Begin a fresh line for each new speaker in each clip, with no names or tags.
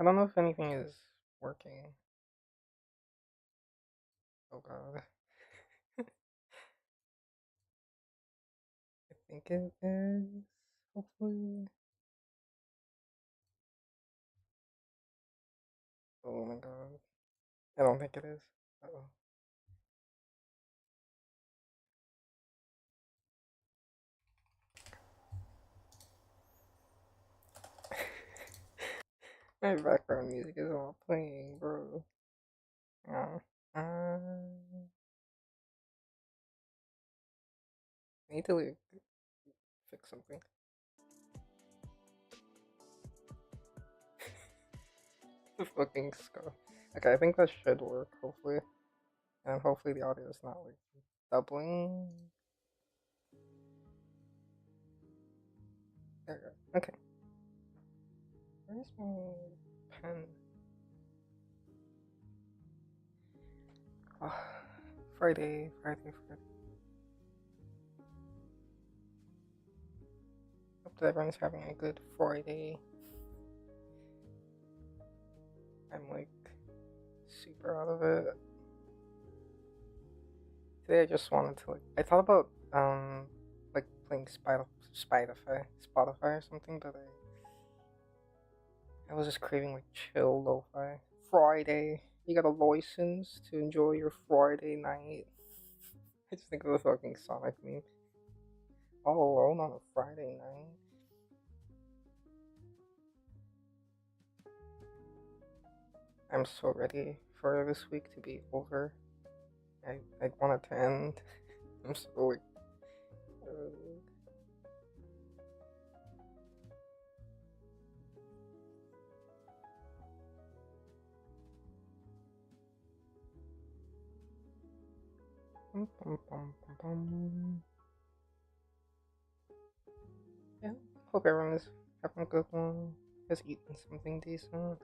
don't know if anything is working. Oh god. I think it is. Hopefully. Oh my god. I don't think it is. Uh-oh. My background music is all playing, bro. Yeah. I need to like, fix something. The fucking skull. Okay, I think that should work, hopefully. And hopefully the audio is not like doubling. There we go. Okay. Where's my pen? Oh, Friday. Hope that everyone's having a good Friday. I'm like super out of it. Today I just wanted to like I thought about like playing Spotify or something, but I was just craving like chill lo-fi. Friday. You got a license to enjoy your Friday night. I just think of the fucking Sonic meme. All alone on a Friday night. I'm so ready for this week to be over. I want it to end. I'm so like. Yeah, hope everyone is having a good one. Has eaten something decent.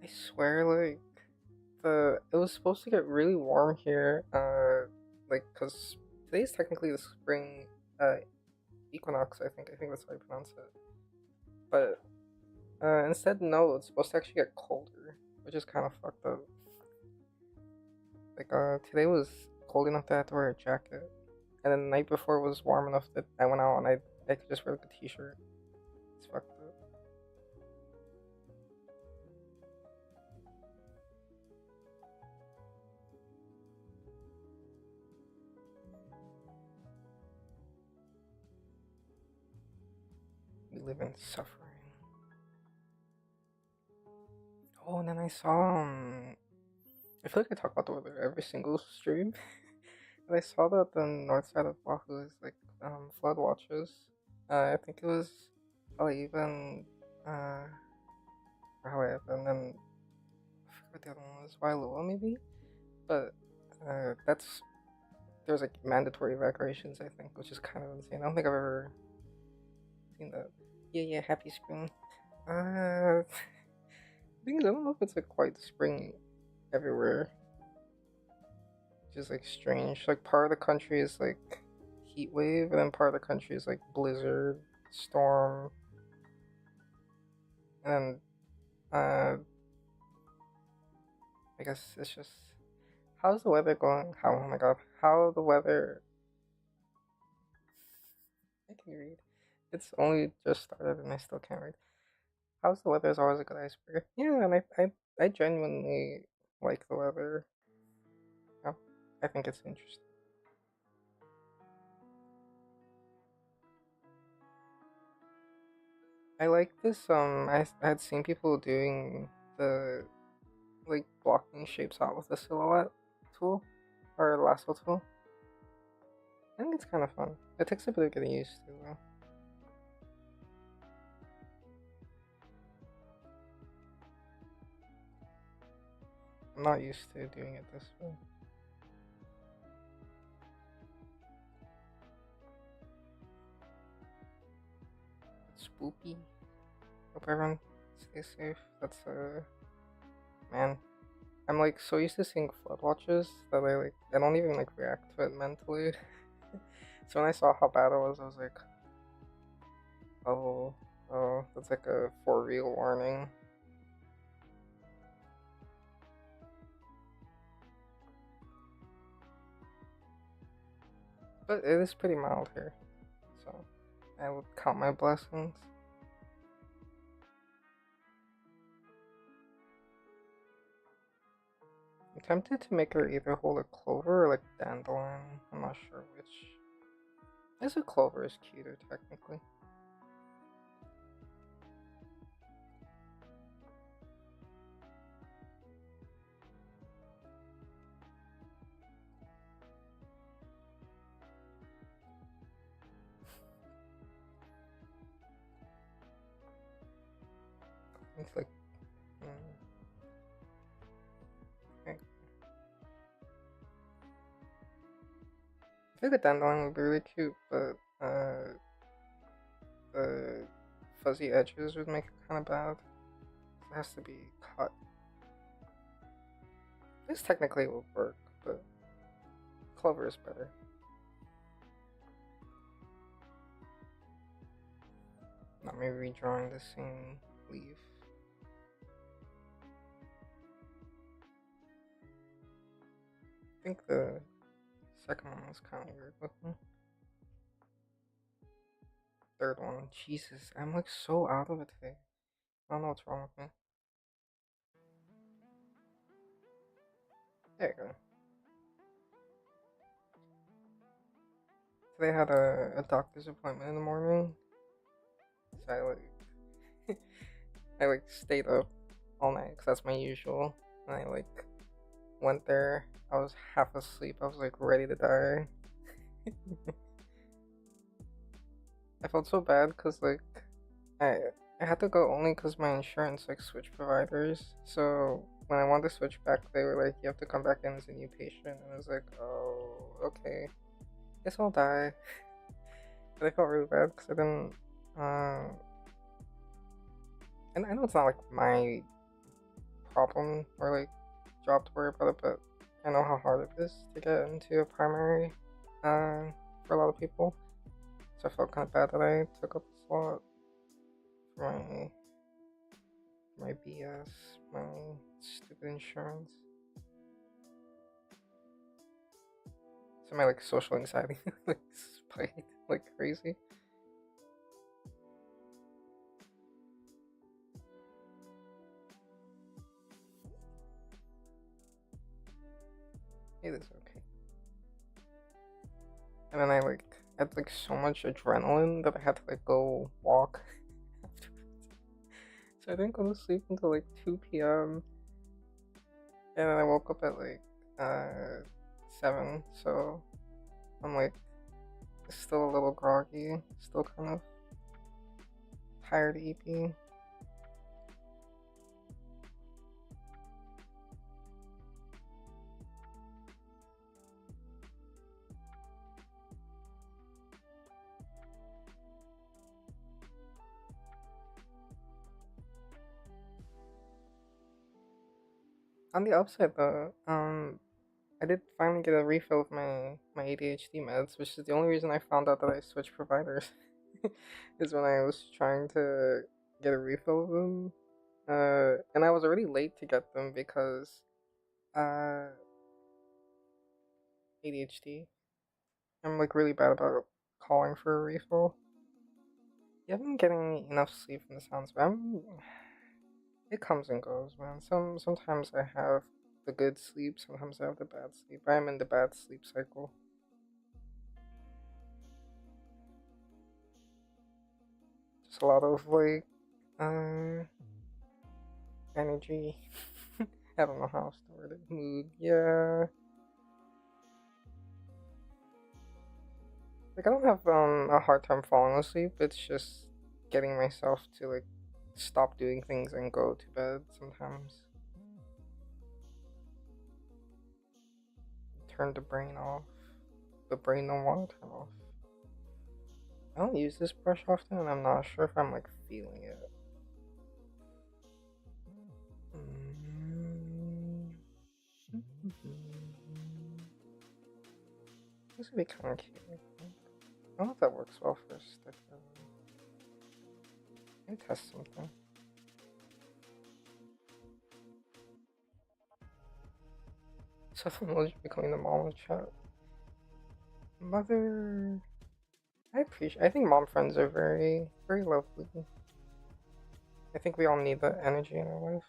I swear, like it was supposed to get really warm here. Like cause today's technically the spring equinox. I think that's how you pronounce it. But instead, no, it's supposed to actually get colder, which is kind of fucked up. Like today was cold enough that I had to wear a jacket, and then the night before was warm enough that I went out and I could just wear like a t-shirt. It's fucked up. We live in suffering. Oh, and then I saw I feel like I talk about the weather every single stream. But I saw that the north side of Oahu is like flood watches. I think it was probably even uh Rahway and then I forget what the other one was, Wailoa maybe? But that's there's like mandatory evacuations I think, which is kind of insane. I don't think I've ever seen that. Yeah, happy spring. Thing is, I don't know if it's like quite spring everywhere. Which is like strange. Like part of the country is like heat wave, and then part of the country is like blizzard, storm, and uh, I guess it's just how's the weather going? How oh my god, how the weather? I can read. It's only just started and I still can't read. How's the weather is always a good icebreaker. Yeah, and I genuinely like the weather. Yeah, I think it's interesting. I like this. I had seen people doing the like blocking shapes out with the silhouette tool or lasso tool. I think it's kind of fun. It takes a bit of getting used to though. I'm not used to doing it this way. It's spoopy. Hope everyone stays safe. That's man. I'm like so used to seeing flood watches that I don't even like react to it mentally. So when I saw how bad it was, I was like, oh, Oh, that's like a for real warning. But it is pretty mild here, so I would count my blessings. I'm tempted to make her either hold a clover or like dandelion. I'm not sure which. I guess a clover is cuter, technically. It's like, okay. I think a dandelion would be really cute, but the fuzzy edges would make it kind of bad. It has to be cut. This technically would work, but clover is better. Not me redrawing the same leaf. I think the second one was kind of weird looking. Third one, Jesus, I'm like so out of it today. I don't know what's wrong with me. There you go. Today I had a doctor's appointment in the morning, so I stayed up all night because that's my usual. And I went there. I was half asleep. I was like ready to die. I felt so bad because I I had to go only because my insurance switched providers. So when I wanted to switch back, they were like, "You have to come back in as a new patient," and I was like, "Oh, okay, guess I'll die." But I felt really bad because I didn't. And I know it's not like my problem or job to worry about it, but I know how hard it is to get into a primary for a lot of people. So I felt kind of bad that I took up a slot for my BS, my stupid insurance. So my social anxiety spiked like crazy. It is okay. And then I had so much adrenaline that I had to go walk afterwards. So I didn't go to sleep until 2 p.m. And then I woke up at 7. So I'm still a little groggy, still kind of tired EP. On the upside though, I did finally get a refill of my ADHD meds, which is the only reason I found out that I switched providers. Is when I was trying to get a refill of them. And I was already late to get them because ADHD. I'm really bad about calling for a refill. You haven't been getting enough sleep from the sounds, but it comes and goes, man. Sometimes I have the good sleep, sometimes I have the bad sleep. I am in the bad sleep cycle. Just a lot of energy. I don't know how else to word it. Mood, yeah. I don't have a hard time falling asleep. It's just getting myself to stop doing things and go to bed sometimes. Turn the brain off. The brain don't want to turn off. I don't use this brush often, and I'm not sure if I'm feeling it. This would be kind of cute. I think. I don't know if that works well for a sticker. Let me test something. So emoji becoming the mom of chat. Mother. I think mom friends are very, very lovely. I think we all need that energy in our life.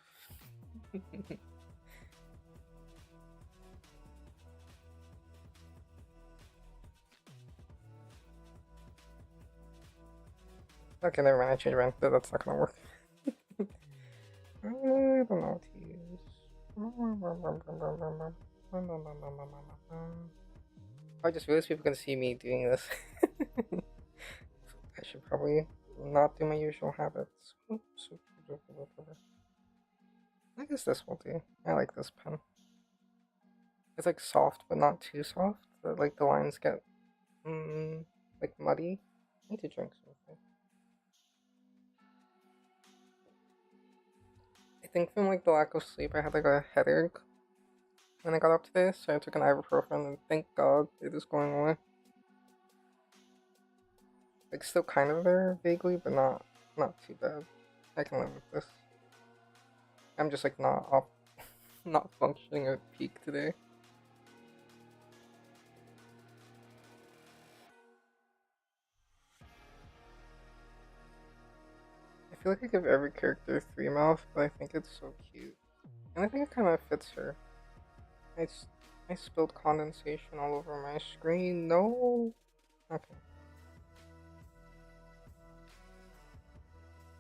Okay, never mind. I changed my answer. That's not gonna work. I don't know what to use. I just realized people can see me doing this. I should probably not do my usual habits. I guess this will do. I like this pen. It's like soft, but not too soft. Like the lines get like muddy. I need to drink something. I think from like the lack of sleep, I had like a headache when I got up today, so I took an ibuprofen, and thank God it is going away. Like still kind of there vaguely, but not too bad. I can live with this. I'm just like not up, not functioning at peak today. I feel like I give every character 3 mouth, but I think it's so cute. And I think it kind of fits her. I spilled condensation all over my screen. No! Okay.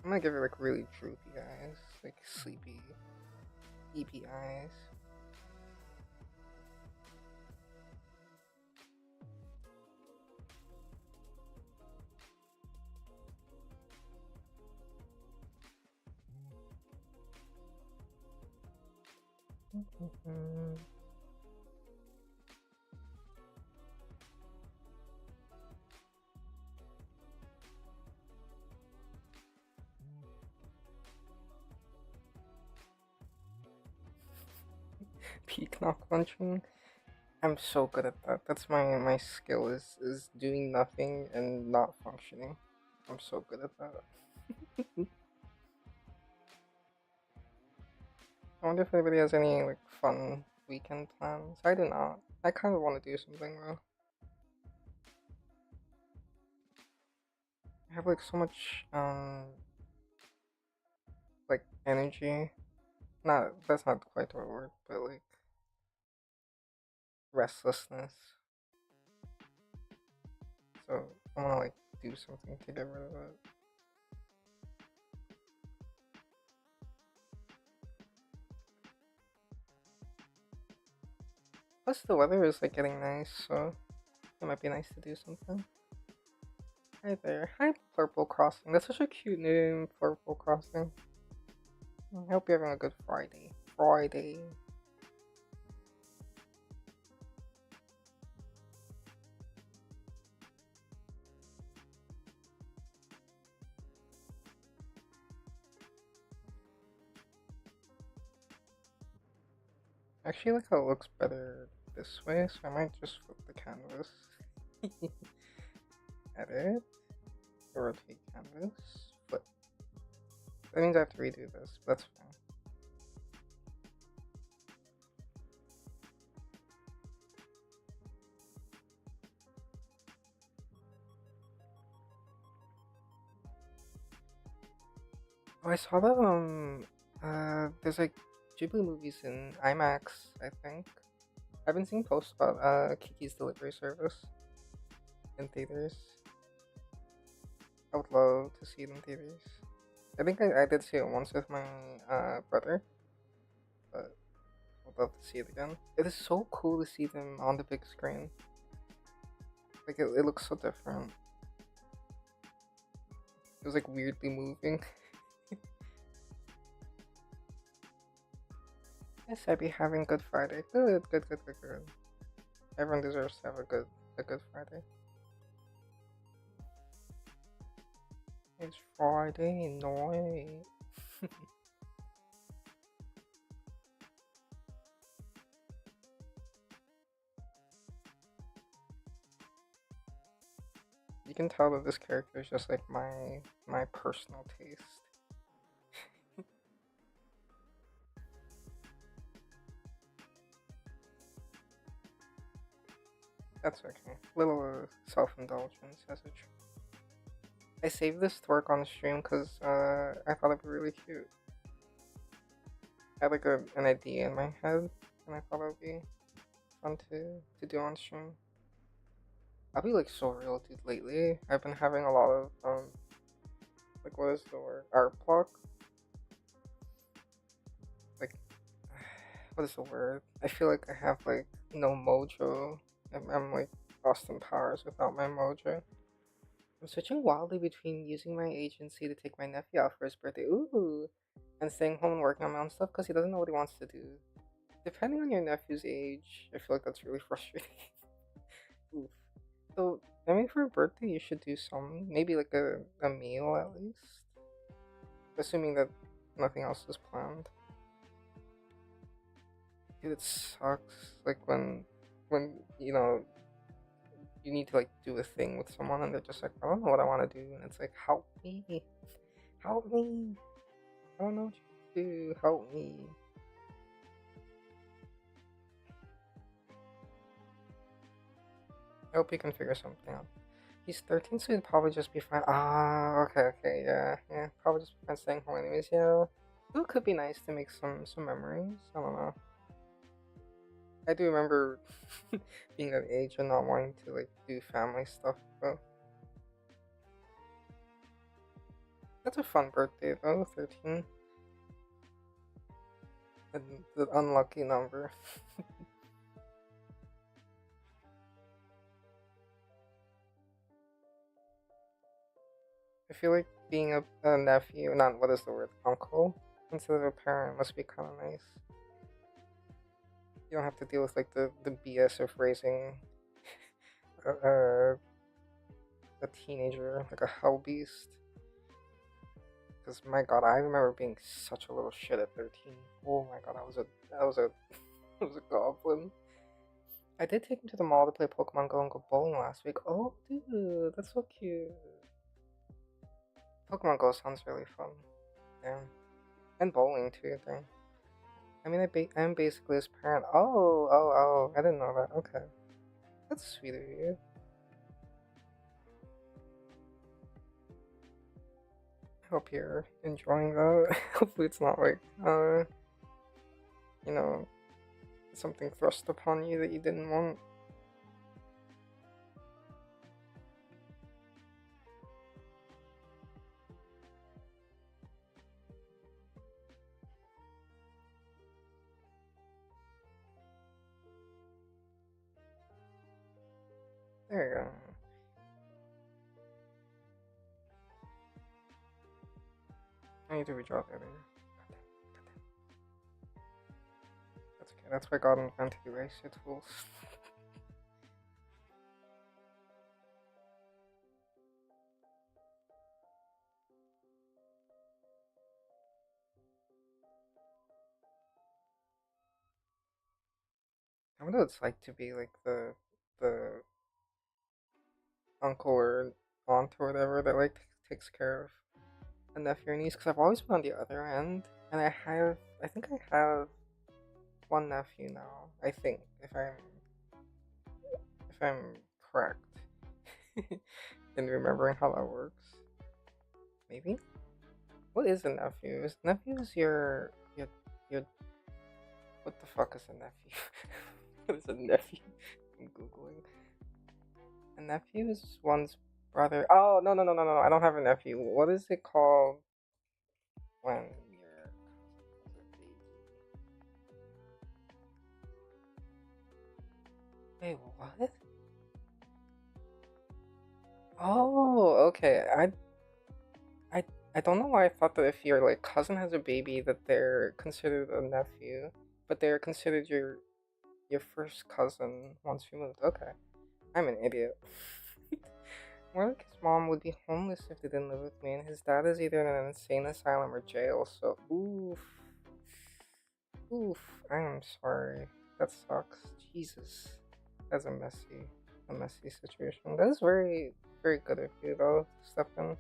I'm gonna give her like really droopy eyes. Like sleepy, sleepy eyes. Peak knock punching. I'm so good at that. That's my skill is doing nothing and not functioning. I'm so good at that. I wonder if anybody has any like fun weekend plans. I do not. I kind of want to do something though. I have like so much like energy. Not that's not quite the right word, but like restlessness. So I want to like do something to get rid of it. Plus the weather is like getting nice, so it might be nice to do something. Hi there. Hi Purple Crossing. That's such a cute name, Purple Crossing. I hope you're having a good Friday. Friday. Actually, like how it looks better this way, so I might just flip the canvas. Edit. Rotate canvas. Flip. That means I have to redo this, but that's fine. Oh, I saw that there's like Ghibli movies in IMAX, I think. I've been seeing posts about Kiki's Delivery Service in theaters. I would love to see it in theaters. I think I did see it once with my brother, but I would love to see it again. It is so cool to see them on the big screen. Like it looks so different. It was like weirdly moving. Yes, I'd be having Good Friday. Good. Everyone deserves to have a good Friday. It's Friday night. You can tell that this character is just like my personal taste. That's okay. Little self-indulgence as a I saved this to work on the stream because I thought it'd be really cute. I had like an idea in my head, and I thought it would be fun to do on stream. I'll be like so real, dude. Lately, I've been having a lot of like what is the word? Art block. Like, what is the word? I feel like I have like no mojo. I'm like Austin Powers without my mojo. I'm switching wildly between using my agency to take my nephew out for his birthday, ooh, and staying home and working on my own stuff because he doesn't know what he wants to do. Depending on your nephew's age, I feel like that's really frustrating. Oof. So, I mean, for a birthday, you should do some, maybe like a meal at least. Assuming that nothing else is planned. Dude, it sucks. Like when you need to like do a thing with someone and they're just like, I don't know what I want to do, and it's like, help me, help me. I don't know what you do. Help me. I hope you can figure something out. He's 13, so he'd probably just be fine. Ah, okay, yeah. Probably just be fine staying home anyways, yeah. It could be nice to make some memories. I don't know. I do remember being that age and not wanting to like do family stuff, but that's a fun birthday though, 13. And the unlucky number. I feel like being a nephew, not what is the word, uncle, instead of a parent must be kind of nice. You don't have to deal with like the BS of raising a, a teenager like a hell beast. Because my god, I remember being such a little shit at 13. Oh my god, I was a I was a goblin. I did take him to the mall to play Pokemon Go and go bowling last week. Oh, dude, that's so cute. Pokemon Go sounds really fun. Yeah. And bowling too, dang. I mean, I'm basically his parent. Oh, I didn't know that. Okay. That's sweet of you. I hope you're enjoying that. Hopefully it's not like, you know, something thrust upon you that you didn't want. There you go. I need to redraw that later. That's okay. That's why God invented eraser tools. I wonder what it's like to be like the uncle or aunt or whatever that like takes care of a nephew or niece. Because I've always been on the other end, and I think I have one nephew now. I think if I'm correct in remembering how that works. Maybe. What is a nephew? Is nephew's your what the fuck is a nephew? What is a nephew? I'm googling. A nephew is one's brother. Oh no. I don't have a nephew. What is it called when your cousin has a baby? Wait, what? Oh, okay. I I don't know why I thought that if your like cousin has a baby that they're considered a nephew, but they're considered your first cousin once removed. Okay. I'm an idiot. More like his mom would be homeless if they didn't live with me, and his dad is either in an insane asylum or jail, so oof. Oof. I am sorry. That sucks. Jesus. That's a messy. a messy situation. That is very, very good of you, though, to step in.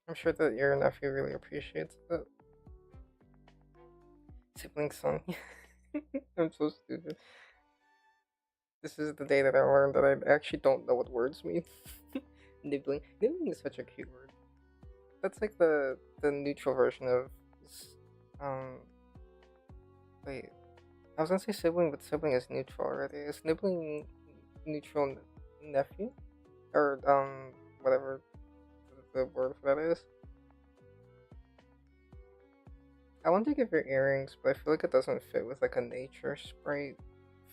I'm sure that your nephew really appreciates it. Sibling son. I'm so stupid. This is the day that I learned that I actually don't know what words mean. Nibbling. Nibbling is such a cute word. That's like the neutral version of um wait. I was gonna say sibling, but sibling is neutral already. Is nibbling neutral nephew? Or whatever the word for that is. I want to give her earrings, but I feel like it doesn't fit with like a nature sprite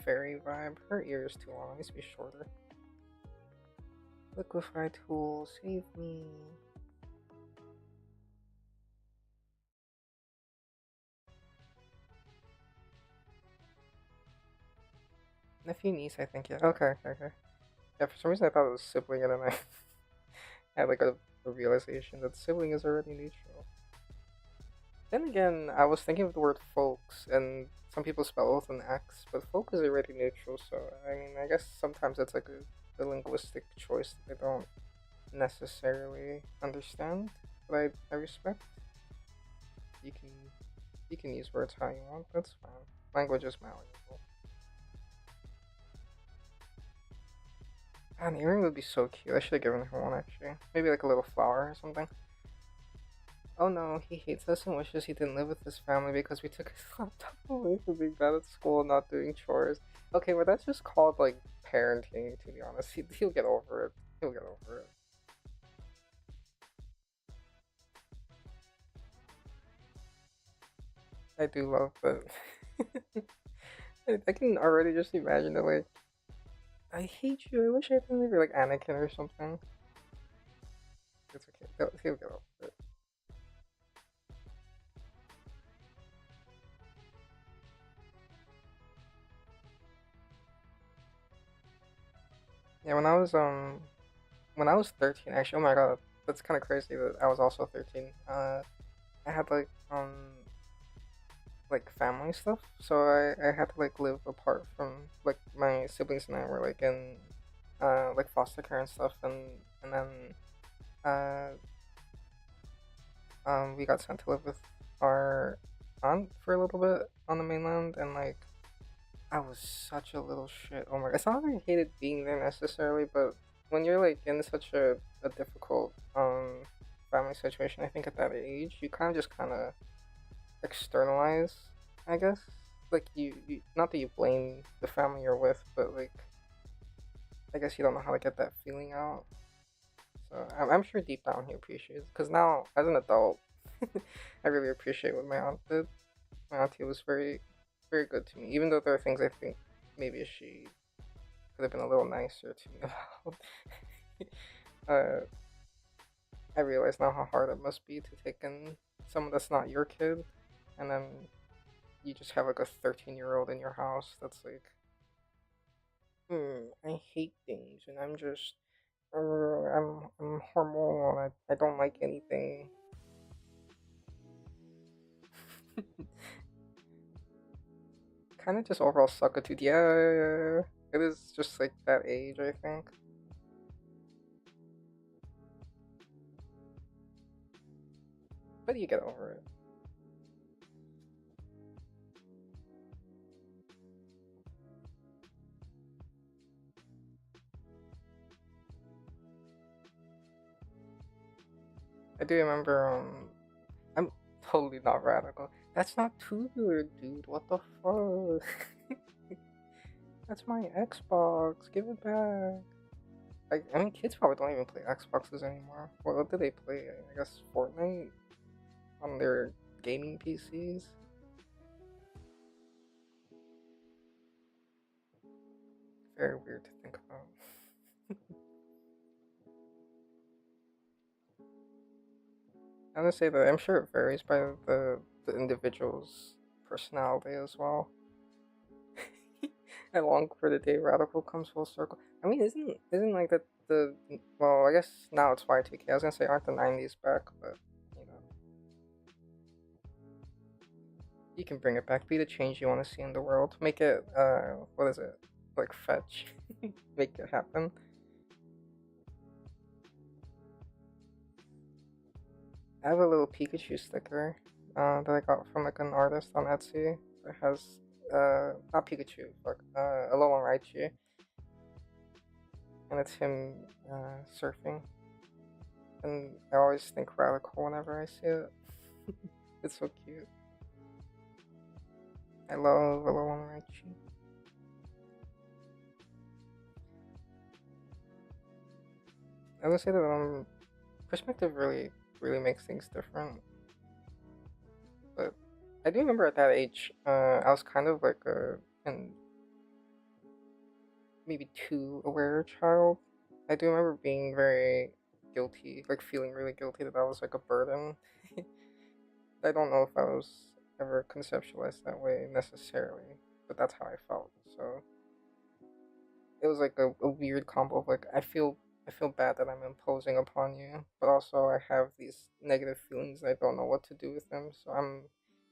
fairy vibe. Her ear is too long, it needs to be shorter. Liquefy tool, save me. Nephew, niece, I think, yeah. Okay. Yeah, for some reason I thought it was sibling, and then I had like a realization that sibling is already neutral. Then again, I was thinking of the word folks, and some people spell it with an X, but folk is already neutral, so I mean, I guess sometimes it's like a linguistic choice that I don't necessarily understand, but I respect. You can you can use words how you want, that's fine. Language is malleable. An earring would be so cute. I should have given her one actually. Maybe like a little flower or something. Oh no, he hates us and wishes he didn't live with his family because we took his laptop away for being bad at school and not doing chores. Okay, well that's just called like parenting, to be honest. He'll get over it. He'll get over it. I do love that. I can already just imagine it like, I hate you, I wish I didn't leave you, like Anakin or something. It's okay. He'll get over it. Yeah, when I was 13, actually, oh my god, that's kind of crazy that I was also 13. I had like family stuff, so I had to like live apart from like my siblings, and I were like in like foster care and stuff, and then uh we got sent to live with our aunt for a little bit on the mainland, and like I was such a little shit. Oh my god. It's not that I hated being there necessarily, but when you're like in such a difficult family situation, I think at that age, you kind of just kind of externalize, I guess. Like you, not that you blame the family you're with, but like I guess you don't know how to get that feeling out. So I'm sure deep down he appreciates. Because now, as an adult, I really appreciate what my aunt did. My auntie was very, very good to me, even though there are things I think maybe she could have been a little nicer to me about. uh, I realize now how hard it must be to take in someone that's not your kid, and then you just have like a 13-year-old in your house that's like, I hate things, and I'm just, I'm hormonal, and I don't like anything. Kind of just overall suckitude. Yeah, it is just like that age, I think. But you get over it. I do remember, I'm totally not radical. That's not tubular, dude. What the fuck? That's my Xbox. Give it back. Like, I mean, kids probably don't even play Xboxes anymore. What do they play? I guess Fortnite on their gaming PCs. Very weird to think about. I'm gonna say that I'm sure it varies by the individual's personality as well. I long for the day radical comes full circle. I mean, isn't like the well, I guess now it's Y2K. I was gonna say aren't the '90s back, but you know, you can bring it back. Be the change you want to see in the world. Make it what is it? like fetch, make it happen. I have a little Pikachu sticker that I got from like an artist on Etsy. It has not Pikachu, but a little Raichu, and it's him surfing. And I always think radical whenever I see it. It's so cute. I love a little Raichu. I would say that perspective really makes things different. But I do remember at that age, I was kind of like an maybe too aware child. I do remember being very guilty, like feeling really guilty that was like a burden. I don't know if I was ever conceptualized that way necessarily, but that's how I felt. So it was like a weird combo of like I feel bad that I'm imposing upon you, but also I have these negative feelings. I don't know what to do with them. So I'm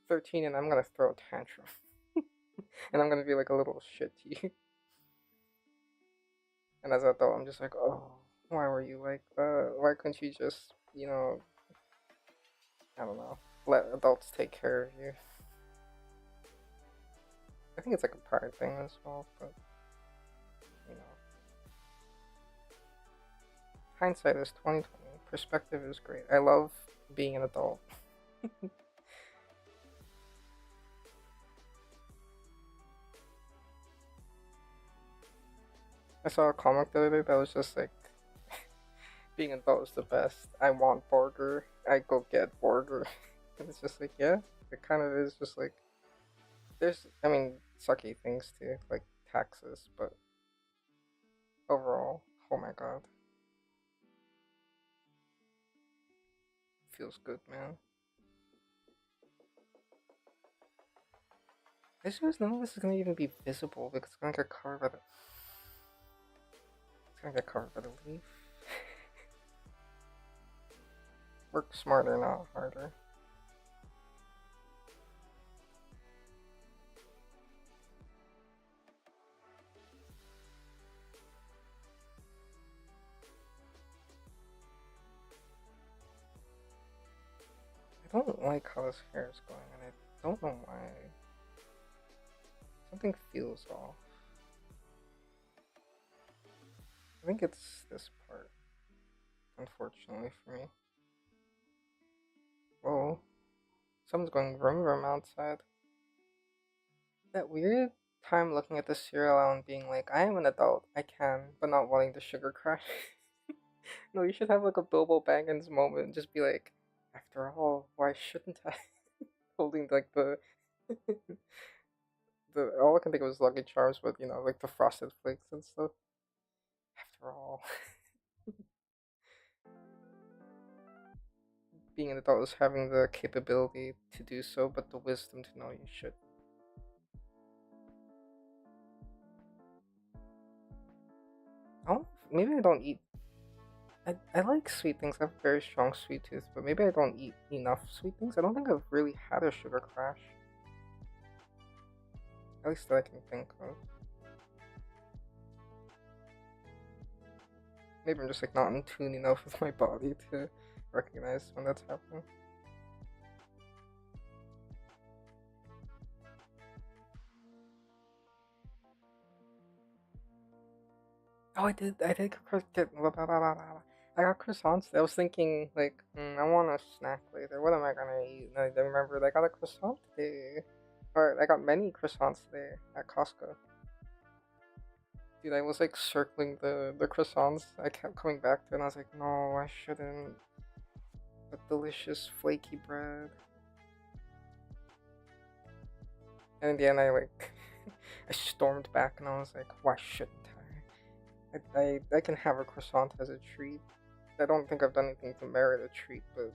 13 and I'm gonna throw a tantrum, and I'm gonna be like a little shit to you. And as an adult, I'm just like, oh, why were you like that? Why couldn't you just, I don't know, let adults take care of you? I think it's like a pride thing as well, but you know, hindsight is 2020. Perspective is great. I love being an adult. I saw a comic the other day that was just like, being an adult is the best. I want burger. I go get burger. And it's just like, yeah, it kind of is just like, I mean, sucky things too, like taxes, but overall, oh my god, feels good, man. I just none of this is gonna even be visible because it's gonna get covered by the leaf. Work smarter, not harder. I don't like how this hair is going, and I don't know why. Something feels off. I think it's this part, unfortunately for me. Whoa. Someone's going vroom vroom outside. That weird time looking at the cereal and being like, I am an adult, I can, but not wanting the sugar crash. No, you should have like a Bilbo Baggins moment and just be like, after all, why shouldn't I? Holding like the all I can think of was Lucky Charms, but like the frosted flakes and stuff. After all, being an adult is having the capability to do so, but the wisdom to know you should. Oh, maybe I don't eat. I like sweet things. I have a very strong sweet tooth, but maybe I don't eat enough sweet things. I don't think I've really had a sugar crash. At least that I can think of. Maybe I'm just like not in tune enough with my body to recognize when that's happening. Oh, I did get. I got croissants. I was thinking like, I want a snack later. What am I gonna eat? And I remembered I got a croissant today, or I got many croissants today at Costco. Dude, I was like circling the croissants. I kept coming back to it, and I was like, no, I shouldn't. But delicious flaky bread. And in the end, I like, I stormed back, and I was like, why shouldn't I can have a croissant as a treat. I don't think I've done anything to merit a treat, but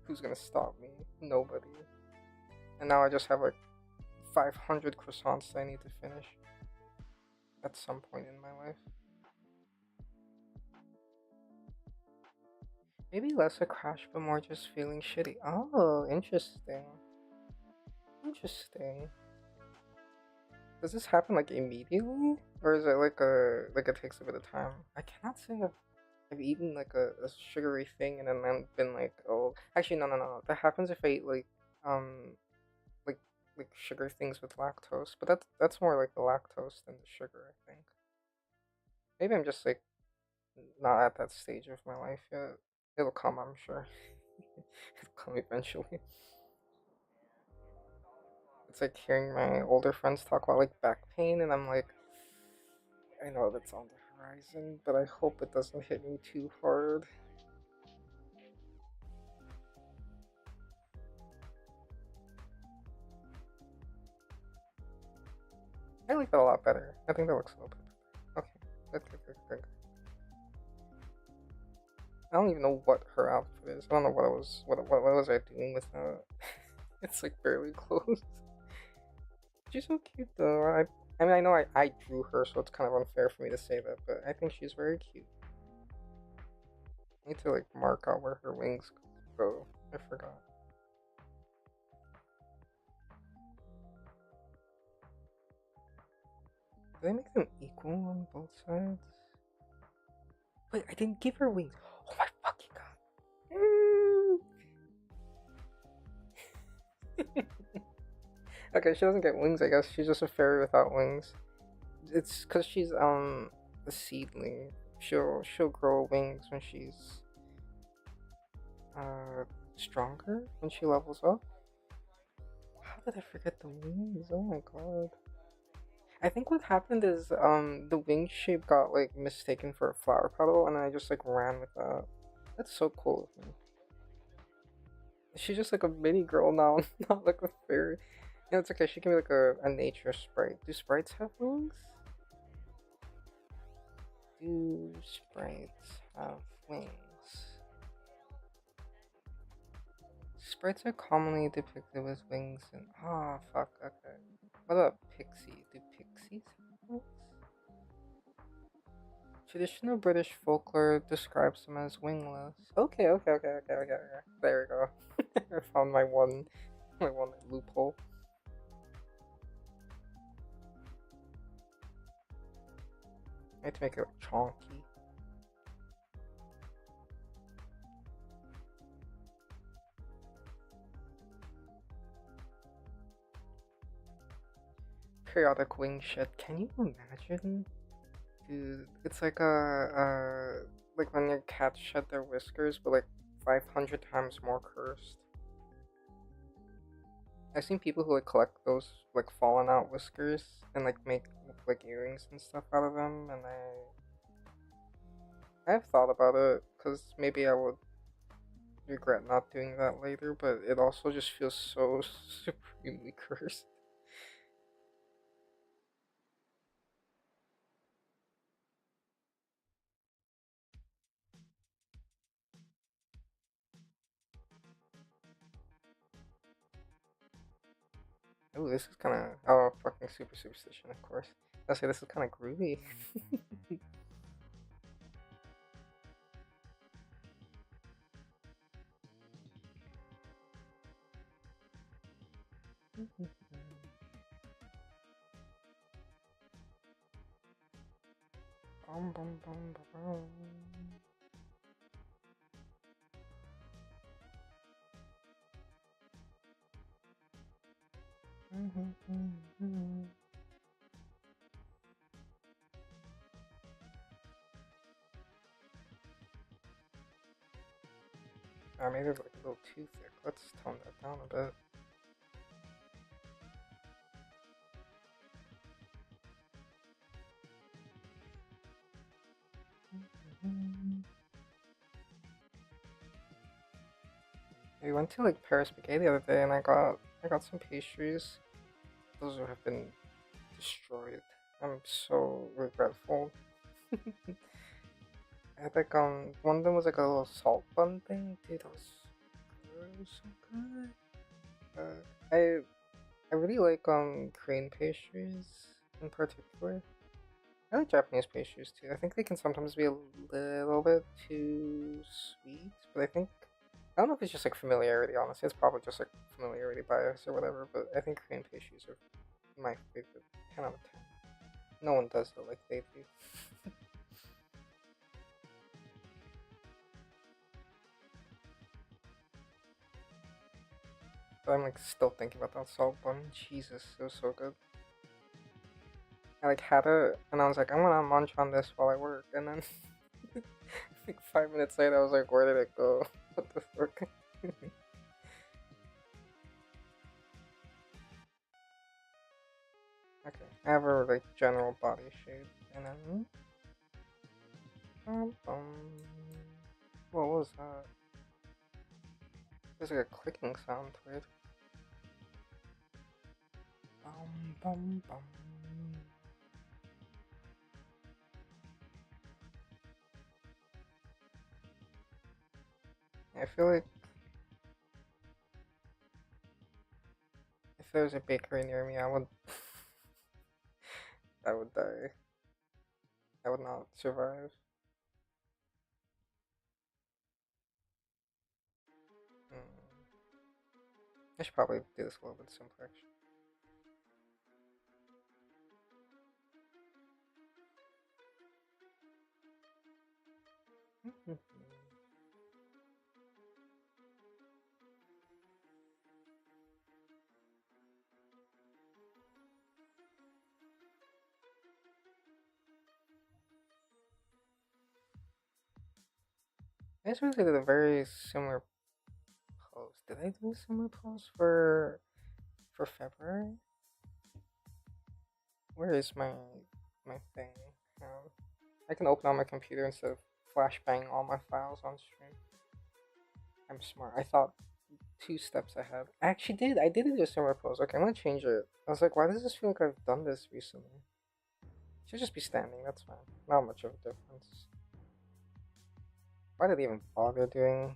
who's gonna stop me? Nobody. And now I just have like 500 croissants I need to finish at some point in my life. Maybe less a crash, but more just feeling shitty. Oh, interesting. Interesting. Does this happen like immediately, or is it like it takes a bit of time? I cannot say I've eaten like a sugary thing and then I've been like, oh, actually no. That happens if I eat um like like sugar things with lactose, but that's more like the lactose than the sugar, I think. Maybe I'm just like not at that stage of my life yet. It'll come, I'm sure. It'll come eventually. It's like hearing my older friends talk about like back pain, and I'm like, I know that's on the horizon, but I hope it doesn't hit me too hard. I like that a lot better. I think that looks a little bit better. Okay, good. I don't even know what her outfit is. I don't know what was I doing with that. It's like barely clothes. She's so cute though. I mean I know I drew her, so it's kind of unfair for me to say that, but I think she's very cute. I need to like mark out where her wings go. I forgot. Did they make them equal on both sides? Wait, I didn't give her wings. Oh my fucking god. Okay, she doesn't get wings, I guess. She's just a fairy without wings. It's because she's a seedling. She'll grow wings when she's uh stronger when she levels up. How did I forget the wings? Oh my god. I think what happened is the wing shape got like mistaken for a flower petal and I just like ran with that. That's so cool of me. She's just like a mini girl now, not like a fairy. You know, it's okay, she can be like a nature sprite. Do sprites have wings? Do sprites have wings? Sprites are commonly depicted with wings and ah fuck, okay. What about pixie? Do pixies have wings? Traditional British folklore describes them as wingless. Okay. There we go. I found my one loophole. I had to make it like chonky. Periodic wing shed. Can you imagine? Dude, it's like like when your cats shed their whiskers, but like 500 times more cursed. I've seen people who like collect those like fallen out whiskers and like make like earrings and stuff out of them, and I've thought about it because maybe I would regret not doing that later, but it also just feels so supremely cursed. Oh, this is kind of oh fucking super superstition, of course. I'll say this is kind of groovy. Bum, bum, bum, bum. Maybe it's like a little too thick. Let's tone that down a bit. We went to like Paris Baguette the other day, and I got some pastries. Those have been destroyed. I'm so regretful. I had like one of them was like a little salt bun thing. Dude, that was so good. I really like Korean pastries in particular. I like Japanese pastries too. I think they can sometimes be a little bit too sweet, but I don't know if it's just like familiarity. Honestly, it's probably just like familiarity bias or whatever. But I think Korean pastries are my favorite 10 out of 10. No one does it like they do. But I'm like still thinking about that salt bun. Jesus, it was so good. I like had it and I was like, I'm gonna munch on this while I work, and then like 5 minutes later I was like, where did it go? What the fuck? Okay, I have a like general body shape, and then what was that? There's like a clicking sound to it. Bum. I feel like if there was a bakery near me, I would I would die. I would not survive. Mm. I should probably do this a little bit simpler. Actually. I just really did a very similar pose. Did I do a similar pose for February? Where is my thing? I can open on my computer instead of flashbang all my files on stream. I'm smart. I thought 2 steps ahead. I actually did. I did do a similar pose. Okay, I'm gonna change it. I was like, why does this feel like I've done this recently? Should just be standing. That's fine. Not much of a difference. Why did they even bother doing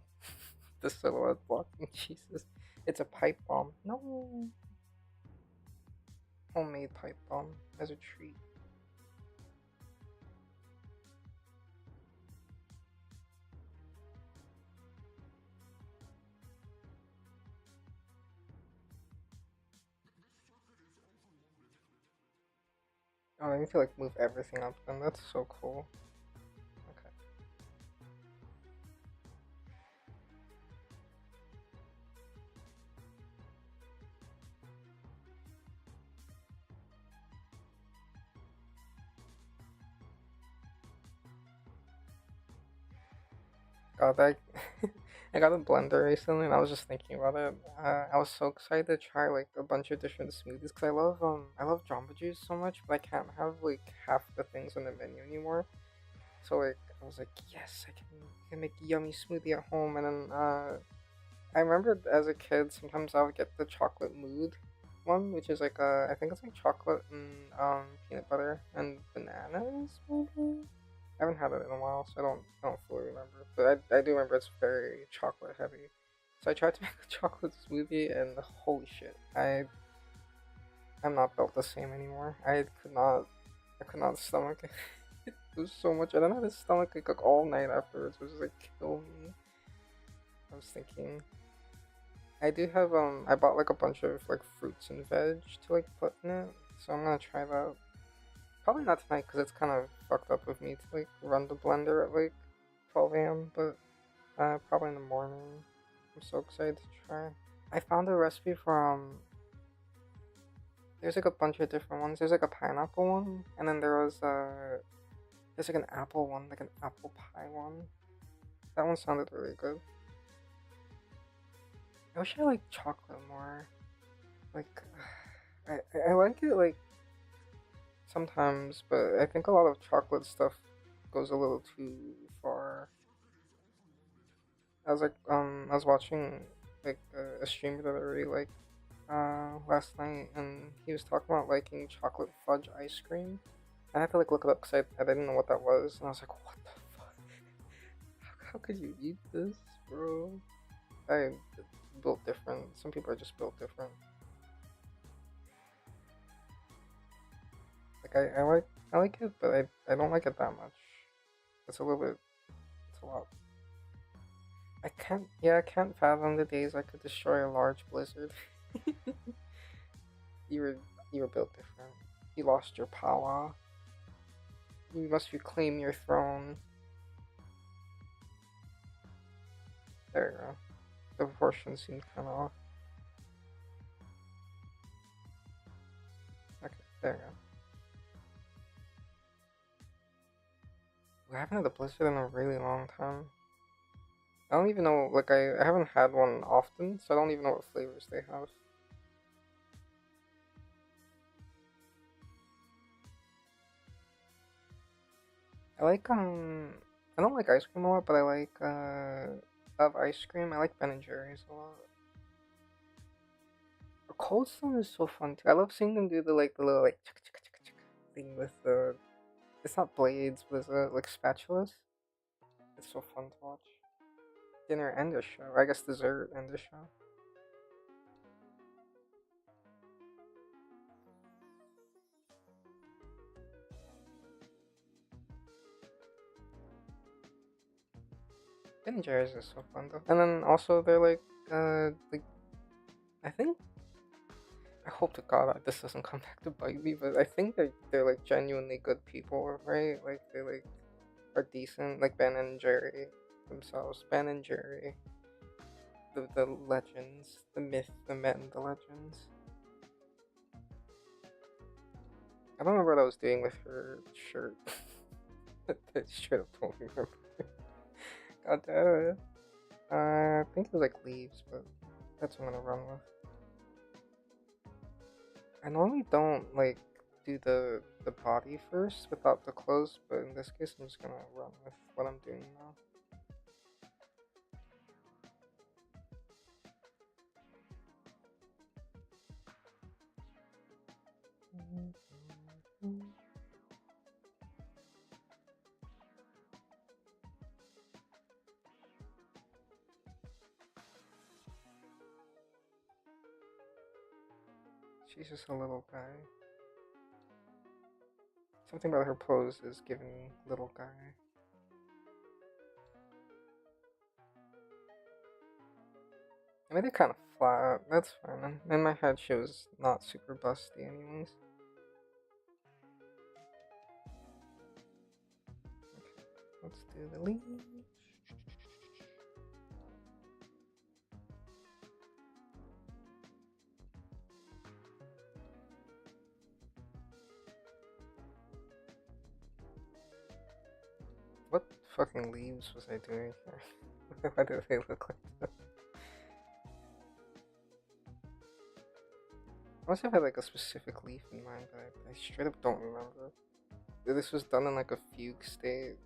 the silhouette blocking? Jesus, it's a pipe bomb. No, homemade pipe bomb as a treat. Oh, I need to like move everything up. Then that's so cool. Okay. God, I I got a blender recently, and I was just thinking about it. I was so excited to try like a bunch of different smoothies because I love Jamba Juice so much, but I can't have like half the things on the menu anymore. So like I was like, yes, I can make a yummy smoothie at home, and then I remember as a kid sometimes I would get the chocolate mood one, which is like I think it's like chocolate and peanut butter and bananas maybe. I haven't had it in a while, so I don't fully remember. But I do remember it's very chocolate heavy. So I tried to make a chocolate smoothie, and holy shit, I'm not built the same anymore. I could not stomach it. It was so much. I don't know how to stomach it like all night afterwards. It was just like kill me. I was thinking. I do have I bought like a bunch of like fruits and veg to like put in it, so I'm gonna try that. Probably not tonight because it's kind of fucked up with me to like run the blender at like 12 a.m. But probably in the morning. I'm so excited to try. I found a recipe from. There's like a bunch of different ones. There's like a pineapple one, and then there's like an apple one, like an apple pie one. That one sounded really good. I wish I liked chocolate more. Like, I like it like sometimes, but I think a lot of chocolate stuff goes a little too far. I was watching like a streamer that I really like last night, and he was talking about liking chocolate fudge ice cream. I had to like look it up because I didn't know what that was, and I was like, what the fuck? How could you eat this, bro? I built different. Some people are just built different. Like I like it, but I don't like it that much. It's a little bit. It's a lot. I can't fathom the days I could destroy a large blizzard. you were you were built different. You lost your power. You must reclaim your throne. There you go. The proportion seems kind of off. Okay, there you go. We haven't had a blizzard in a really long time. I don't even know, like, I haven't had one often, so I don't even know what flavors they have. I like, I don't like ice cream a lot, but I like, of ice cream, I like Ben and Jerry's a lot. Cold Stone is so fun too. I love seeing them do the, like, the little, like, thing with the, it's not blades, but it's, like, spatulas. It's so fun to watch. Dinner and a show. I guess dessert and a show. Ben and Jerry's is so fun though. And then also they're like I think I hope to God this doesn't come back to bite me, but I think they're like genuinely good people, right? Like they like are decent, like Ben and Jerry themselves. Ben and Jerry, the legends, the myth, the men, the legends. I don't remember what I was doing with her shirt. I straight up don't remember. God damn it. I think it was like leaves, but that's what I'm gonna run with. I normally don't like do the body first without the clothes, but in this case I'm just gonna run with what I'm doing now. She's just a little guy. Something about her pose is giving little guy. I made it kind of flat. That's fine. In my head, she was not super busty, anyways. Okay, let's do the leaf. What fucking leaves was I doing here? Why do they look like that? I must have had like a specific leaf in mind, but I straight up don't remember. This was done in like a fugue state.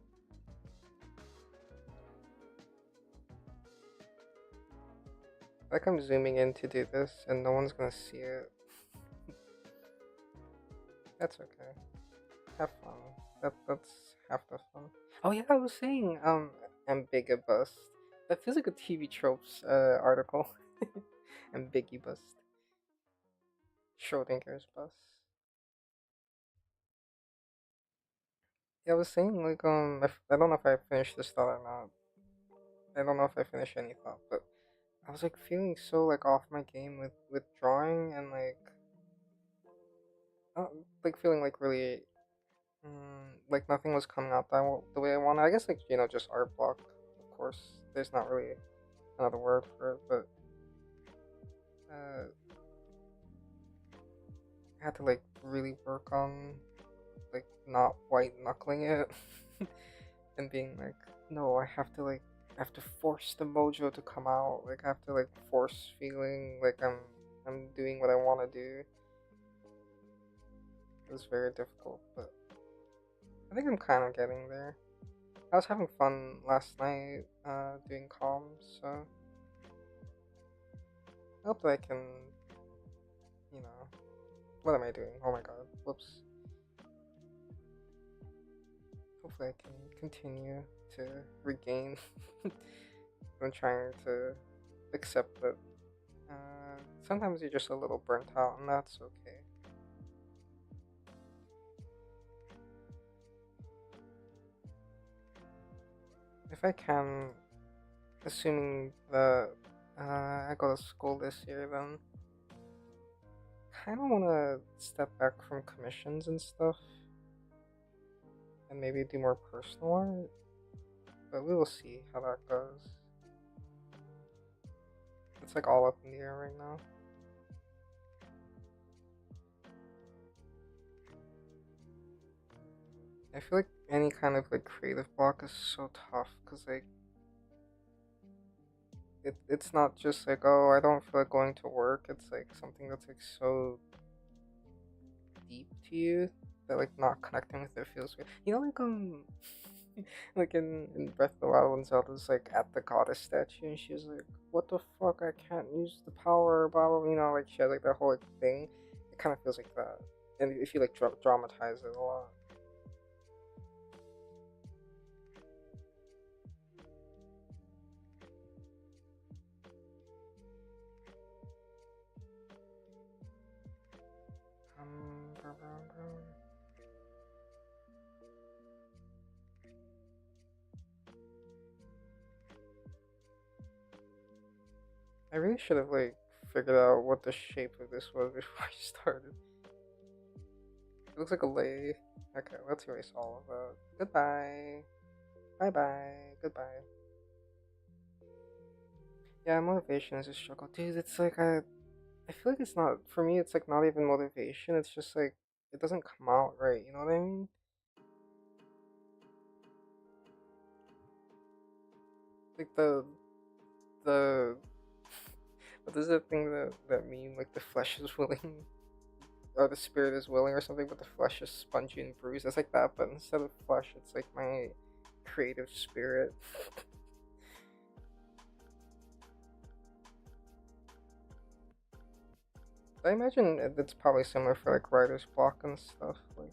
Like I'm zooming in to do this and no one's gonna see it. That's okay. Have fun. That's half the fun. Oh yeah, I was saying ambiguous. That feels like a TV tropes article. Ambiguous. Schrodinger's bus. Yeah, I was saying like I don't know if I finished this thought or not. I don't know if I finished any thought, but I was like feeling so like off my game with drawing and like feeling like really like nothing was coming out the way I wanted. I guess like just art block. Of course, there's not really another word for it, but uh, I had to like really work on like not white knuckling it and being like, no, I have to force the mojo to come out. Like I have to like force feeling like I'm doing what I want to do. It was very difficult, but I think I'm kind of getting there. I was having fun last night doing comms, so I hope that I can, you know, what am I doing? Oh my god, whoops. Hopefully I can continue to regain. I'm trying to accept that sometimes you're just a little burnt out, and that's okay. If I can, assuming that I go to school this year, then kind of want to step back from commissions and stuff and maybe do more personal art, but we will see how that goes. It's like all up in the air right now. I feel like any kind of like creative block is so tough because like it's not just like, oh, I don't feel like going to work. It's like something that's like so deep to you that like not connecting with it feels weird. You know, like like in Breath of the Wild when Zelda's like at the goddess statue and she's like, "What the fuck? I can't use the power." Blah blah. You know, like she has like that whole like, thing. It kind of feels like that, and if you like dramatize it a lot. Brum, brum, brum. I really should have like figured out what the shape of this was before I started. It looks like a lay. Okay, let's erase all of that. Goodbye. Bye bye. Goodbye. Yeah, motivation is a struggle, dude. It's like I feel like it's not for me. It's like not even motivation. It's just like it doesn't come out right. You know what I mean? Like the what is the thing that meme like the flesh is willing or the spirit is willing or something, but the flesh is spongy and bruised. It's like that, but instead of flesh, it's like my creative spirit. I imagine it's probably similar for like writer's block and stuff. Like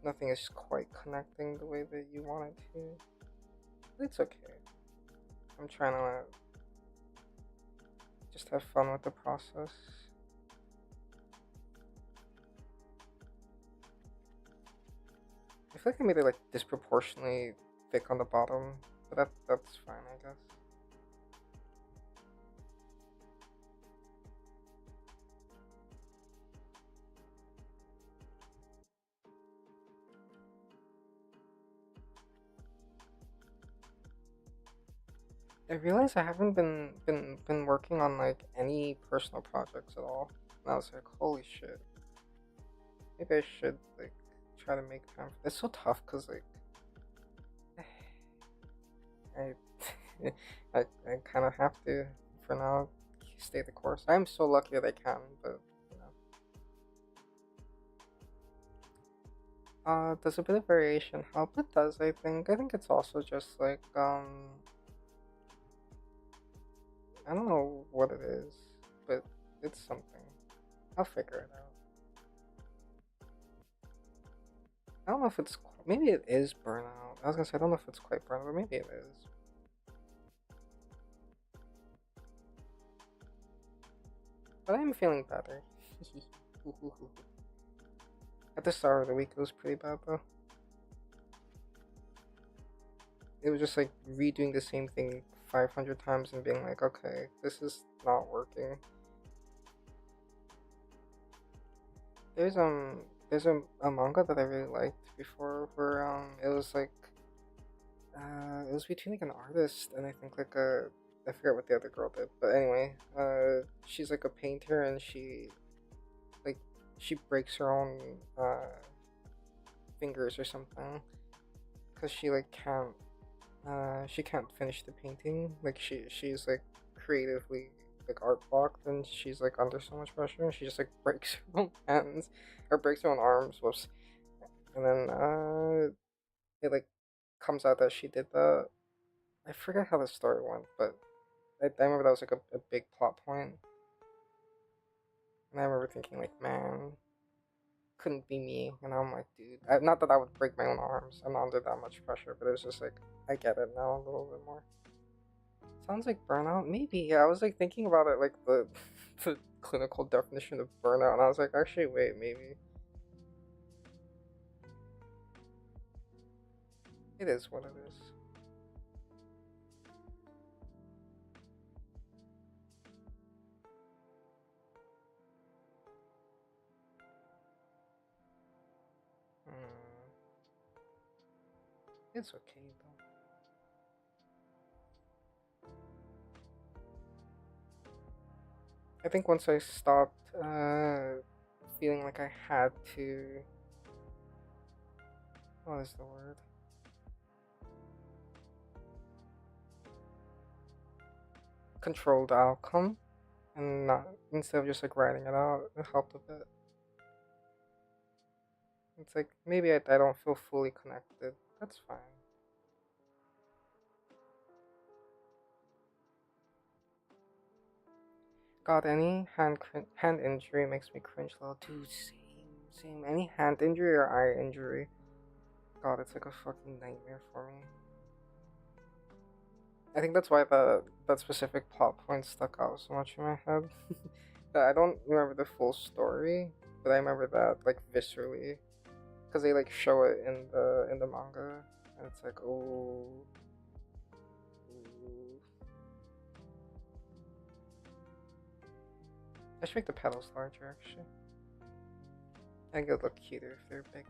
nothing is quite connecting the way that you want it to. It's okay. I'm trying to just have fun with the process. I feel like I made it like disproportionately thick on the bottom, but that's fine, I guess. I realized I haven't been working on like any personal projects at all. And I was like, holy shit. Maybe I should like try to make time. It's so tough because like I I kind of have to for now stay the course. I'm so lucky that I can, but you know. Does a bit of variation help? It does, I think. I think it's also just like I don't know what it is, but it's something. I'll figure it out. I don't know if it's maybe it is burnout. I was gonna say I don't know if it's quite burnout, but maybe it is. But I'm feeling better. At the start of the week, it was pretty bad though. It was just like redoing the same thing 500 times and being like, okay, this is not working. There's there's a manga that I really liked before where it was like it was between like an artist and I think like a I forget what the other girl did, but anyway, she's like a painter and like she breaks her own fingers or something because she can't finish the painting. Like she's like creatively like art blocked and she's like under so much pressure and she just like breaks her own hands or breaks her own arms. Whoops. And then it like comes out that she did that. I forget how the story went, but I remember that was like a big plot point. And I remember thinking like, man, couldn't be me. And I'm like, dude, not that I would break my own arms. I'm not under that much pressure, but it was just like, I get it now a little bit more. Sounds like burnout. Maybe. Yeah, I was like thinking about it, like the the clinical definition of burnout, and I was like, actually, wait, maybe it is what it is. It's okay though. I think once I stopped feeling like I had to, what is the word? Control the outcome, and not instead of just like writing it out, it helped a bit. It's like maybe I don't feel fully connected. That's fine. God, any hand injury makes me cringe. Little dude, same. Any hand injury or eye injury, God, it's like a fucking nightmare for me. I think that's why that specific plot point stuck out so much in my head. I don't remember the full story, but I remember that like viscerally, because they like show it in the manga, and it's like, oh, ooh. I should make the petals larger actually. I think it would look cuter if they're bigger.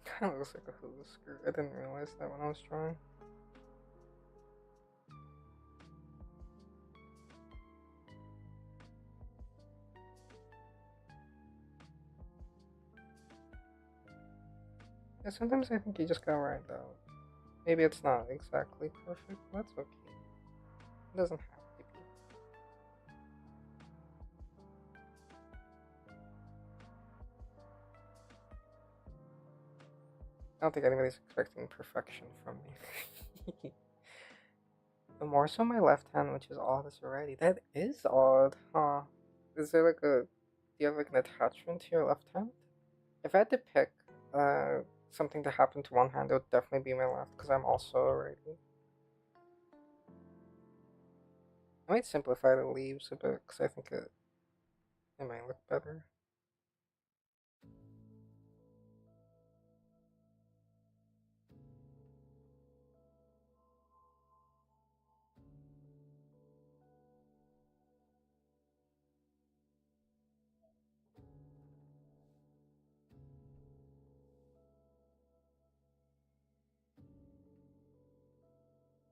Kind of looks like a hula skirt. I didn't realize that when I was drawing. Yeah, sometimes I think you just gotta write it out. Maybe it's not exactly perfect. That's okay. It doesn't have to be. I don't think anybody's expecting perfection from me. The more so my left hand, which is odd as already. That is odd, huh? Is there like a? Do you have like an attachment to your left hand? If I had to pick something to happen to one hand, it would definitely be my left because I'm also a righty. I might simplify the leaves a bit because I think it might look better.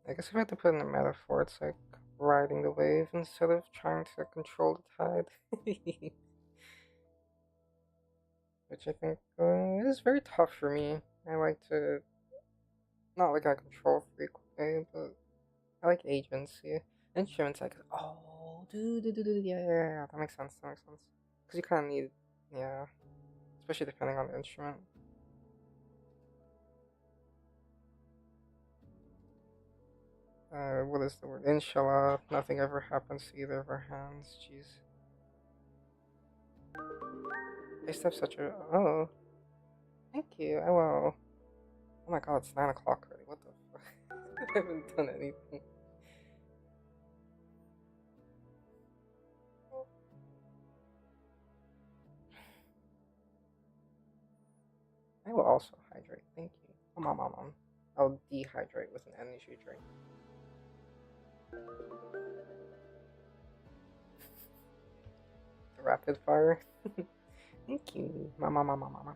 I guess if I had to put in a metaphor, it's like riding the wave instead of trying to control the tide. Which I think is very tough for me. I like to, not like a control freak way, but I like agency. Instruments, like, oh, yeah, that makes sense, Because you kind of need, yeah, especially depending on the instrument. What is the word? Inshallah, nothing ever happens to either of our hands. Jeez. I used to have such a. Oh, thank you. I will. Oh my god, it's 9 o'clock already. What the fuck? I haven't done anything. I will also hydrate. Thank you. I'll dehydrate with an energy drink. The rapid fire. Thank you. Mama.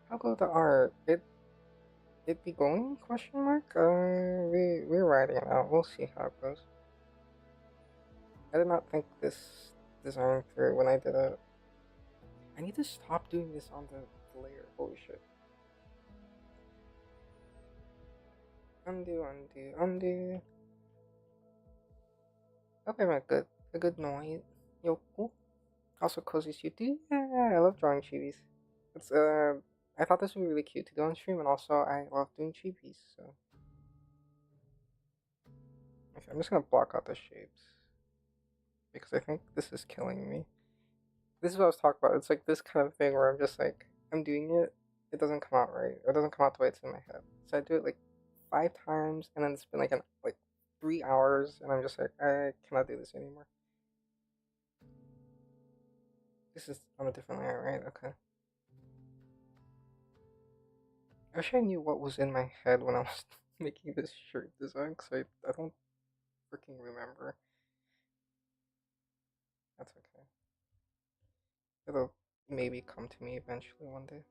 How about the art? It be going? Question mark. We're writing it out. We'll see how it goes. I did not think this design through when I did it. I need to stop doing this on the layer. Holy shit. Undo. Okay, a good noise. Yoku. Also, cozy too. Yeah, I love drawing chibis. It's I thought this would be really cute to do on stream, and also I love doing chibis. So, okay, I'm just gonna block out the shapes because I think this is killing me. This is what I was talking about. It's like this kind of thing where I'm just like I'm doing it, it doesn't come out right. It doesn't come out the way it's in my head. So I do it like 5 times, and then it's been like 3 hours, and I'm just like I cannot do this anymore. This is on a different layer, right? Okay. I wish I knew what was in my head when I was making this shirt design, because I don't freaking remember. That's okay. It'll maybe come to me eventually one day.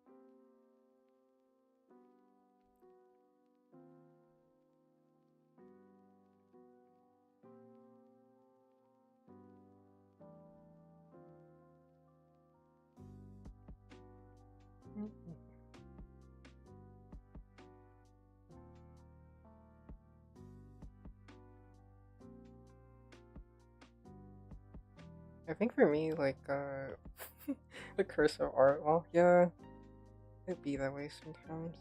I think for me, like, the curse of art, well, yeah, it'd be that way sometimes.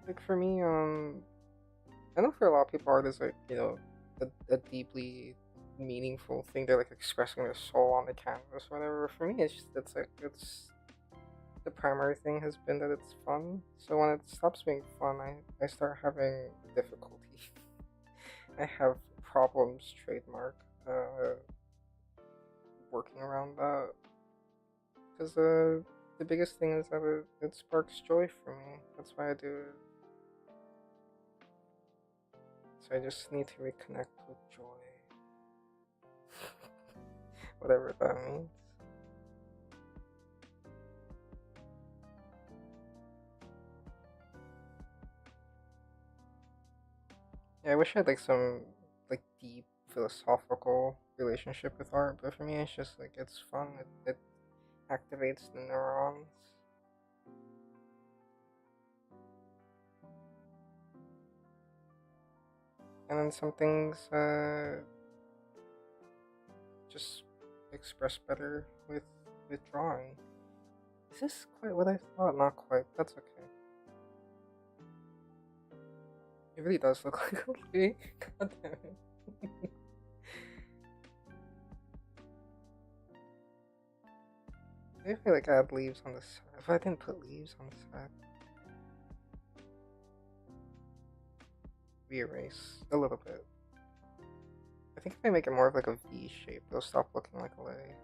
Like, for me, I know for a lot of people, art is, like, a deeply meaningful thing. They're, like, expressing their soul on the canvas or whatever. For me, it's, like, the primary thing has been that it's fun. So when it stops being fun, I start having difficulty. I have problems, trademark, working around that. Because the biggest thing is that it sparks joy for me. That's why I do it. So I just need to reconnect with joy. Whatever that means. Yeah, I wish I had like some like deep philosophical relationship with art, but for me it's just like it's fun. It activates the neurons. And then some things just express better with drawing. Is this quite what I thought? Not quite. That's okay. It really does look like a leaf. God damn it. Maybe if I like add leaves on the side. If I didn't put leaves on the side. Re-erase a little bit. I think if I make it more of like a V shape, it'll stop looking like a lei.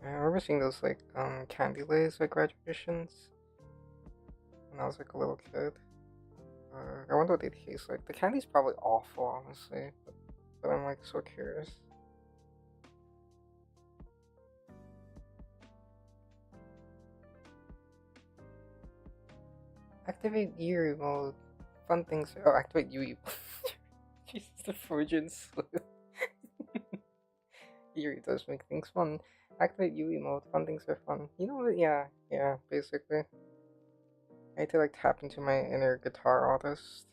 I remember seeing those like candy leis at graduations when I was like a little kid. I wonder what they taste like. The candy's probably awful, honestly, but I'm like so curious. Activate Yuri mode. Fun things. Oh, activate Yui. Jesus, the Freudian slip. Yuri does make things fun. Activate Yui mode. Fun things are fun. You know what? Yeah, basically. I need to like tap into my inner guitar artist.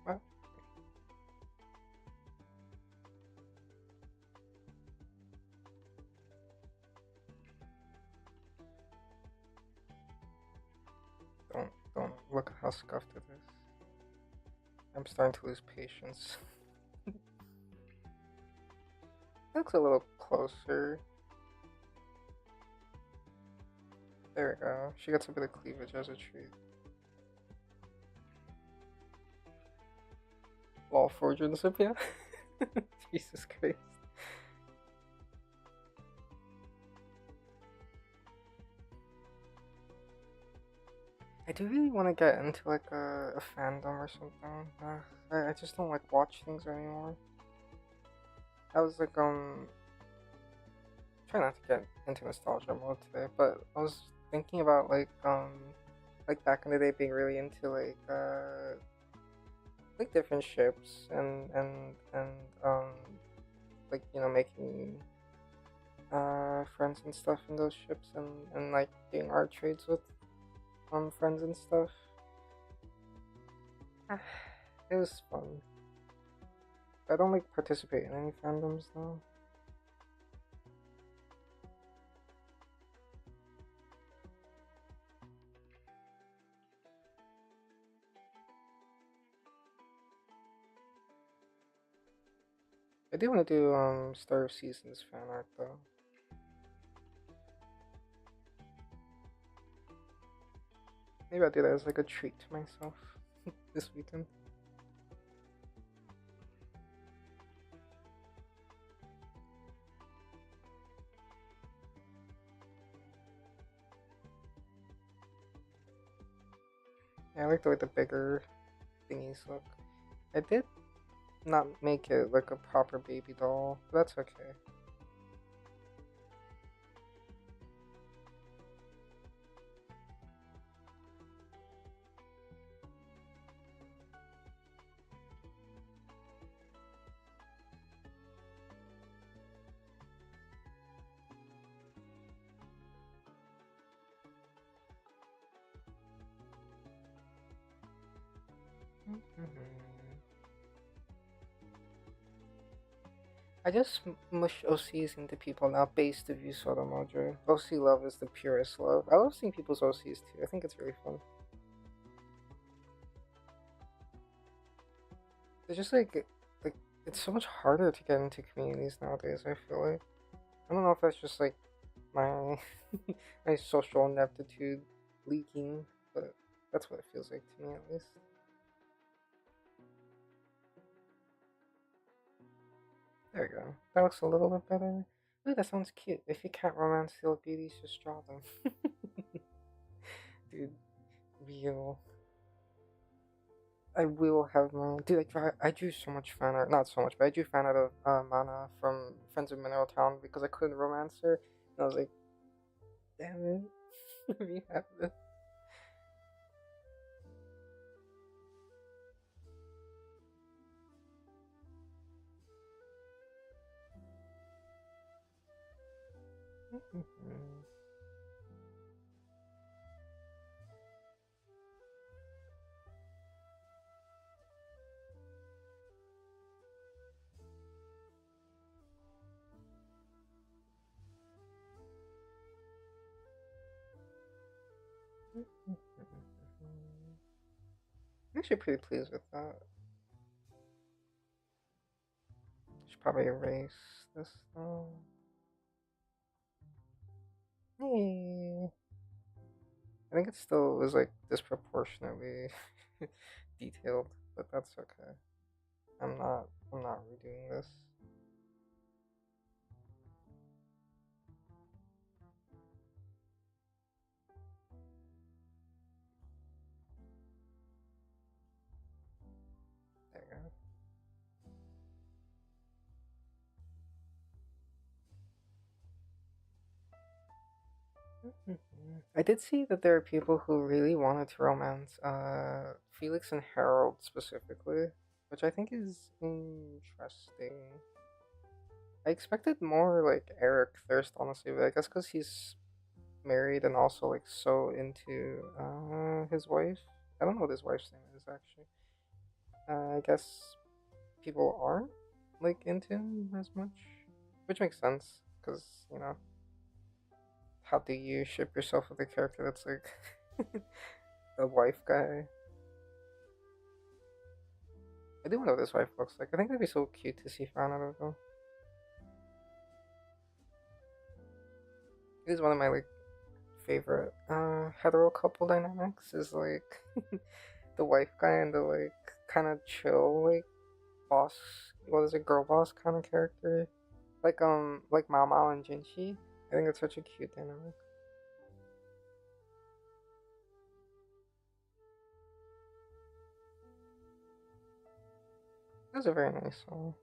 What? Don't look at how scuffed it is. I'm starting to lose patience. It looks a little closer. There we go. She gets a bit of cleavage as a treat. Lol, Freudian slip, yeah? Jesus Christ. I do really want to get into like a fandom or something. I just don't like watch things anymore. I was like try not to get into nostalgia mode today, but I was thinking about like back in the day being really into like different ships and like making friends and stuff in those ships and like doing art trades with friends and stuff. It was fun. I don't like participate in any fandoms though. I do want to do Star of Seasons fan art though. Maybe I'll do that as like a treat to myself this weekend. Yeah, I like the way the bigger thingies look. I did not make it like a proper baby doll, but that's okay. I just mush OCs into people now based the view sort of mojo. OC love is the purest love. I love seeing people's OCs too. I think it's really fun. It's just like it's so much harder to get into communities nowadays. I feel like I don't know if that's just like my my social ineptitude leaking, but that's what it feels like to me at least. There we go. That looks a little bit better. Ooh, that sounds cute. If you can't romance the beauties, just draw them. Dude, real. I will have my dude. I drew so much fan art, not so much, but I drew fan art of Mana from Friends of Mineral Town because I couldn't romance her, and I was like, damn it, we have this. I'm actually pretty pleased with that. Should probably erase this though. Hey. I think it still was like disproportionately detailed, but that's okay. I'm not redoing this. There you go. I did see that there are people who really wanted to romance Felix and Harold specifically, which I think is interesting. I expected more like Eric Thirst, honestly, but I guess because he's married and also like so into his wife. I don't know what his wife's name is actually. I guess people aren't like into him as much, which makes sense because you know how do you ship yourself with a character that's like a wife guy? I do wonder what his wife looks like. I think that'd be so cute to see fan out of them. It is one of my like favorite hetero couple dynamics is like the wife guy and the like kind of chill like boss, what is it, girl boss kind of character, like Mao Mao and Jinchi. I think it's such a cute dynamic. It was a very nice song.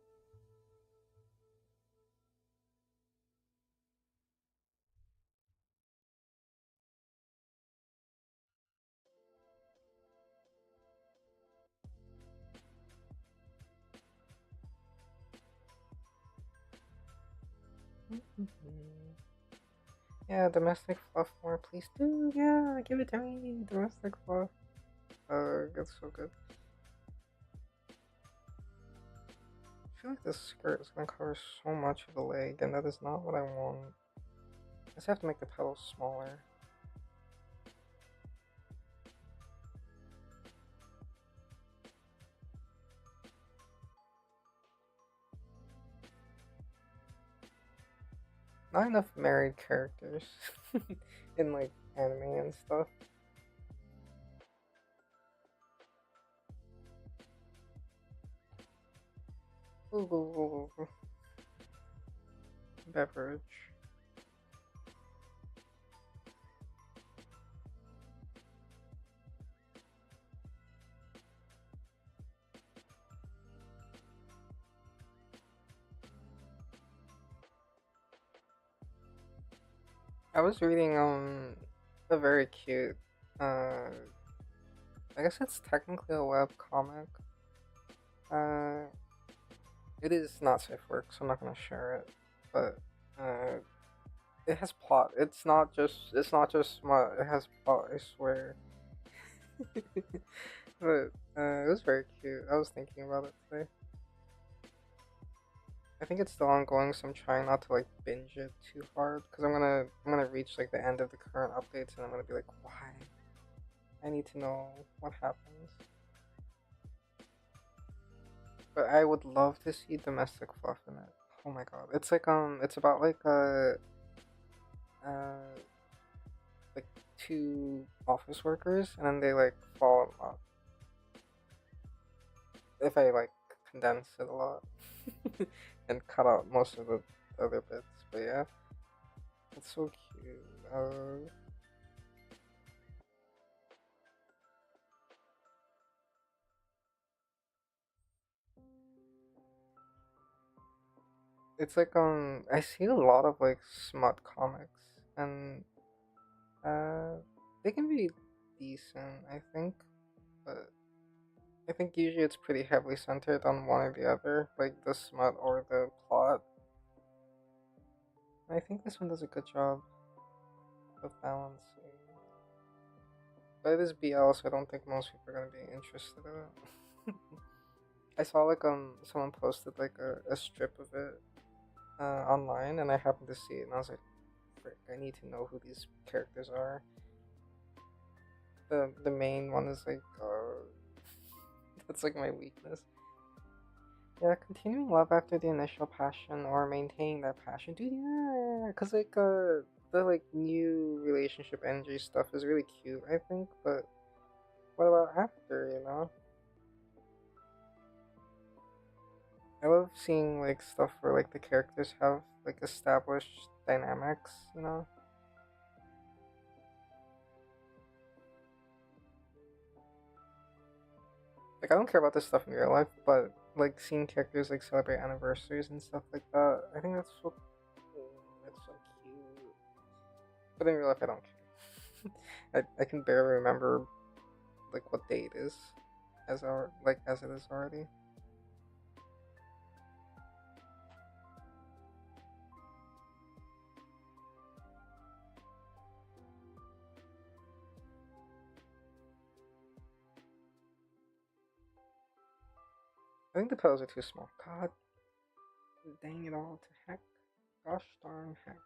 Yeah, domestic fluff more, please do. Yeah, give it to me. Domestic fluff. It's so good. I feel like this skirt is gonna cover so much of the leg, and that is not what I want. I just have to make the petals smaller. not enough married characters in like anime and stuff. Ooh, beverage. I was reading a very cute I guess it's technically a web comic. Uh it is not safe work, so I'm not gonna share it. But uh it has plot. It's not just smut, it has plot, I swear. But it was very cute. I was thinking about it today. I think it's still ongoing, so I'm trying not to like binge it too hard because I'm gonna reach like the end of the current updates and I'm gonna be like, why? I need to know what happens. But I would love to see domestic fluff in it. Oh my god, it's like it's about uh like two office workers and then they like fall in love. If I like condense it a lot and cut out most of the other bits, but yeah, it's so cute. It's like I see a lot of like smut comics and uh they can be decent, I think, but I think usually it's pretty heavily centered on one or the other, like the smut or the plot. I think this one does a good job of balancing. But it is BL, so I don't think most people are gonna be interested in it. I saw like someone posted like a strip of it online, and I happened to see it, and I was like, frick, I need to know who these characters are. The main one is like that's like my weakness. Yeah, continuing love after the initial passion or maintaining that passion, dude. Yeah, cause like the like new relationship energy stuff is really cute, I think. But what about after? You know, I love seeing like stuff where like the characters have like established dynamics. You know, like I don't care about this stuff in real life, but like seeing characters like celebrate anniversaries and stuff like that, I think that's so that's so cute. But in real life, I don't care. I can barely remember like what day it is, as it is already. I think the petals are too small. God dang it all to heck. Gosh darn heck.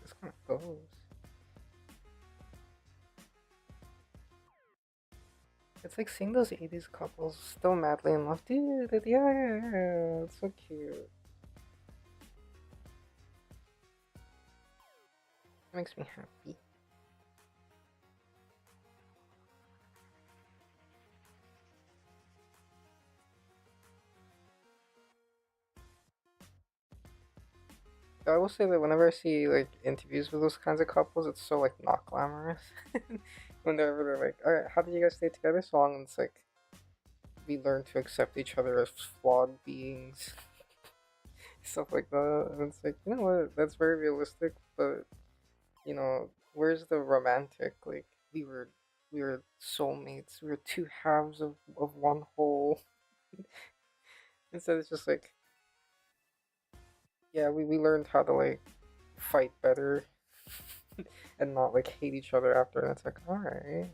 This kind of goes. It's like seeing those 80s couples still madly in love. Dude, yeah, it's so cute. It makes me happy. I will say that whenever I see like interviews with those kinds of couples, it's so like not glamorous. Whenever they're like, "All right, how did you guys stay together so long?" And it's like we learn to accept each other as flawed beings, stuff like that. And it's like, you know what? That's very realistic, but you know, where's the romantic? Like we were soulmates. We were two halves of one whole. Instead, it's just like, yeah, we learned how to like fight better. and not like hate each other after. And it's like, all right.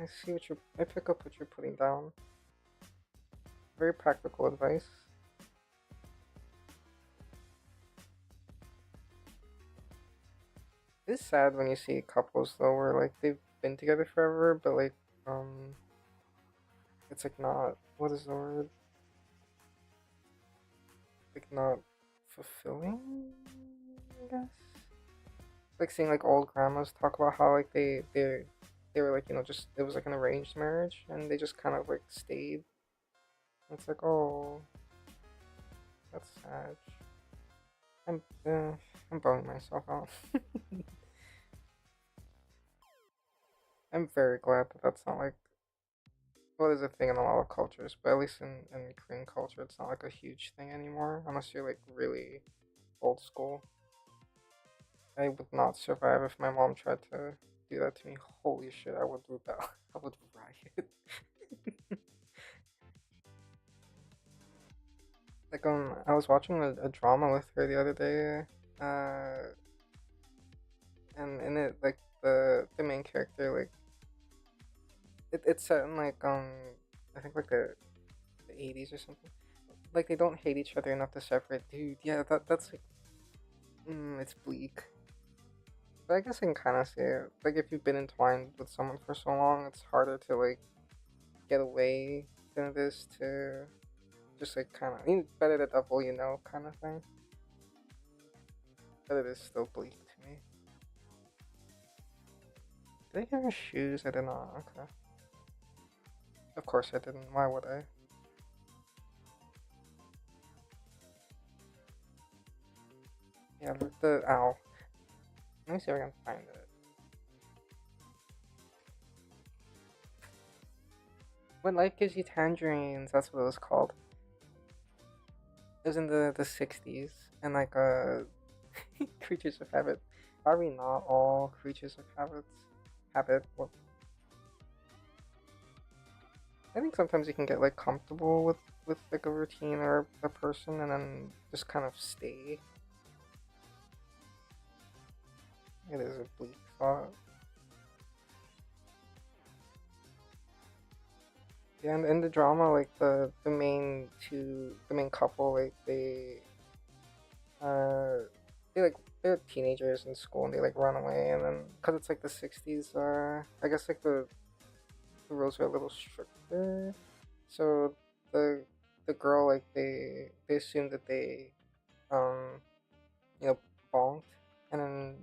I see what you're. I pick up what you're putting down. Very practical advice. It's sad when you see couples though, where like they've been together forever, but like it's like not, what is the word? Like not fulfilling, I guess. Like seeing like old grandmas talk about how like they were like, just it was like an arranged marriage and they just kind of like stayed. It's like, oh, that's sad. I'm I'm bumming myself out. I'm very glad that that's not like, well, there's a thing in a lot of cultures, but at least in Korean culture, it's not like a huge thing anymore, unless you're like really old school. I would not survive if my mom tried to do that to me. Holy shit, I would rebel. I would riot. Like I was watching a drama with her the other day, and in it like the main character like it's set in like I think like the 80s or something. Like they don't hate each other enough to separate. Dude, yeah, that's like it's bleak. But I guess I can kind of see it. Like if you've been entwined with someone for so long, it's harder to like get away than it is to just like kind of. I mean, better the devil you know kind of thing. But it is still bleak to me. Did I give her shoes? I did not. Okay. Of course I didn't. Why would I? Yeah, the ow. Let me see if I can find it. When life gives you tangerines, that's what it was called. It was in the 60s, and like creatures of habit. Are we not all creatures of habits? Habit. Well, I think sometimes you can get like comfortable with like a routine or a person, and then just kind of stay. It is a bleak thought. Yeah, and in the drama, like the main couple, like uh they like they're teenagers in school and they like run away, and then because it's like the 60s, I guess like the rules are a little stricter, so the the girl like they assume that they um you know bonked, and then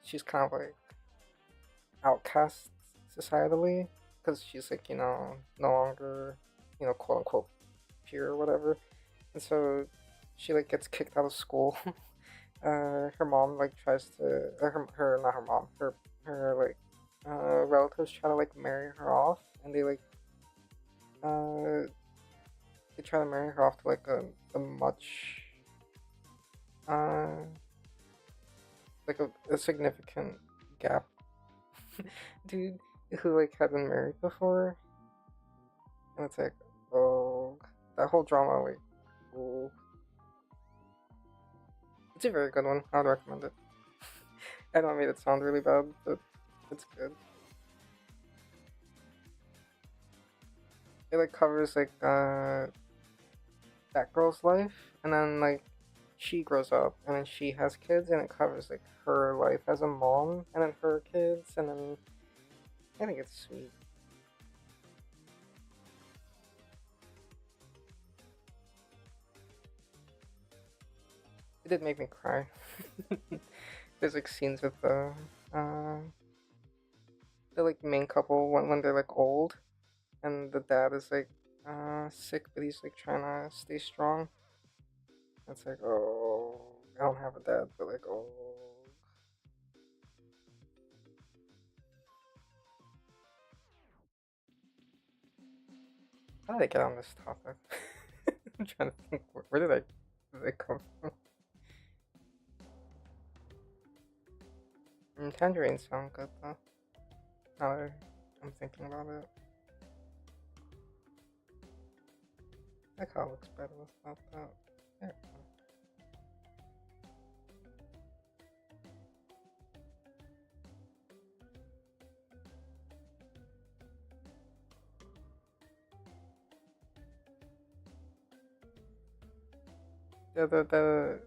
she's kind of like outcast societally because she's like no longer quote unquote pure or whatever, and so she like gets kicked out of school. Her mom like tries to her not her mom her like relatives try to like marry her off, and uh they try to marry her off to like a much uh like a significant gap dude who like had been married before, and it's like, oh, that whole drama, like, oh, it's a very good one. I would recommend it. I know I made it sound really bad, but it's good. It like covers like that girl's life, and then like she grows up, and then she has kids, and it covers like her life as a mom, and then her kids, and then I think it's sweet. It did make me cry. There's like scenes with uh the like main couple when they're like old, and the dad is like sick, but he's like trying to stay strong. It's like, oh, I don't have a dad, but like, oh, how did I get on this topic? I'm trying to think, where did I come from? Tangerines sound good though. Now that I'm thinking about it, like how it looks better without that. There. The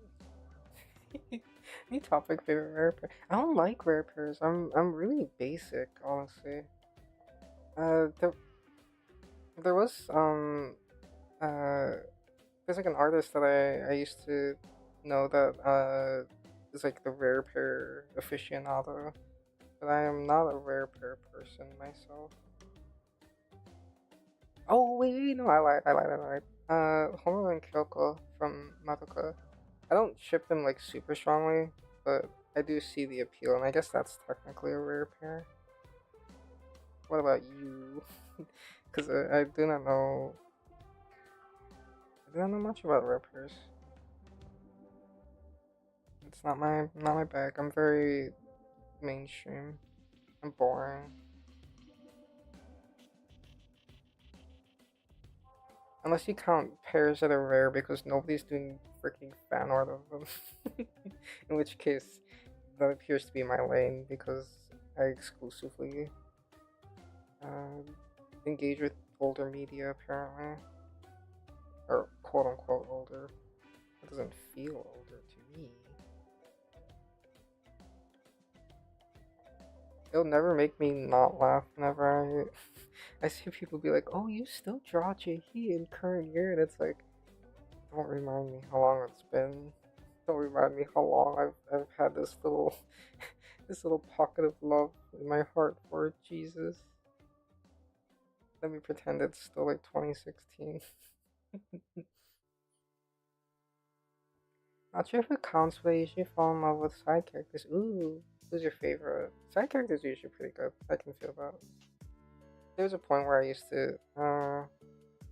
new topic, favorite rare pair. I don't like rare pairs. I'm really basic, honestly. There was there's like an artist that I used to know that is like the rare pair aficionado, but I am not a rare pair person myself. Oh wait, no, I lied. Homer and Kyoko from Madoka. I don't ship them like super strongly, but I do see the appeal, and I guess that's technically a rare pair. What about you? Because I do not know. I don't know much about rare pairs. It's not my bag. I'm very mainstream. I'm boring. Unless you count pairs that are rare because nobody's doing freaking fan art of them. In which case, that appears to be my lane because I exclusively uh, engage with older media apparently. Or quote unquote older. It doesn't feel older to me. It'll never make me not laugh whenever I see people be like, "Oh, you still draw JP in current year," and it's like, don't remind me how long it's been. Don't remind me how long I've had this little this little pocket of love in my heart for Jesus. Let me pretend it's still like 2016. Not sure if it counts, but I usually fall in love with side characters. Ooh, who's your favorite? Side characters are usually pretty good. I can feel that. There was a point where I used to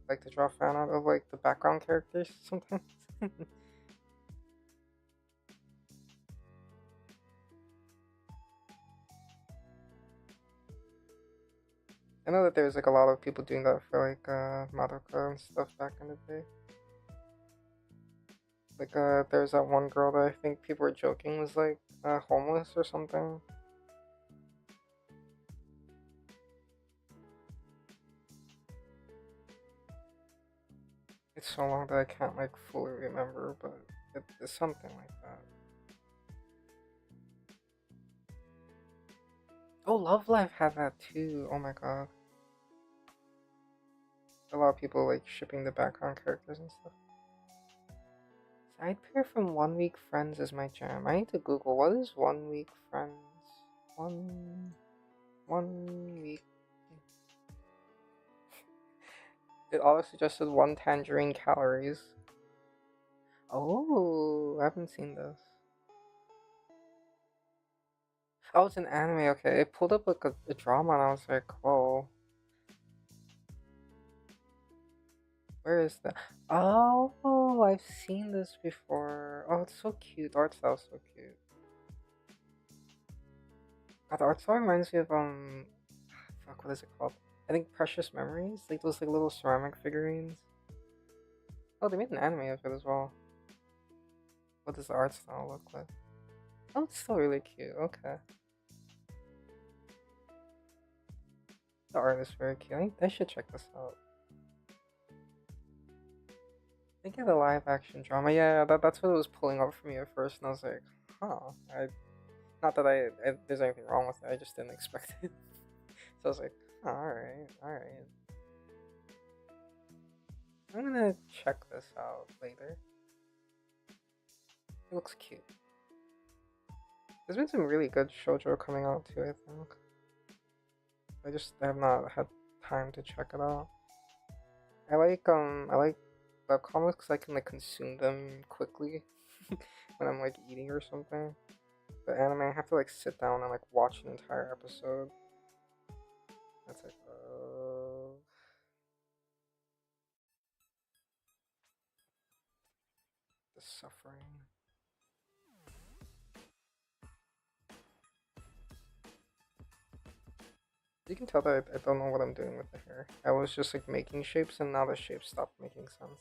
like to draw fan art of like the background characters sometimes. I know that there's like a lot of people doing that for like Madoka and stuff back in the day. Like there's that one girl that I think people were joking was like homeless or something. It's so long that I can't like fully remember, but it's something like that. Oh, Love Life had that too. Oh my god. A lot of people like shipping the background characters and stuff. Side pair from 1 Week Friends is my jam. I need to Google what is 1 Week Friends. One week. It auto suggested 1 tangerine calories. Oh, I haven't seen this. Oh, it's an anime. Okay, it pulled up like a drama, and I was like, whoa, where is that? Oh, I've seen this before. Oh, it's so cute. The art style's so cute. God, the art style reminds me of fuck, what is it called? I think Precious Memories, like those like little ceramic figurines. Oh, they made an anime of it as well. What does the art style look like? Oh, it's still really cute. Okay, the art is very cute. I should check this out. They get a live action drama. Yeah, that's what it was pulling up for me at first, and I was like, huh. Not that there's anything wrong with it. I just didn't expect it. So I was like, oh, all right. I'm gonna check this out later. It looks cute. There's been some really good shoujo coming out too, I think. I just have not had time to check it out. I like web comics because I can like consume them quickly when I'm like eating or something. But anime, I have to like sit down and like watch an entire episode. That's like, the suffering. You can tell that I don't know what I'm doing with the hair. I was just like making shapes, and now the shapes stopped making sense.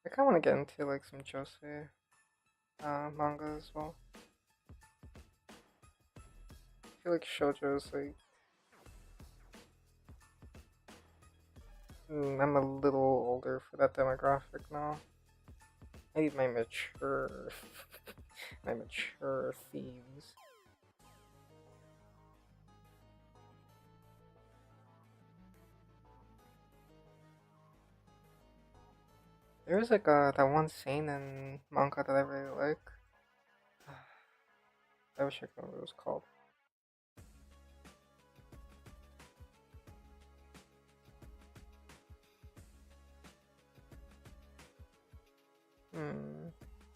I kind of want to get into like some josei manga as well. I feel like shoujo is like I'm a little older for that demographic now. I need my mature, my mature themes. There was like that one seinen manga that I really like. I wish I could remember what it was called.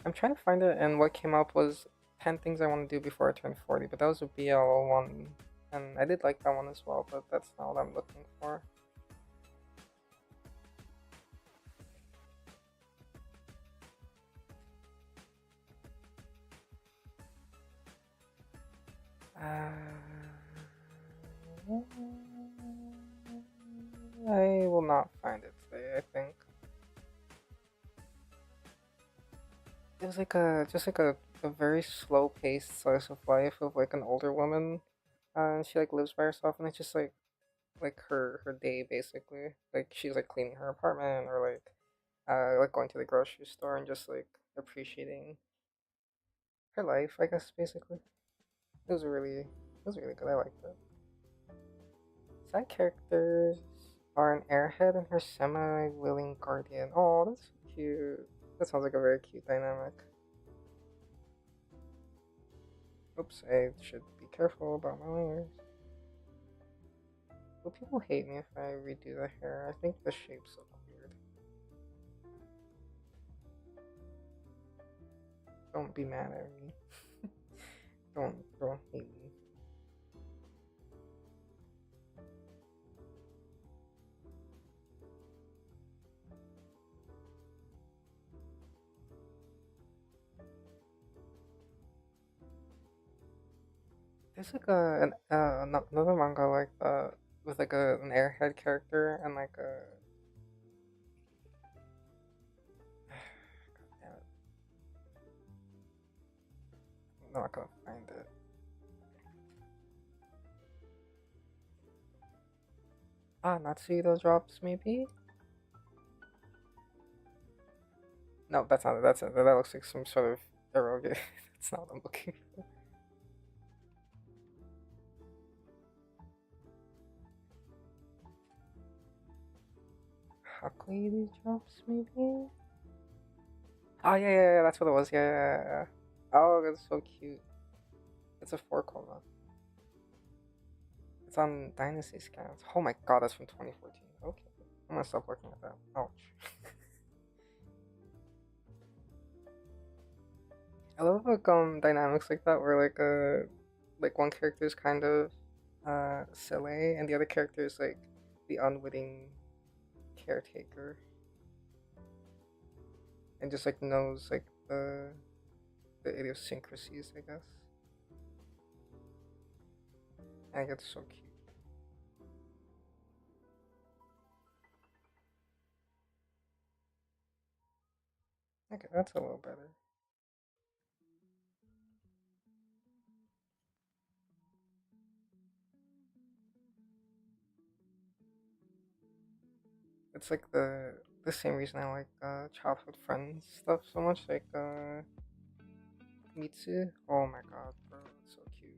I'm trying to find it, and what came up was 10 things I want to do before I turn 40, but that was a BL one, and I did like that one as well, but that's not what I'm looking for. I will not find it today, I think. It was like a very slow paced slice of life of like an older woman. And she like lives by herself, and it's just like her day basically. Like she's like cleaning her apartment, or like going to the grocery store and just like appreciating her life, I guess basically. It was really good. I liked it. Side characters are an airhead and her semi-willing guardian. Oh, that's so cute. That sounds like a very cute dynamic. Oops, I should be careful about my layers. Will people hate me if I redo the hair? I think the shape's so weird. Don't be mad at me. don't hate me. There's like another manga like that with like an airhead character and like a. God damn it. I'm not gonna find it. Natsuido drops maybe? No, that's not it. That's it. That looks like some sort of eroge. That's not what I'm looking for. Hakuiri drops maybe? Oh yeah, that's what it was. Yeah. Oh, that's so cute. It's a 4 coma. It's on Dynasty Scans. Oh my god, that's from 2014. Okay. I'm gonna stop looking at that. Ouch. I love like dynamics like that where like one character is kind of silly and the other character is like the unwitting caretaker and just like knows like the idiosyncrasies, I guess. And it gets so cute. Okay, that's a little better. It's like the same reason I like childhood friends stuff so much, like Mitsu. Oh my god, bro, it's so cute.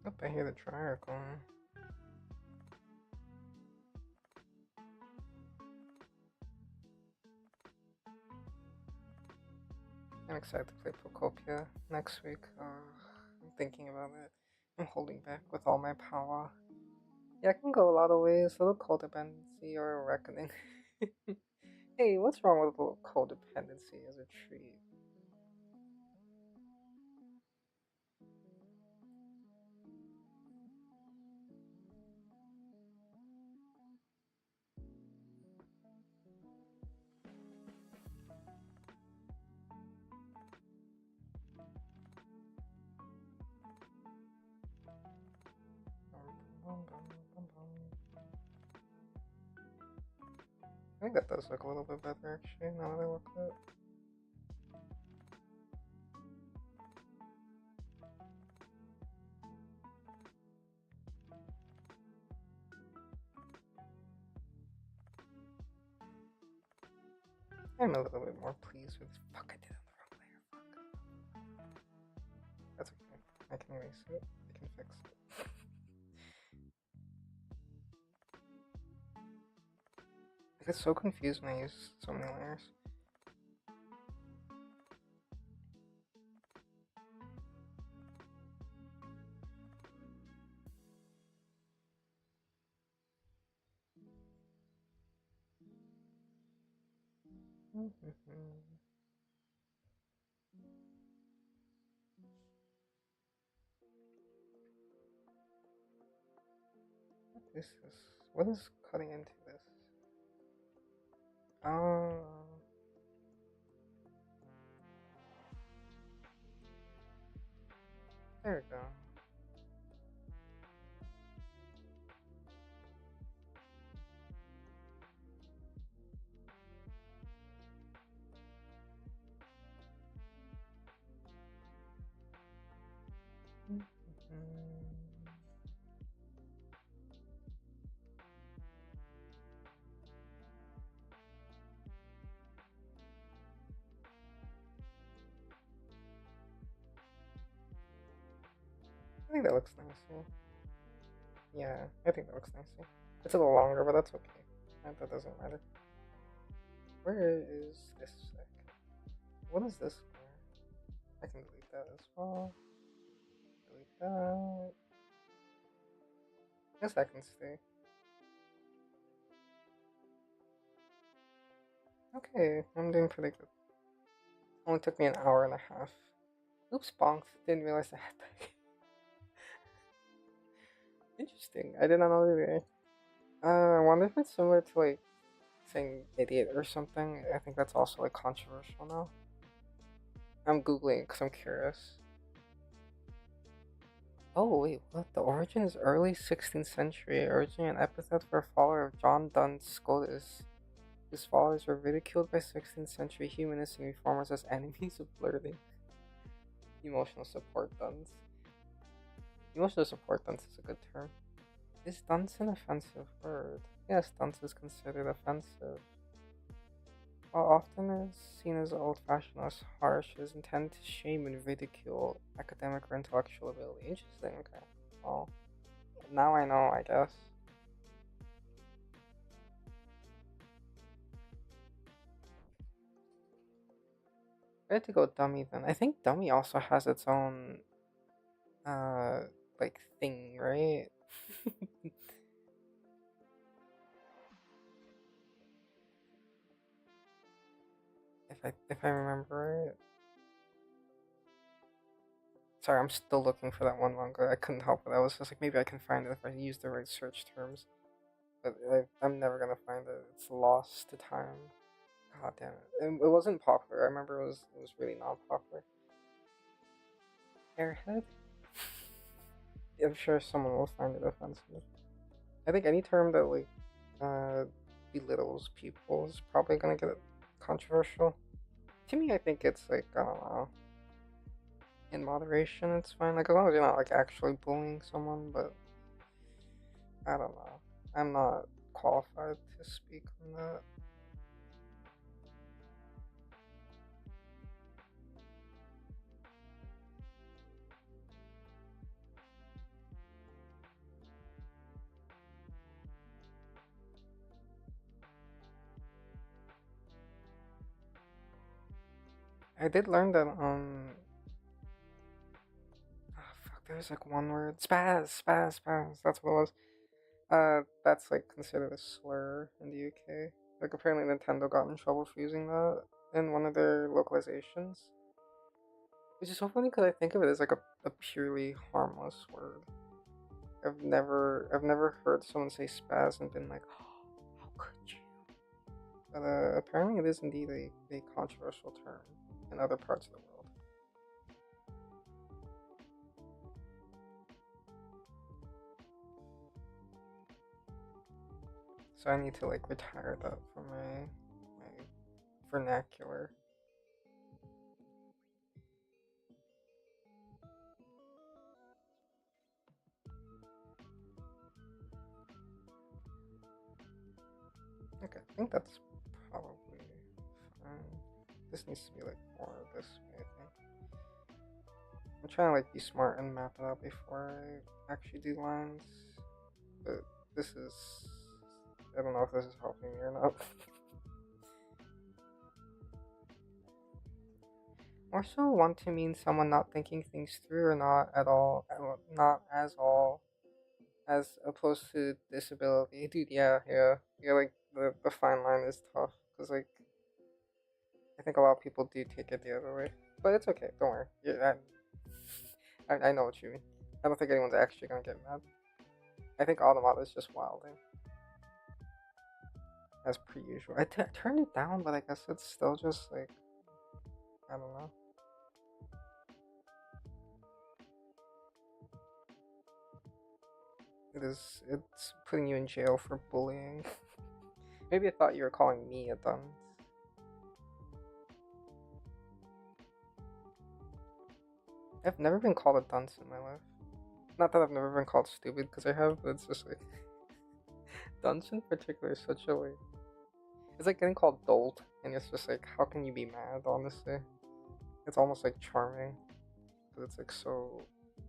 Oh, I hear the dryer going. excited to play Procopia next week. I'm thinking about it. I'm holding back with all my power. Yeah, it can go a lot of ways. A little codependency or a reckoning. Hey, what's wrong with a little codependency as a treat? I think that does look a little bit better actually, now that I look at it. I'm a little bit more pleased with. Fuck, I did it on the wrong layer. Fuck. That's okay. I can erase it. I can fix it. I get so confused when I use so many layers. What is this? What is cutting into this? Oh. There we go. I think that looks nice. Yeah, I think that looks nice. It's a little longer, but that's okay. That doesn't matter. Where is this sec? What is this for? I can delete that as well. Delete that. I guess that can stay. Okay, I'm doing pretty good. Only took me an hour and a half. Oops, bonks. Didn't realize I had that. Interesting. I did not know either. I wonder if it's similar to like saying idiot or something. I think that's also like controversial now. I'm googling because I'm curious. Oh wait, what? The origin is early 16th century, originally an epithet for a follower of John Duns Scotus. His followers were ridiculed by 16th century humanists and reformers as enemies of learning. Emotional support Duns. Emotional support Duns is a good term. Is dunce an offensive word? Yes, dunce is considered offensive. While often is seen as old-fashioned or harsh, it is intended to shame and ridicule academic or intellectual ability. Interesting, okay. Well, now I know, I guess. I had to go dummy then. I think dummy also has its own, like, thing, right? if I remember right. Sorry, I'm still looking for that one manga. I couldn't help it. I was just like, maybe I can find it if I use the right search terms. But I'm never gonna find it. It's lost to time. God damn it. It wasn't popular. I remember it was really not popular. Airhead? I'm sure someone will find it offensive. I think any term that like belittles people is probably gonna get controversial. To me, I think it's like, I don't know, in moderation it's fine. Like as long as you're not like actually bullying someone, but I don't know. I'm not qualified to speak on that. I did learn that fuck, there's like one word, spaz. That's what it was. That's like considered a slur in the UK. Like apparently Nintendo got in trouble for using that in one of their localizations, which is so funny because I think of it as like a purely harmless word. I've never heard someone say spaz and been like, oh, how could you? But apparently it is indeed a controversial term in other parts of the world. So I need to like retire that from my vernacular. Okay, I think that's probably fine. This needs to be like more this way, I think. I'm trying to like be smart and map it out before I actually do lines. But this is, I don't know if this is helping me or not. More so want to mean someone not thinking things through or not at all, not as all, as opposed to disability. Dude, yeah, like the fine line is tough, because like, I think a lot of people do take it the other way. But it's okay, don't worry. Yeah, I know what you mean. I don't think anyone's actually gonna get mad. I think Automata is just wilding. As per usual. I turned it down, but I guess it's still just like, I don't know. It's putting you in jail for bullying. Maybe I thought you were calling me a dunce. I've never been called a dunce in my life. Not that I've never been called stupid, because I have, but it's just like, dunce in particular is such a like, it's like getting called dolt, and it's just like, how can you be mad, honestly? It's almost like charming, because it's like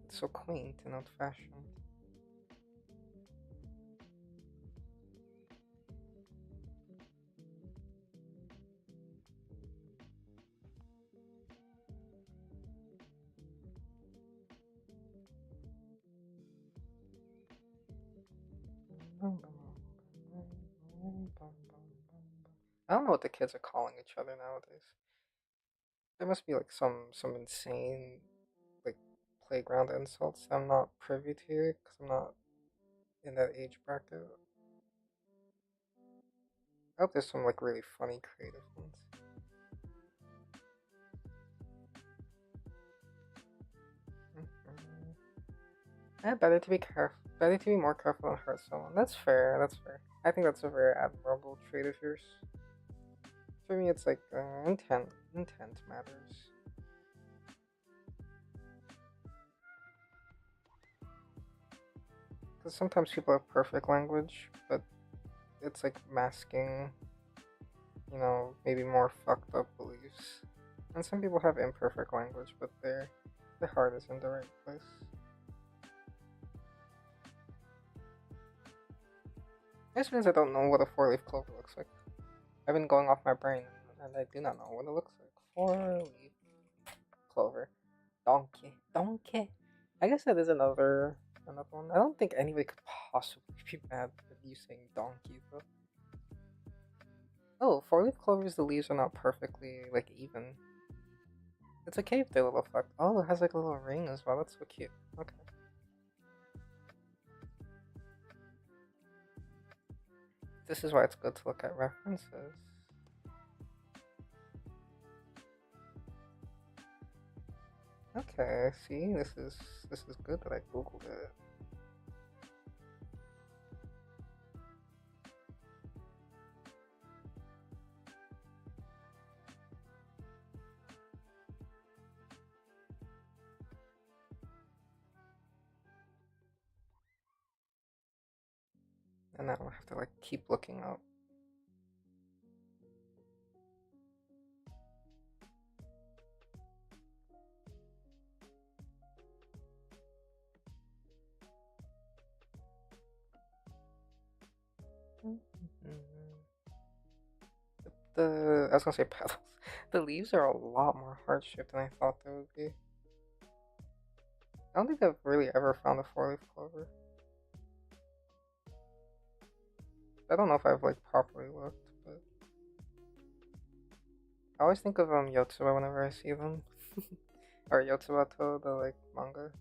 it's so quaint and old fashioned. I don't know what the kids are calling each other nowadays. There must be like some insane like playground insults I'm not privy to because I'm not in that age bracket. I hope there's some like really funny creative ones. Mm-hmm. Yeah, better to be more careful than hurt someone. That's fair. That's fair. I think that's a very admirable trait of yours. For me, it's like intent. Intent matters. Because sometimes people have perfect language, but it's like masking, maybe more fucked up beliefs. And some people have imperfect language, but their heart is in the right place. I just means I don't know what a four-leaf clover looks like. I've been going off my brain, and I do not know what it looks like. Four-leaf clover. Donkey. I guess that is another one. I don't think anybody could possibly be mad at you saying donkey, though. Oh, four-leaf clovers, the leaves are not perfectly, like, even. It's okay if they're a little fucked. Oh, it has, like, a little ring as well. That's so cute. Okay. This is why it's good to look at references. Okay, see, this is good that I googled it. And I don't have to like keep looking up. I was gonna say petals. The leaves are a lot more heart-shaped than I thought they would be. I don't think I've really ever found a four-leaf clover. I don't know if I've like properly looked, but I always think of Yotsuba whenever I see them. Or Yotsubato, the like manga.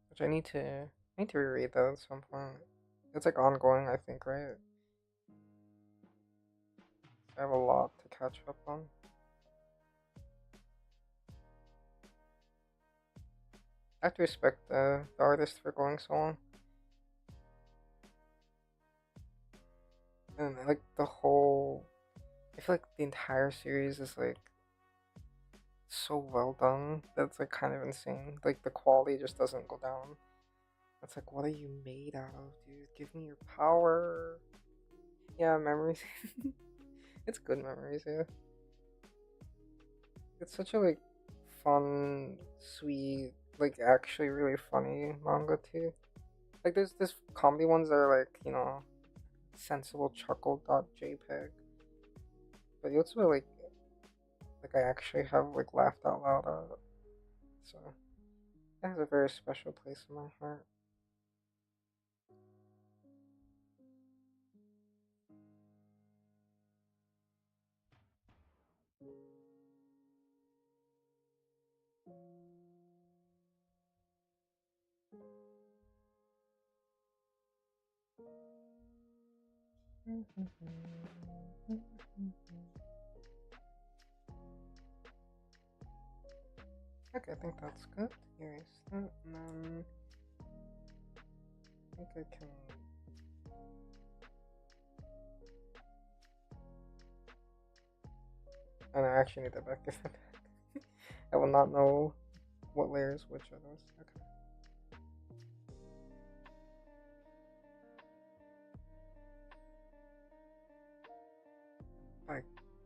Which I need to reread that at some point. It's like ongoing, I think, right? I have a lot to catch up on. I have to respect the artist for going so long. And like the whole, I feel like the entire series is like so well done that's like kind of insane. Like the quality just doesn't go down. It's like, what are you made out of, dude? Give me your power. Yeah, memories. It's good memories, yeah. It's such a like fun, sweet, like actually really funny manga too. Like there's this comedy ones that are like, sensible chuckle dot JPEG. But Yotsuba like I actually have like laughed out loud at it. So it has a very special place in my heart. Okay, I think that's good. Erase that, and then I think I can. And I actually need that back. Give that back. I will not know what layers which are those. Okay.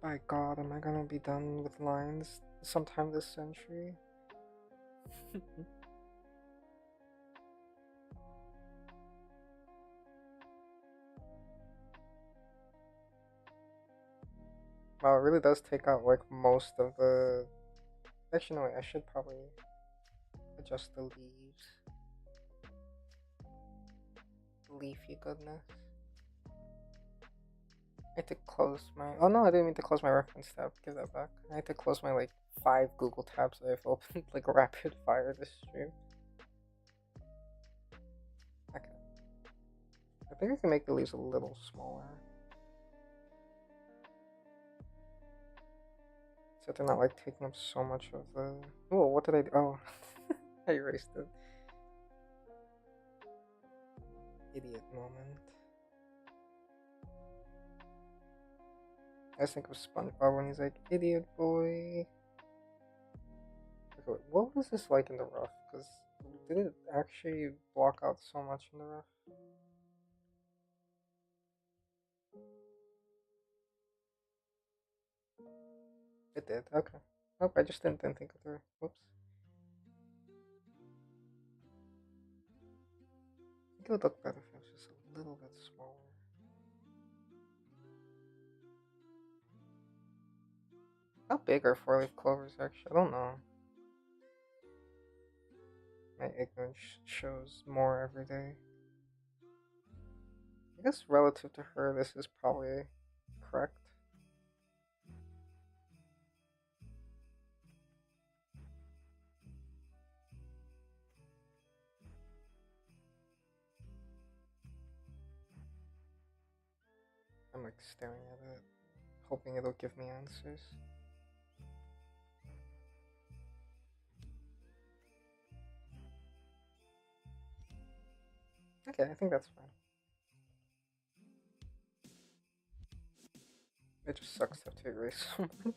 By God, am I gonna be done with lines sometime this century? Wow, it really does take out like most of the. Actually, no, wait, I should probably adjust the leaves. Leafy goodness. I had to close my. Oh no, I didn't mean to close my reference tab. Give that back. I had to close my like 5 Google tabs that I've opened like rapid fire this stream. Okay. I think I can make the leaves a little smaller. So they're not like taking up so much of the. Oh, what did I do? Oh, I erased it. Idiot moment. I just think of SpongeBob when he's like, idiot boy. Okay, what was this like in the rough? Because did it actually block out so much in the rough? It did, okay. Nope, I just didn't think it through. Whoops. I think it would look better if it was just a little bit smaller. How big are 4-leaf clovers actually? I don't know. My ignorance shows more every day. I guess relative to her, this is probably correct. I'm like staring at it, hoping it'll give me answers. Okay, I think that's fine. It just sucks to have to erase so much.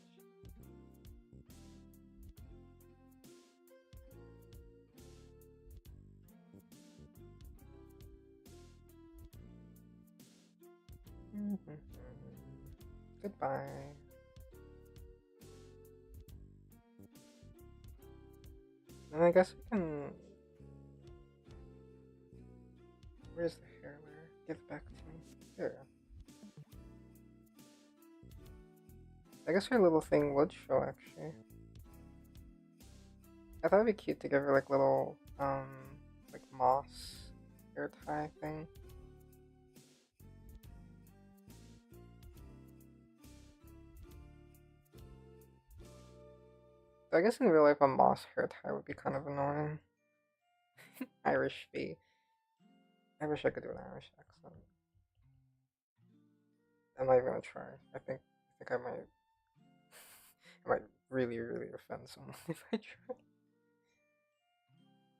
Goodbye. And I guess I can. Where's the hair layer? Give it back to me. There. I guess her little thing would show actually. I thought it'd be cute to give her like little like moss hair tie thing. I guess in real life a moss hair tie would be kind of annoying. Irish V. I wish I could do an Irish accent. I'm not even gonna try. I might I might really, really offend someone if I try.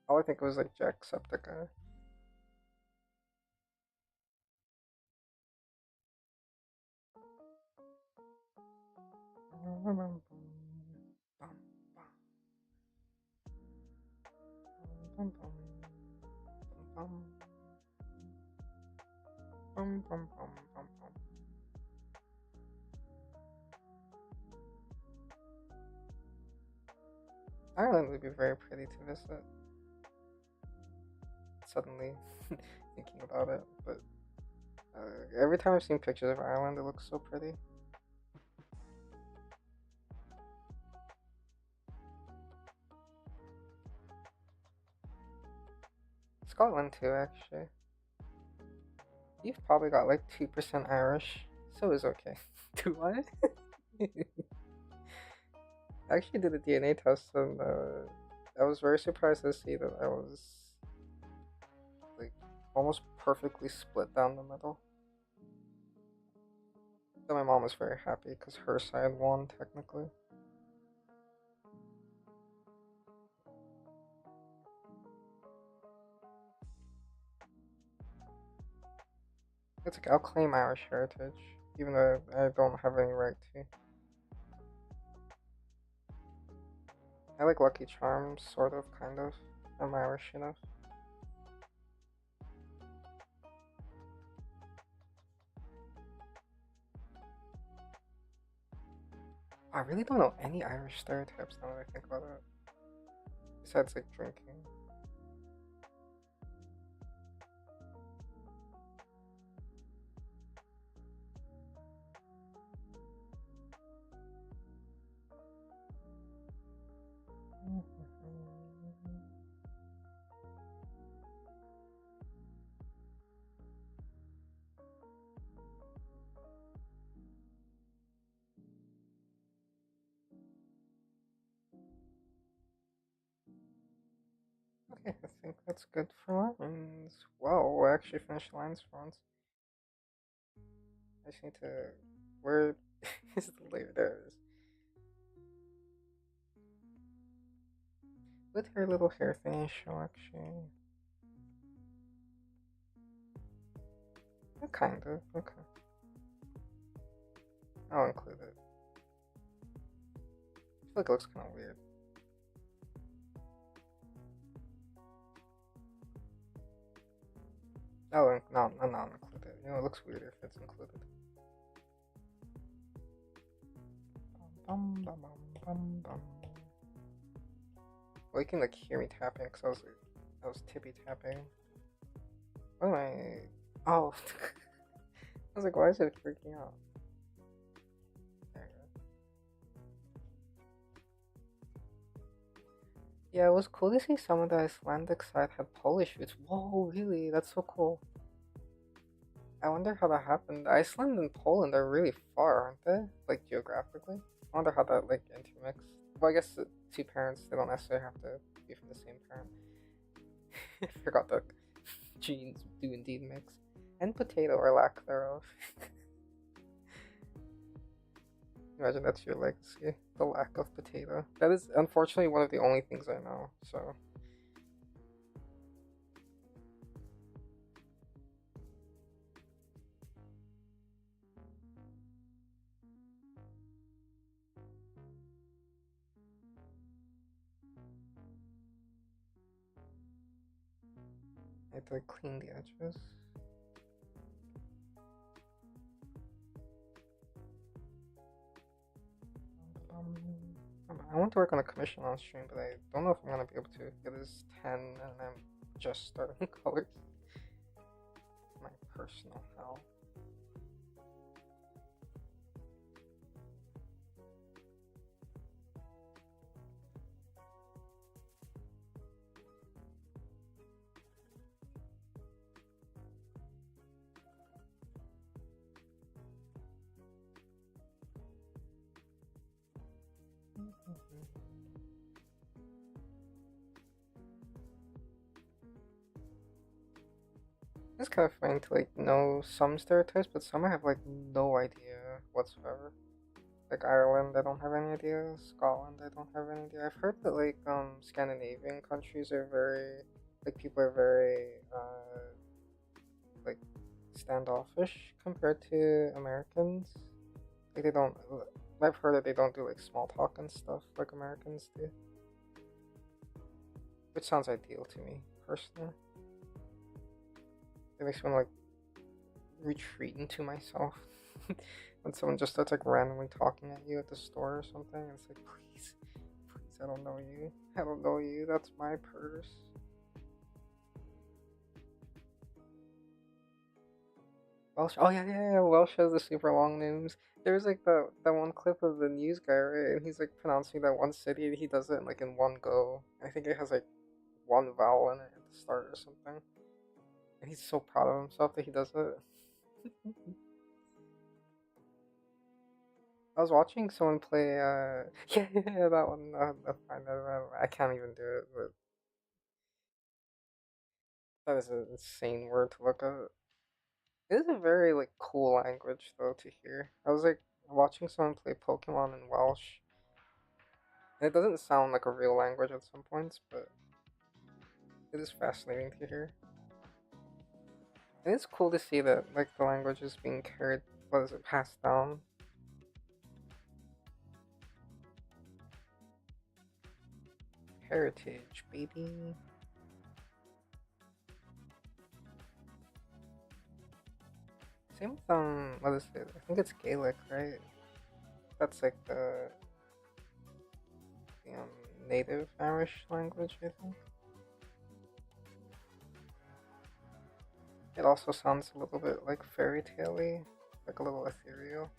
All I think was like Jacksepticeye. Ireland would be very pretty to visit. Suddenly thinking about it, but every time I've seen pictures of Ireland, it looks so pretty. Scotland too, actually. You've probably got like 2% Irish, so it's okay. Do I? I actually did a DNA test and I was very surprised to see that I was like almost perfectly split down the middle. So my mom was very happy because her side won technically. It's like I'll claim Irish heritage, even though I don't have any right to. I like Lucky Charms, sort of, kind of. I'm Irish enough. I really don't know any Irish stereotypes now that I think about it. Besides, like, drinking. Okay, I think that's good for lines. Wow, we actually finished lines for once. I just need to. Where is the layer? There it is. With her little hair thing, she'll actually. Kind of. Okay. I'll include it. I feel like it looks kind of weird. Oh, no, I'm not included. You know, it looks weird if it's included. Bum, bum, bum, bum, bum. Well, you can like hear me tapping because I was tippy tapping. What am I? Oh, I was like, why is it freaking out? There you go. Yeah, it was cool to see some of the Icelandic side had Polish roots. Whoa, really? That's so cool. I wonder how that happened. Iceland and Poland are really far, aren't they? Like geographically. I wonder how that like intermixed. Well, I guess the two parents they don't necessarily have to be from the same parent. I forgot the genes do indeed mix. And potato or lack thereof. Imagine that's your legacy, the lack of potato. That is unfortunately one of the only things I know, so. I have to like clean the edges. I want to work on a commission on stream, but I don't know if I'm gonna be able to. It is 10 and I'm just starting colors. My personal hell. It's kind of funny to like know some stereotypes, but some I have like no idea whatsoever. Like Ireland, I don't have any idea. Scotland, I don't have any idea. I've heard that like Scandinavian countries are very like people are very like standoffish compared to Americans. Like they don't. I've heard that they don't do like small talk and stuff like Americans do, which sounds ideal to me personally. It makes me want to like retreat into myself when someone just starts like randomly talking at you at the store or something. And it's like, please, please, I don't know you. I don't know you. That's my purse. Welsh. Oh yeah. Welsh has the super long names. There's like that one clip of the news guy, right? And he's like pronouncing that one city, and he does it like in one go. I think it has like one vowel in it at the start or something. And he's so proud of himself that he does it. I was watching someone play. Yeah, that one. I can't even do it, but that is an insane word to look at. It is a very like cool language though to hear. I was like watching someone play Pokemon in Welsh. And it doesn't sound like a real language at some points, but it is fascinating to hear. And it's cool to see that like the language is being carried. What is it passed down? Heritage, baby. Same with what is it? I think it's Gaelic, right? That's like the native Irish language, I think. It also sounds a little bit like fairy tale-y, like a little ethereal.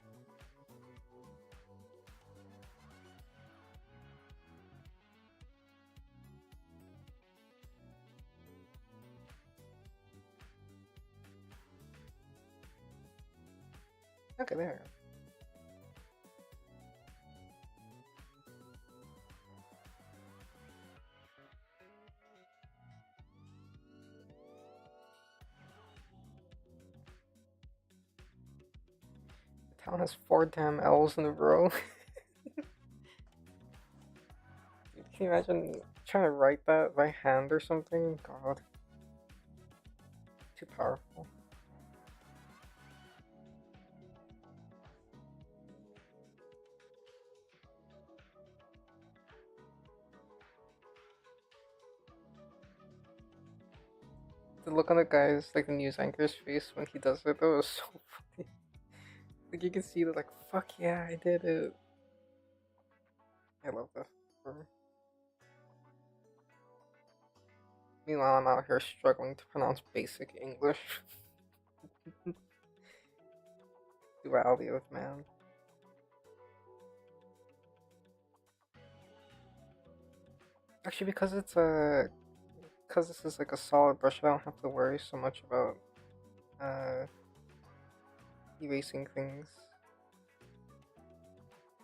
Okay, there. The town has 4 damn L's in a row. Can you imagine trying to write that by hand or something? God. Too powerful. The look on the guy's, like the news anchor's face when he does it, that was so funny. Like you can see that, like, fuck yeah, I did it. I love that. Meanwhile, I'm out here struggling to pronounce basic English. Duality of man. Actually, because this is like a solid brush, I don't have to worry so much about uh, erasing things.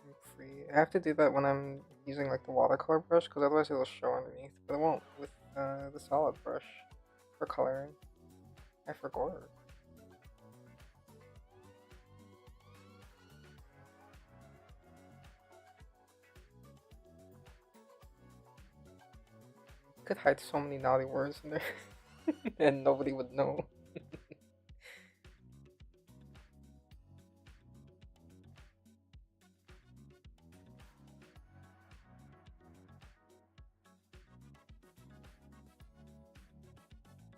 I'm free. I have to do that when I'm using like the watercolor brush, because otherwise it'll show underneath. But it won't with the solid brush for coloring. I forgot. Could hide so many naughty words in there, and nobody would know.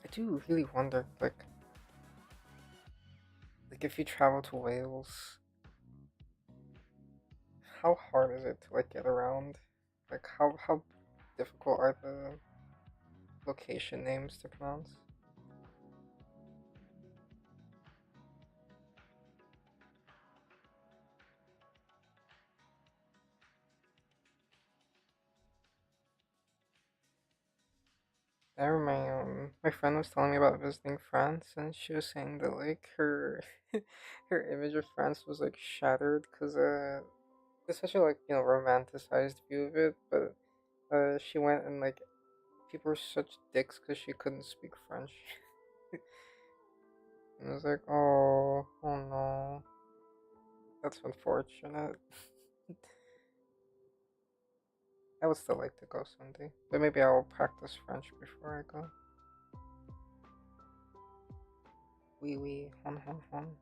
I do really wonder, like if you travel to Wales, how hard is it to like get around? Like how difficult are the location names to pronounce? I remember my friend was telling me about visiting France, and she was saying that like her her image of France was like shattered because it's such a like romanticized view of it, but she went and like people were such dicks because she couldn't speak French. And I was like, oh no, that's unfortunate. I would still like to go someday, but maybe I will practice French before I go. Oui, oui, hon, hon, hon.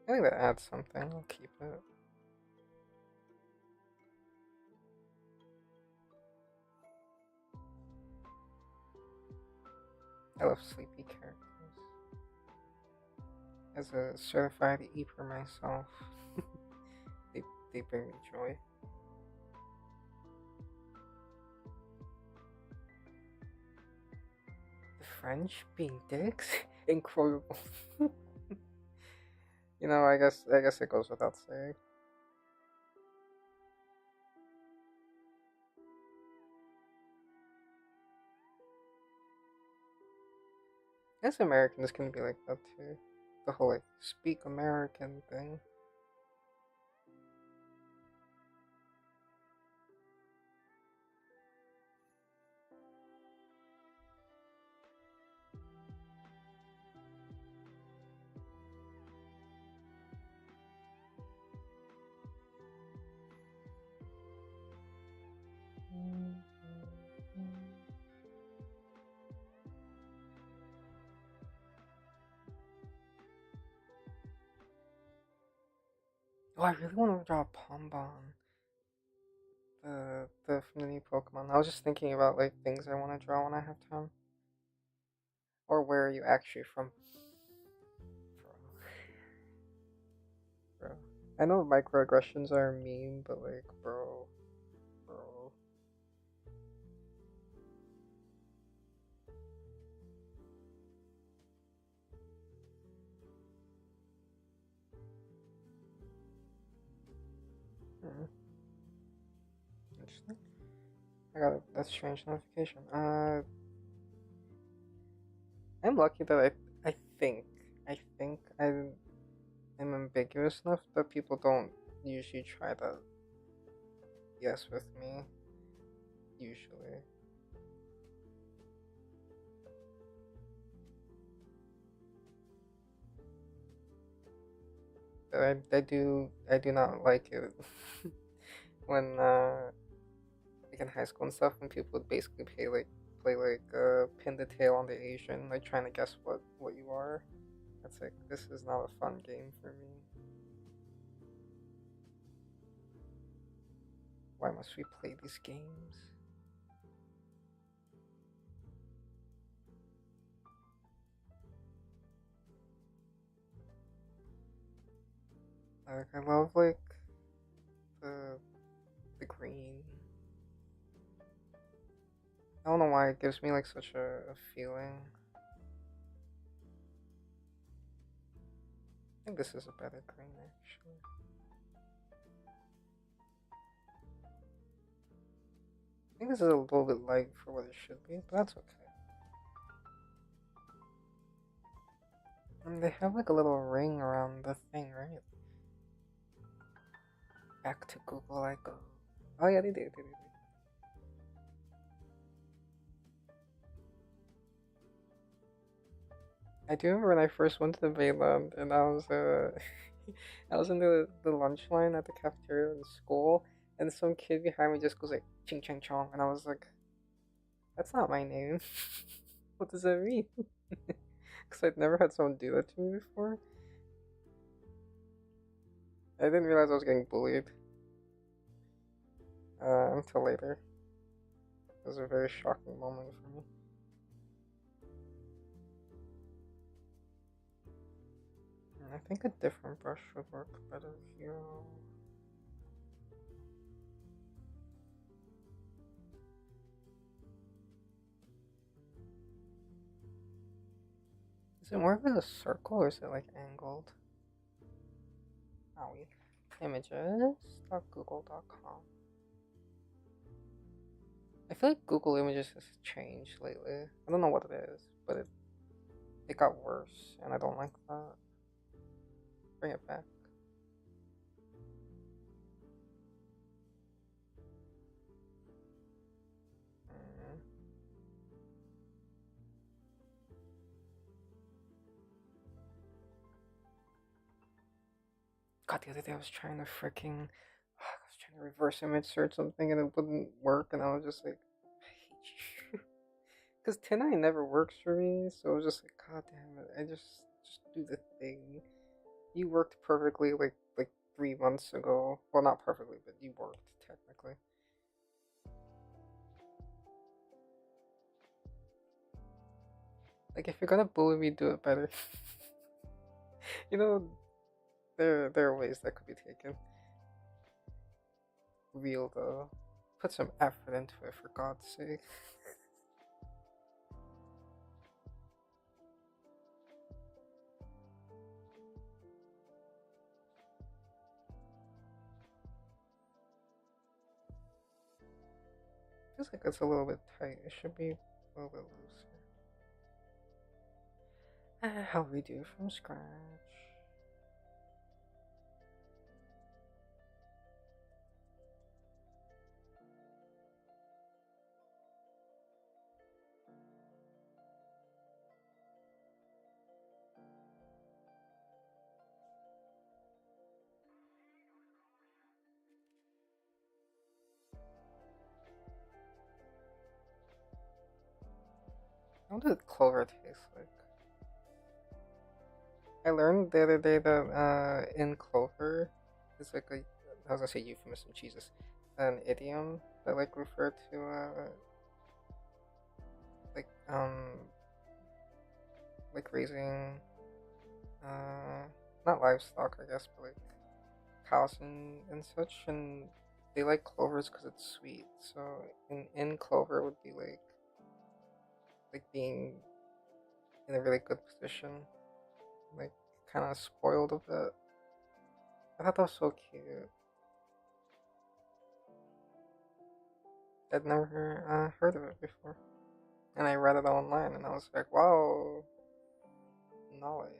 I think that adds something. I'll keep it. I love sleepy characters. As a certified eater myself, they they bring me joy. The French being dicks, incredible. I guess it goes without saying. As Americans can be like that too. The whole like speak American thing. Oh, I really want to draw a Pombon. The from the new Pokemon. I was just thinking about like things I want to draw when I have time. Or where are you actually from? Bro. Bro. I know microaggressions are mean, but like, bro. Hmm. Interesting. I got a strange notification. I'm lucky that I think I'm ambiguous enough that people don't usually try to yes with me. Usually, but I do not like it when like in high school and stuff when people would basically play like pin the tail on the Asian, like trying to guess what you are. It's like this is not a fun game for me. Why must we play these games? Like I love like the the green. I don't know why it gives me like such a feeling. I think this is a better green actually. I think this is a little bit light for what it should be, but that's okay. And they have like a little ring around the thing, right? Back to Google I go. Oh yeah, they do. I do remember when I first went to the mainland, and I was I was in the lunch line at the cafeteria in school, and some kid behind me just goes like ching chang chong, and I was like, "That's not my name. What does that mean?" Because I'd never had someone do that to me before. I didn't realize I was getting bullied until later. It was a very shocking moment for me. I think a different brush would work better here. Is it more of a circle or is it like angled? Owie. Images.google.com. I feel like Google Images has changed lately. I don't know what it is, but it got worse, and I don't like that. Bring it back. Mm. God, the other day I was trying to reverse image search something and it wouldn't work, and I was just like, I hate you. Because 10i never works for me, so I was just like, God damn it, I just do the thing. You worked perfectly like 3 months ago. Well, not perfectly, but you worked technically. Like if you're gonna bully me, do it better. You know, there are ways that could be taken. Real though. Put some effort into it for God's sake. Feels like it's a little bit tight. It should be a little bit looser. I'll redo from scratch. What does clover taste like? I learned the other day that in clover, it's like a, I was gonna say euphemism, Jesus, an idiom that like refer to like like raising not livestock I guess, but like cows and such, and they like clovers because it's sweet. So in clover would be like being in a really good position, like kind of spoiled a bit. I thought that was so cute. I'd never heard of it before, and I read it online, and I was like, wow, knowledge.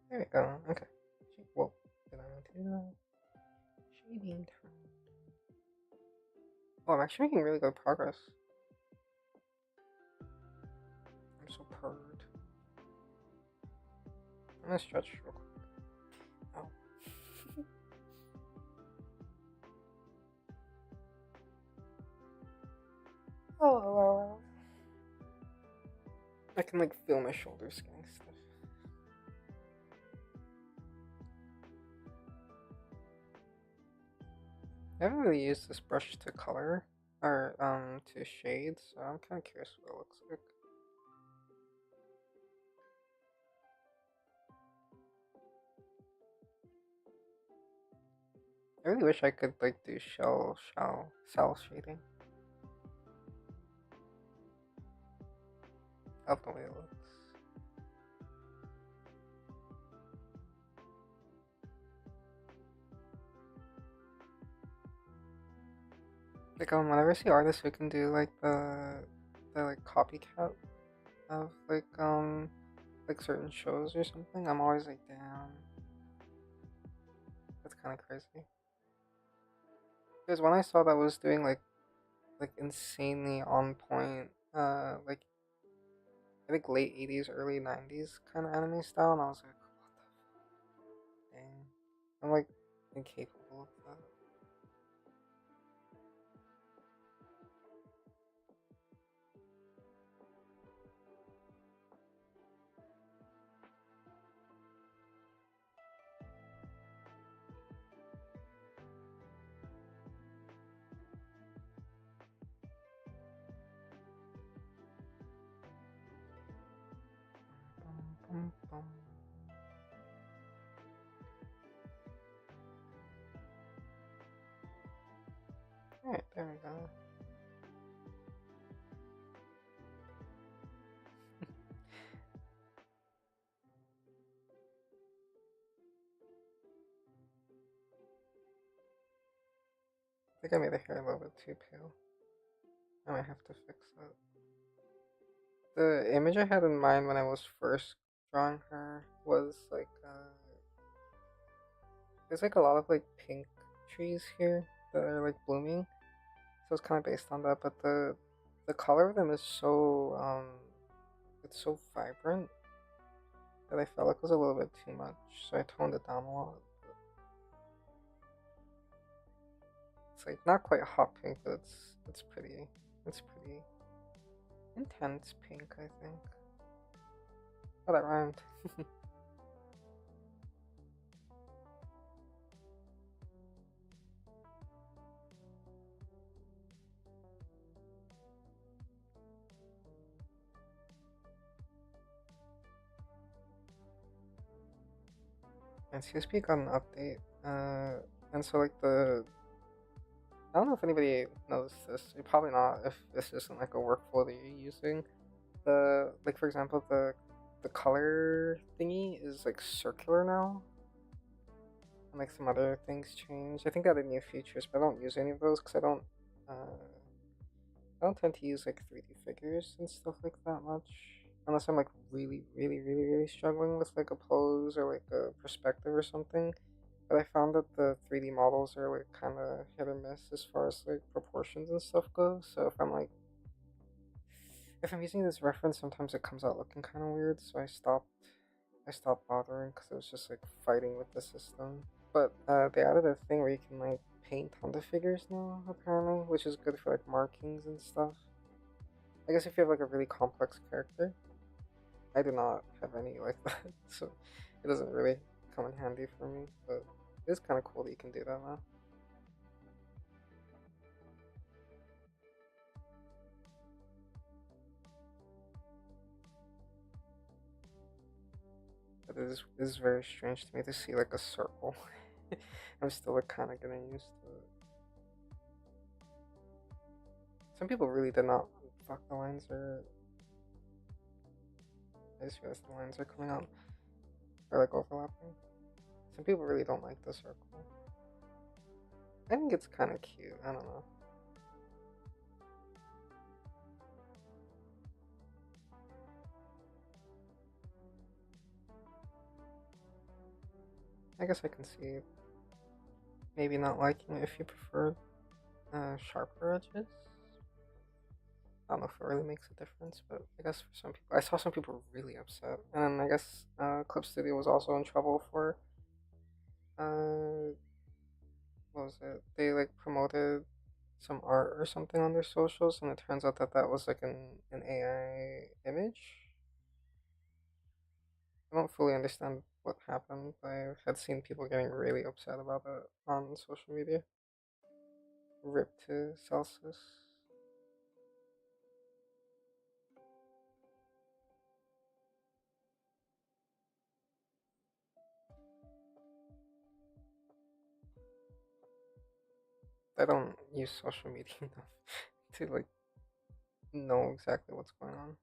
There we go. Okay. Whoa. Did I not do that? Shading time. Oh, I'm actually making really good progress. I'm so purred. I'm gonna stretch real quick. Oh. Oh. I can like feel my shoulders getting stiff. I haven't really used this brush to color or to shade, so I'm kind of curious what it looks like. I really wish I could like do cell shading. Of the way it looks. Like whenever I see artists who can do like the like copycat of like certain shows or something, I'm always like, damn, that's kind of crazy. Because when I saw that was doing like insanely on point, like I think late '80s, early '90s kind of anime style, and I was like, what the dang, I'm like incapable of that. Bum, bum, bum. Alright, there we go. I think I made the hair a little bit too pale. I might have to fix that. The image I had in mind when I was first drawing her was like there's like a lot of like pink trees here that are like blooming, so it's kind of based on that. But the color of them is so it's so vibrant that I felt like it was a little bit too much, so I toned it down a lot. It's like not quite hot pink, but it's pretty. It's pretty intense pink, I think. Oh, that rhymed. And CSP got an update, and so like I don't know if anybody knows this. You're probably not if this isn't like a workflow that you're using. The like for example the color thingy is like circular now, and like some other things changed. I think they added new features, but I don't use any of those because I don't tend to use like 3D figures and stuff like that much. Unless I'm like really struggling with like a pose or like a perspective or something. But I found that the 3D models are like kind of hit or miss as far as like proportions and stuff go. So if I'm using this reference, sometimes it comes out looking kind of weird. So I stopped bothering because it was just like fighting with the system. But they added a thing where you can like paint on the figures now, apparently, which is good for like markings and stuff. I guess if you have like a really complex character, I do not have any like that, so it doesn't really come in handy for me. But it's kind of cool that you can do that now. But it is very strange to me to see like a circle. I'm still like kind of getting used to it. Some people really did not. Fuck, the lines are. I just realized the lines are coming out or like overlapping. Some people really don't like the circle. I think it's kind of cute. I don't know. I guess I can see maybe not liking it if you prefer sharper edges. I don't know if it really makes a difference, but I guess for some people, I saw some people really upset, and then I guess Clip Studio was also in trouble for uh, what was it? They like promoted some art or something on their socials, and it turns out that that was like an AI image. I don't fully understand what happened, but I had seen people getting really upset about it on social media. Rip to Celsius. I don't use social media enough to like know exactly what's going on.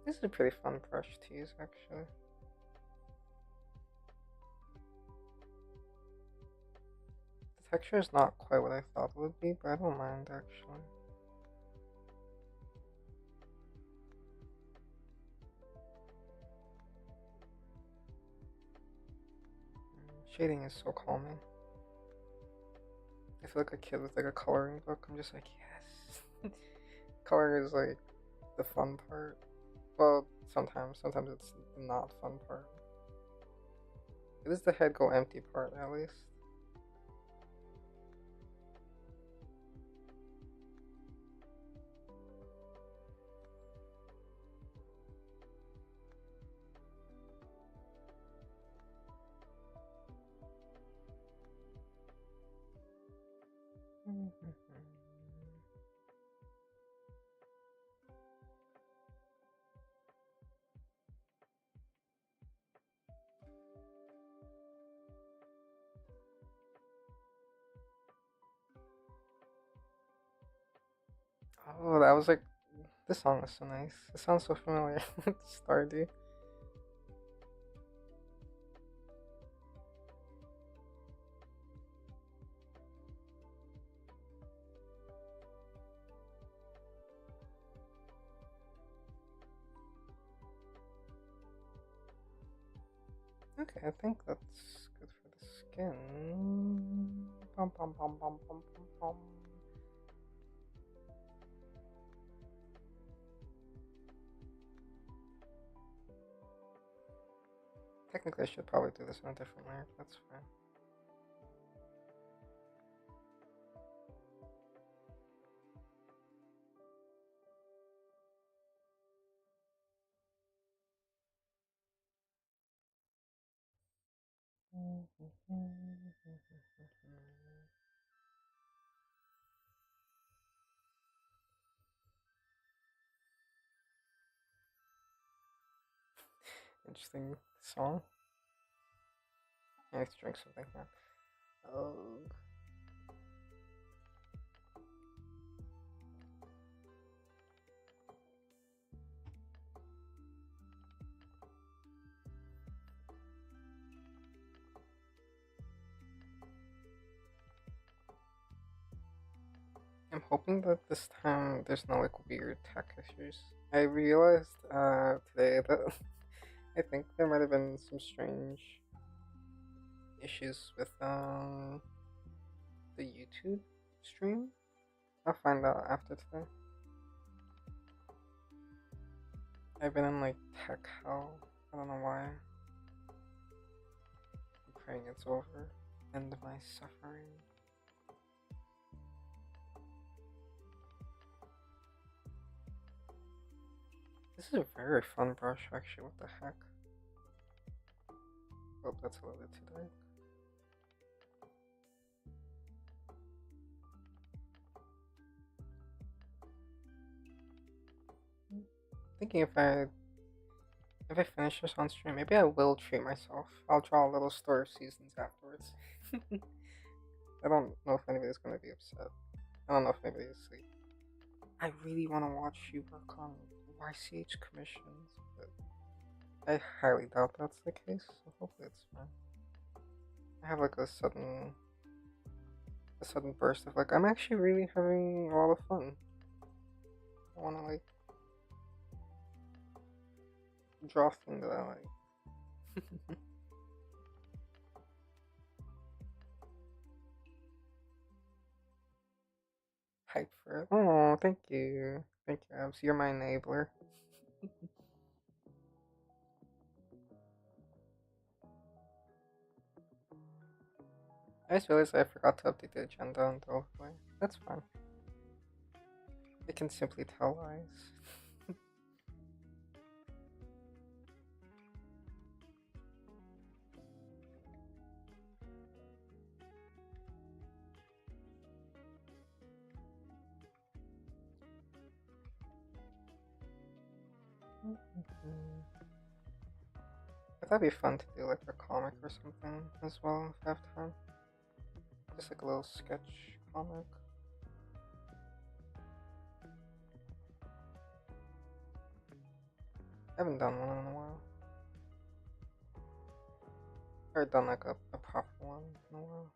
This is a pretty fun brush to use, actually. The texture is not quite what I thought it would be, but I don't mind, actually. Shading is so calming. I feel like a kid with like a coloring book. I'm just like, yes. Coloring is like the fun part. Well, sometimes it's the not fun part. It is the head go empty part, at least. Oh, that was like, this song is so nice. It sounds so familiar. Stardew. Okay, I think that's good for the skin. Bum, bum, bum, bum, bum, bum, bum. Technically, I should probably do this in a different layer, but that's fine. Interesting song. I need to drink something now. Oh. I'm hoping that this time there's no like weird tech issues. I realized today that I think there might have been some strange issues with the YouTube stream. I'll find out after today. I've been in like tech hell. I don't know why. I'm praying it's over. End of my suffering. This is a very fun brush, actually. What the heck? Oh, that's a little bit too dark. Thinking if I finish this on stream, maybe I will treat myself. I'll draw a little story of seasons afterwards. I don't know if anybody's gonna be upset. I don't know if anybody's asleep. I really want to watch you work on YCH commissions, but I highly doubt that's the case, so hopefully it's fine. I have like a sudden burst of like, I'm actually really having a lot of fun. I want to like draw things that I like. Hype for it. Oh, thank you. Thank you, Abs. You're my enabler. I just realized I forgot to update the agenda on Delphi. That's fine. I can simply tell lies. I thought it'd be fun to do like a comic or something as well if I have time. Just like a little sketch comic. I haven't done one in a while. Or done like a proper one in a while.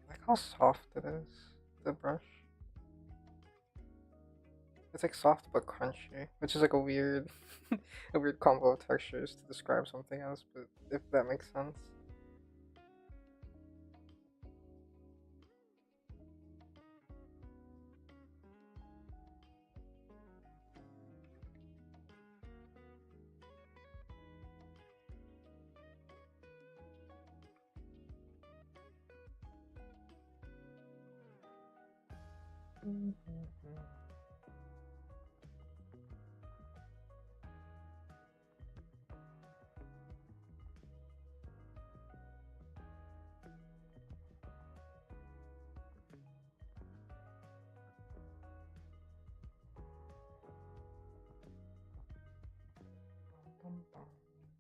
I like how soft it is, the brush. It's like soft but crunchy, which is like a weird, a weird combo of textures to describe something else. But if that makes sense.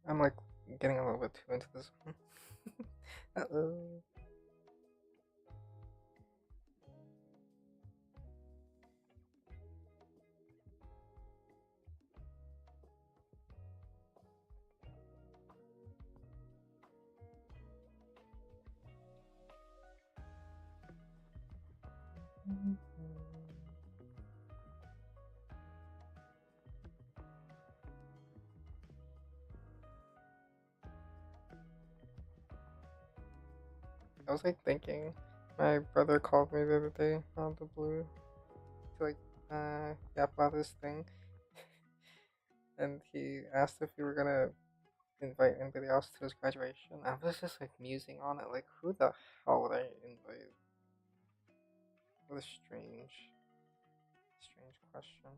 I'm like getting a little bit too into this one. Uh-oh. I was like thinking, my brother called me the other day out of the blue to like yap about this thing, and he asked if we were gonna invite anybody else to his graduation. I was just like musing on it, like who the hell would I invite? What a strange question.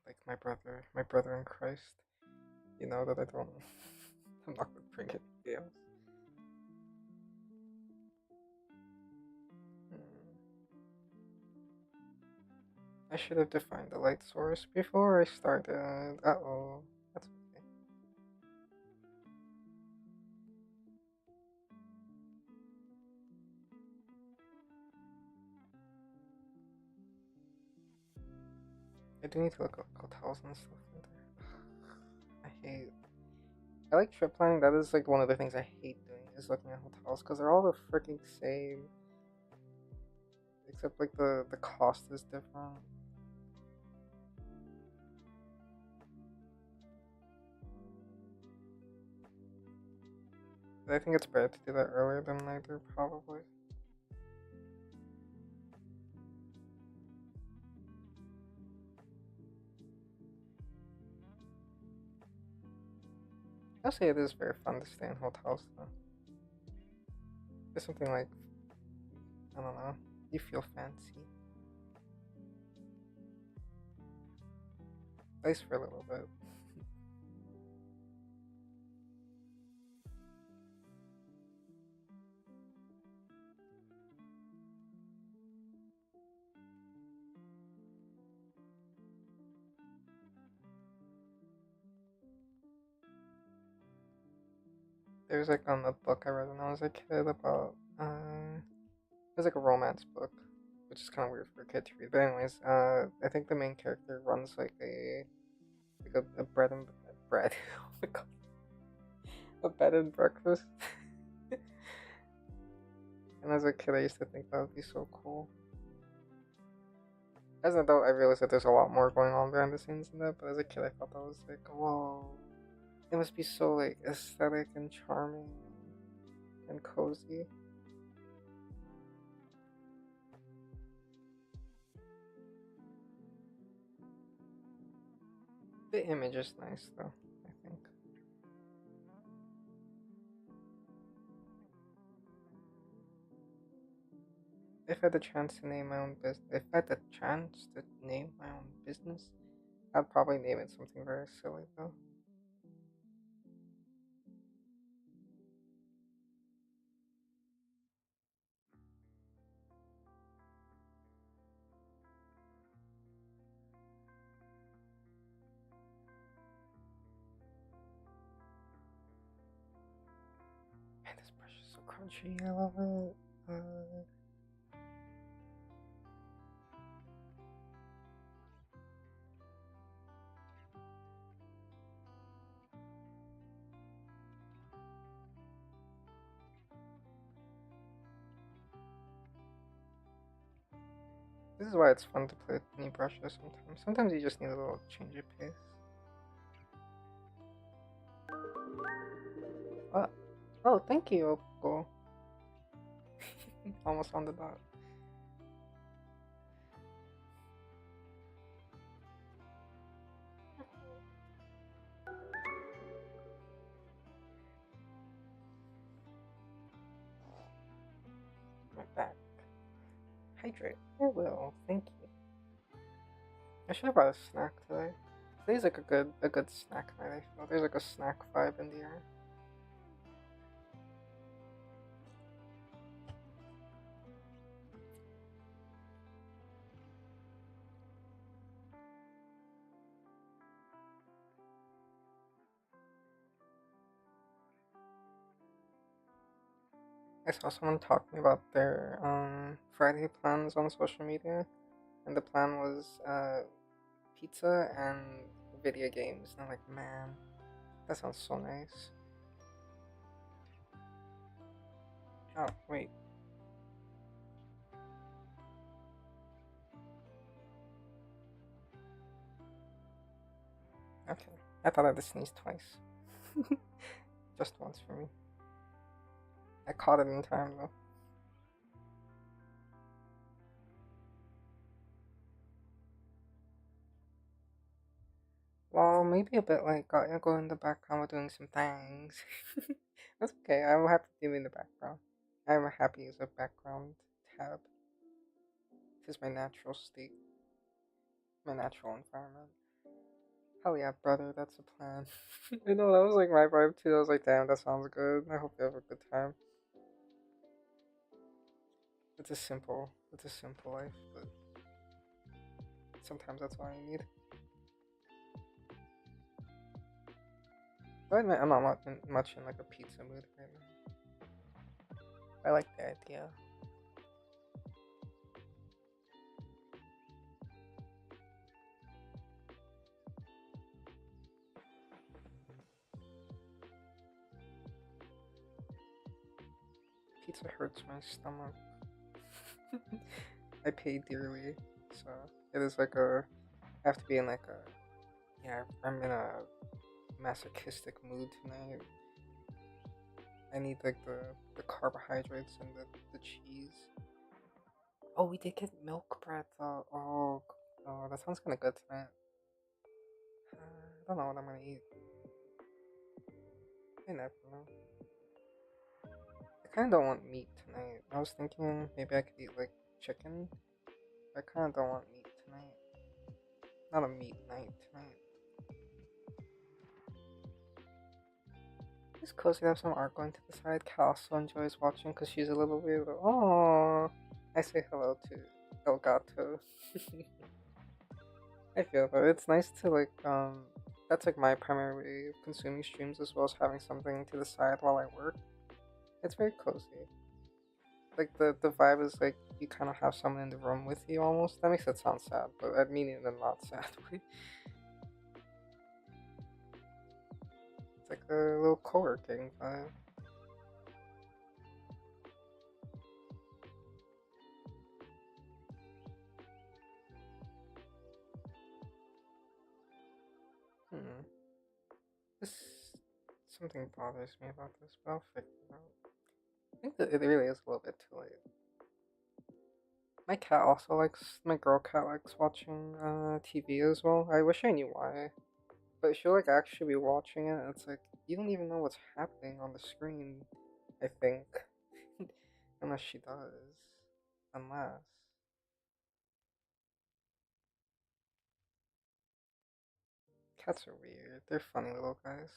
Like my brother in Christ. You know that I don't. I'm not gonna bring anybody else. Hmm. I should have defined the light source before I started. Uh oh, that's okay. I do need to look up hotels and stuff in there. I hate. I like trip planning. That is like one of the things I hate doing is looking at hotels because they're all the freaking same, except like the cost is different. But I think it's better to do that earlier than later, probably. I'll say it is very fun to stay in hotels though. There's something like I don't know. You feel fancy, at least for a little bit. There's like a book I read when I was a kid about it was like a romance book, which is kind of weird for a kid to read. But anyways, I think the main character runs like a bread. Oh my god, a bed and breakfast. And as a kid, I used to think that would be so cool. As an adult, I realized that there's a lot more going on behind the scenes in that. But as a kid, I thought that was like, whoa, it must be so like aesthetic and charming and cozy. The image is nice though, I think. If I had the chance to name my own business, if I had the chance to name my own business, I'd probably name it something very silly though. crunchy, I love it. This is why it's fun to play with mini brushes sometimes. Sometimes you just need a little change of pace. Oh, thank you, Opal. Almost on the dot. My back. Hydrate. I will. Thank you. I should have brought a snack today. Today's like a good snack night. I feel there's like a snack vibe in the air. I saw someone talking about their Friday plans on social media, and the plan was pizza and video games. And I'm like, man, that sounds so nice. Oh wait. Okay. I thought I had to sneeze twice. Just once for me. I caught it in time though. Well, maybe a bit like go in the background while doing some things. That's okay. I'm happy to be in the background. I'm happy as a background tab. This is my natural state, my natural environment. Hell yeah, brother, that's a plan. You know, that was like my vibe too. I was like, damn, that sounds good. I hope you have a good time. It's a simple life, but sometimes that's all you need. But I'm not much in like a pizza mood right now. I like the idea. Pizza hurts my stomach. I pay dearly, so it is like a. I have to be in like a. Yeah, I'm in a masochistic mood tonight. I need like the carbohydrates and the cheese. Oh, we did get milk bread though. Oh, that sounds kind of good tonight. I don't know what I'm gonna eat. I never know. I kind of don't want meat tonight. I was thinking maybe I could eat like chicken. I kind of don't want meat tonight. Not a meat night tonight. It's cozy to have some art going to the side. Kat also enjoys watching because she's a little weird. Oh, I say hello to El Gato. I feel that it's nice to like that's like my primary way of consuming streams as well as having something to the side while I work. It's very cozy. Like the vibe is like you kind of have someone in the room with you almost. That makes it sound sad, but I mean it in a not sad way. It's like a little co-working vibe. Hmm. This something bothers me about this, but I'll figure it out. I think that it really is a little bit too late. My cat also likes. My girl cat likes watching TV as well. I wish I knew why, but she'll like actually be watching it. And it's like you don't even know what's happening on the screen. I think, unless she does, unless. Cats are weird. They're funny little guys.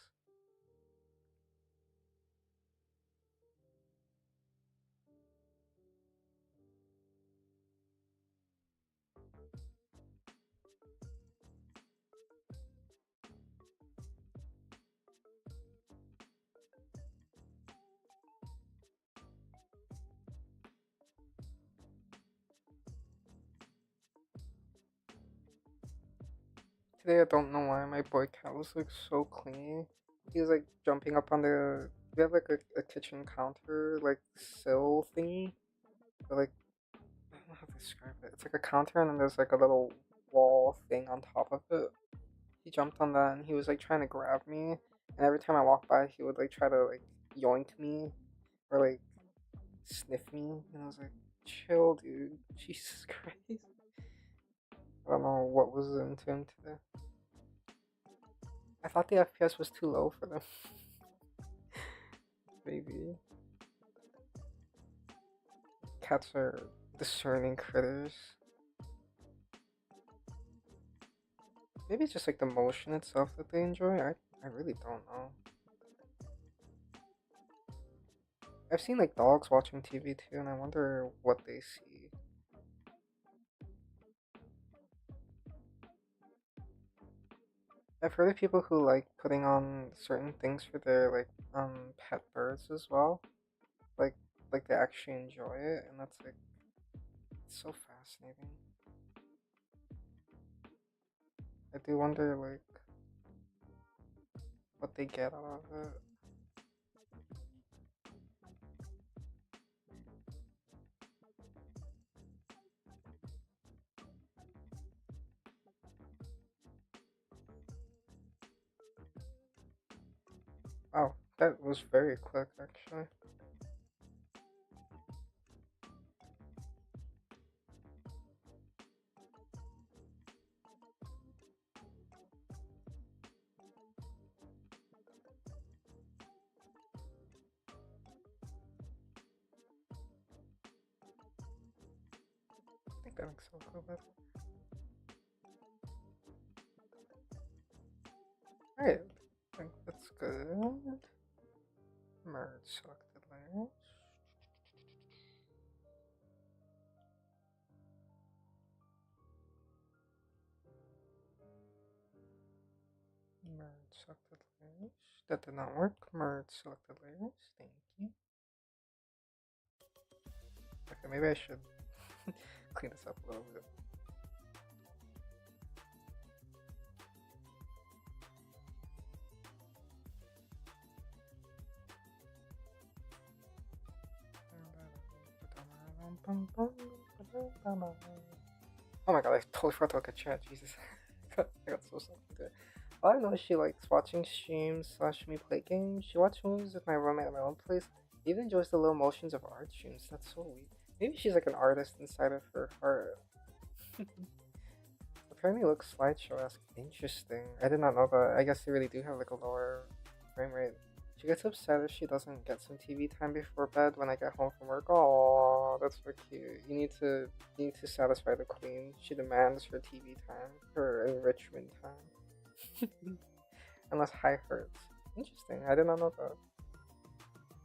Today I don't know why my boy cat was like so clingy. He was like jumping up on the. We have like a kitchen counter like sill thingy. But, like I don't know how to describe it. It's like a counter and then there's like a little wall thing on top of it. He jumped on that and he was like trying to grab me. And every time I walked by, he would like try to like yoink me or like sniff me. And I was like, chill, dude. Jesus Christ. I don't know what was into him today. I thought the FPS was too low for them. Maybe. Cats are discerning critters. Maybe it's just like the motion itself that they enjoy. I really don't know. I've seen like dogs watching TV too, and I wonder what they see. I've heard of people who like putting on certain things for their like pet birds as well. Like like they actually enjoy it, and that's like it's so fascinating. I do wonder like what they get out of it. Oh, that was very quick actually. I think that makes sense a little bit. Alright, I think that's good. Merge selected layers. Merge selected layers. That did not work. Merge selected layers. Thank you. Okay, maybe I should clean this up a little bit. Oh my god, I totally forgot to look at chat, Jesus. I got so sucked into it. All I know is she likes watching streams / me play games. She watches movies with my roommate at my own place. Even enjoys the little motions of art streams. That's so weird. Maybe she's like an artist inside of her heart. Apparently looks slideshow-esque. Interesting. I did not know that. I guess they really do have like a lower frame rate. She gets upset if she doesn't get some TV time before bed when I get home from work. Oh, that's so cute. You need to satisfy the queen. She demands her TV time, her enrichment time. Unless high hurts. Interesting. I did not know that.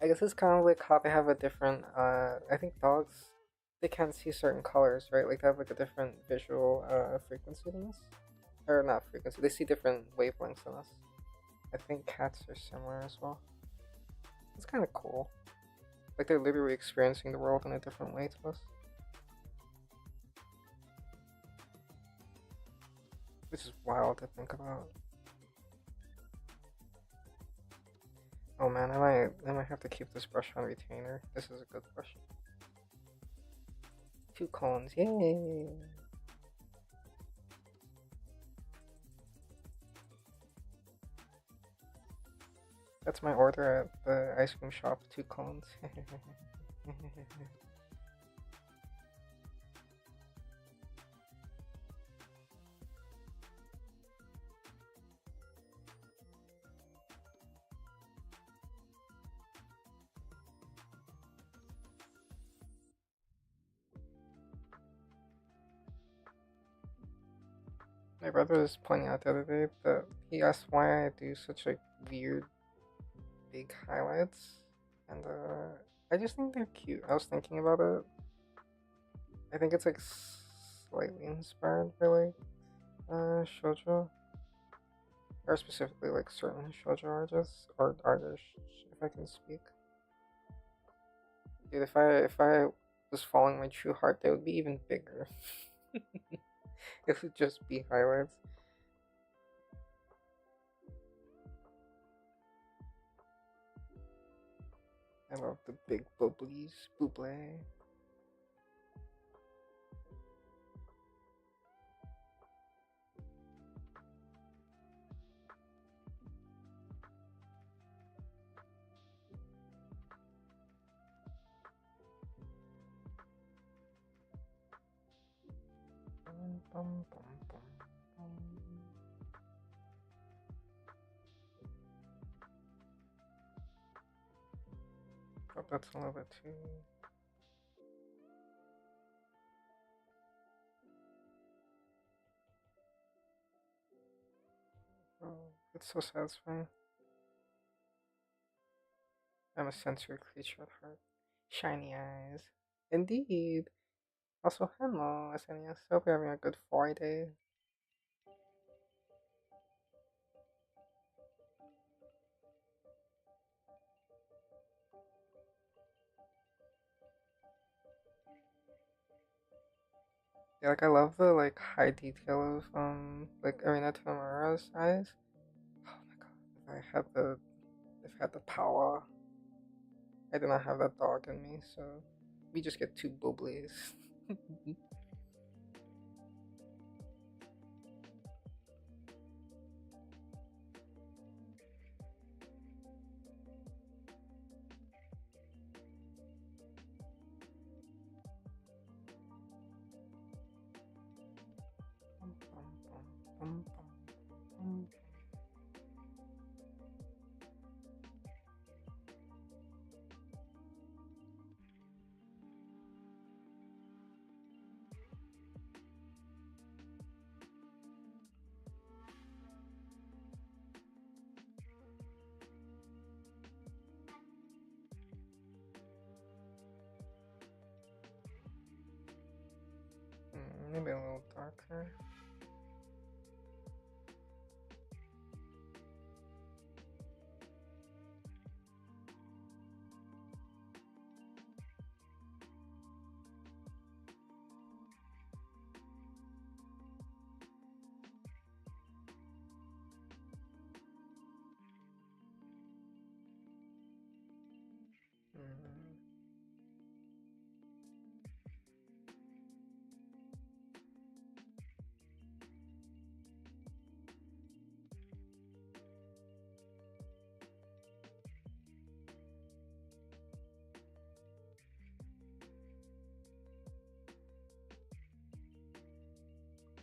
I guess it's kind of like how they have a different. I think dogs they can't see certain colors, right? Like they have like a different visual frequency than us, or not frequency. They see different wavelengths than us. I think cats are similar as well. It's kind of cool. Like they're literally experiencing the world in a different way to us. Which is wild to think about. Oh man, I might have to keep this brush on retainer. This is a good brush. 2 cones, yay! That's my order at the ice cream shop, 2 cones. My brother was pointing out the other day that he asked why I do such like weird big highlights, and I just think they're cute. I was thinking about it. I think it's like slightly inspired by like shoujo, or specifically like certain shoujo artists or artists, if I can speak. Dude, if I was following my true heart, they would be even bigger. It would just be highlights. I love the big bubblies, buble. Bum, bum, bum, bum, bum. Oh, that's a little bit too. Oh, it's so satisfying. I'm a sensory creature at heart. Shiny eyes. Indeed. Also, hello, SNES. Hope you're having a good Friday. Yeah, like I love the like high detail of like Arena Tamura's eyes. Oh my god! If I had the power, I do not have that dog in me, so we just get two bubblies. Maybe a little darker.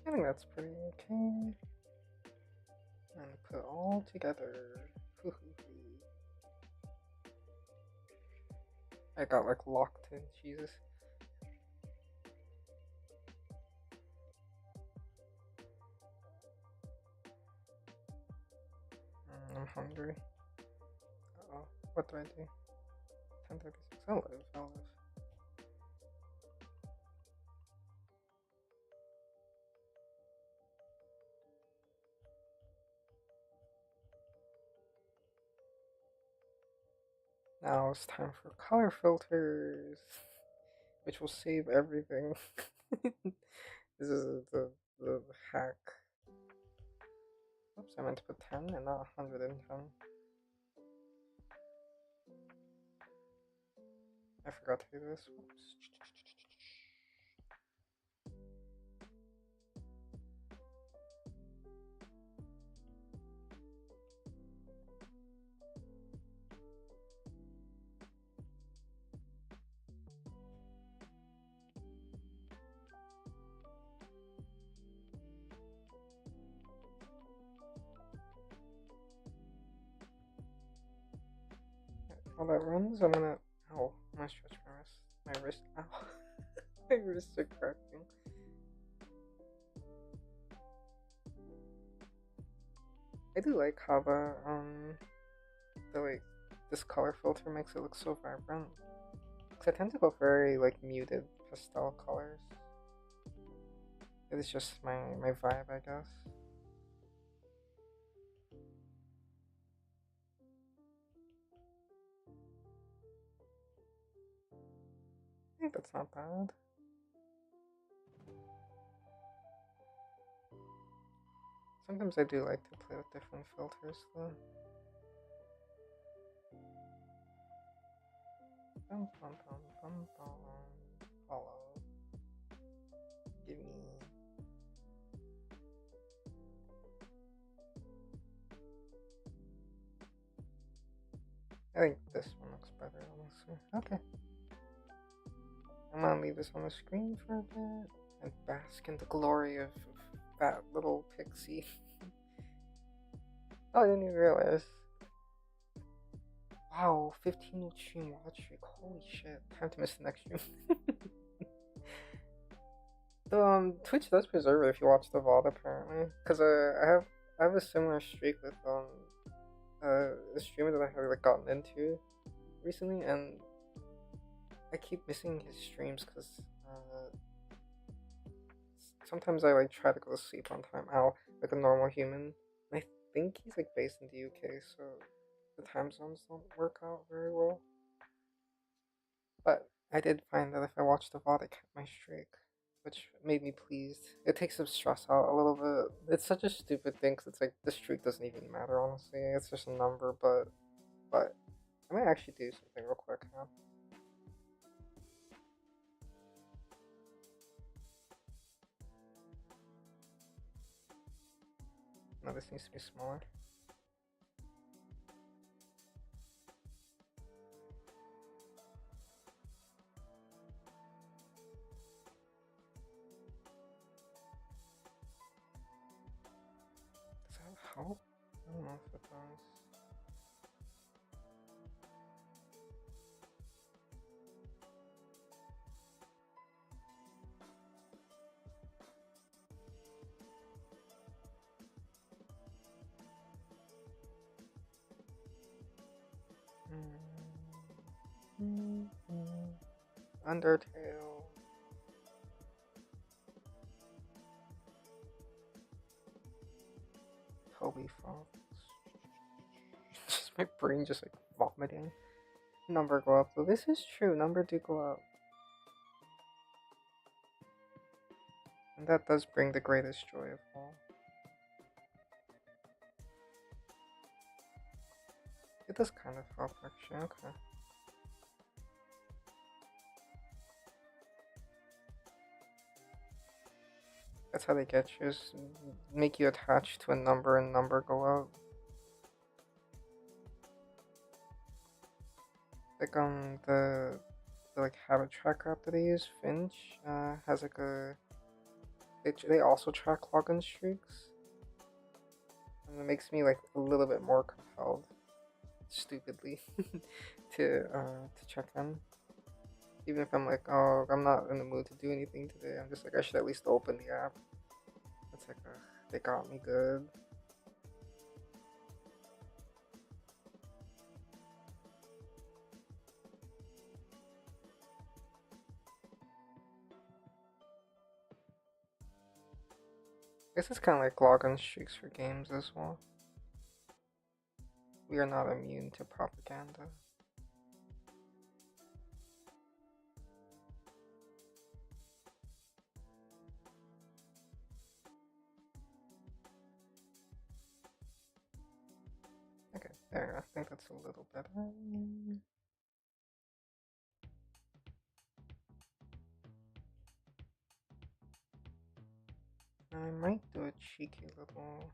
I think that's pretty okay. And put it all together. I got like locked in, Jesus. I'm hungry. Uh-oh. What do I do? 10:36. I'll live. I'll live. Now it's time for color filters, which will save everything. This is the hack. Oops, I meant to put 10 and not 110. I forgot to do this. Whoops. While that runs, I'm gonna. Ow, I'm gonna stretch my wrist. My wrist. Ow. My wrists are cracking. I do like how the like this color filter makes it look so vibrant. Cause I tend to go very like muted pastel colors. It's just my vibe, I guess. I think that's not bad. Sometimes I do like to play with different filters though. Bum, bum, bum, bum, bum. Follow. Give me. I think this one looks better, honestly. Okay. I'm gonna leave this on the screen for a bit and bask in the glory of that little pixie. Oh, I didn't even realize. Wow, 15 stream watch streak. Holy shit. Time to miss the next stream. Twitch does preserve it if you watch the VOD apparently. Cause I have a similar streak with a streamer that I have like gotten into recently, and I keep missing his streams because sometimes I like try to go to sleep on time out like a normal human. And I think he's like based in the UK, so the time zones don't work out very well. But I did find that if I watched the VOD, I kept my streak, which made me pleased. It takes some stress out a little bit. It's such a stupid thing because it's like the streak doesn't even matter, honestly. It's just a number, but I might actually do something real quick now. No, this needs to be smaller. Does that help? I don't know if it does. Undertale. Toby Fox. Just my brain just like vomiting. Number go up though. This is true. Number do go up. And that does bring the greatest joy of all. It does kind of help actually, okay. That's how they get you, is make you attached to a number and number go up. Like the like habit tracker app that I use, Finch, has like a they also track login streaks. And it makes me like a little bit more compelled, stupidly, to check them. Even if I'm like, oh, I'm not in the mood to do anything today, I'm just like, I should at least open the app. It's like, they got me good. This is kind of like login streaks for games as well. We are not immune to propaganda. Okay, there, I think that's a little better. I might do a cheeky little...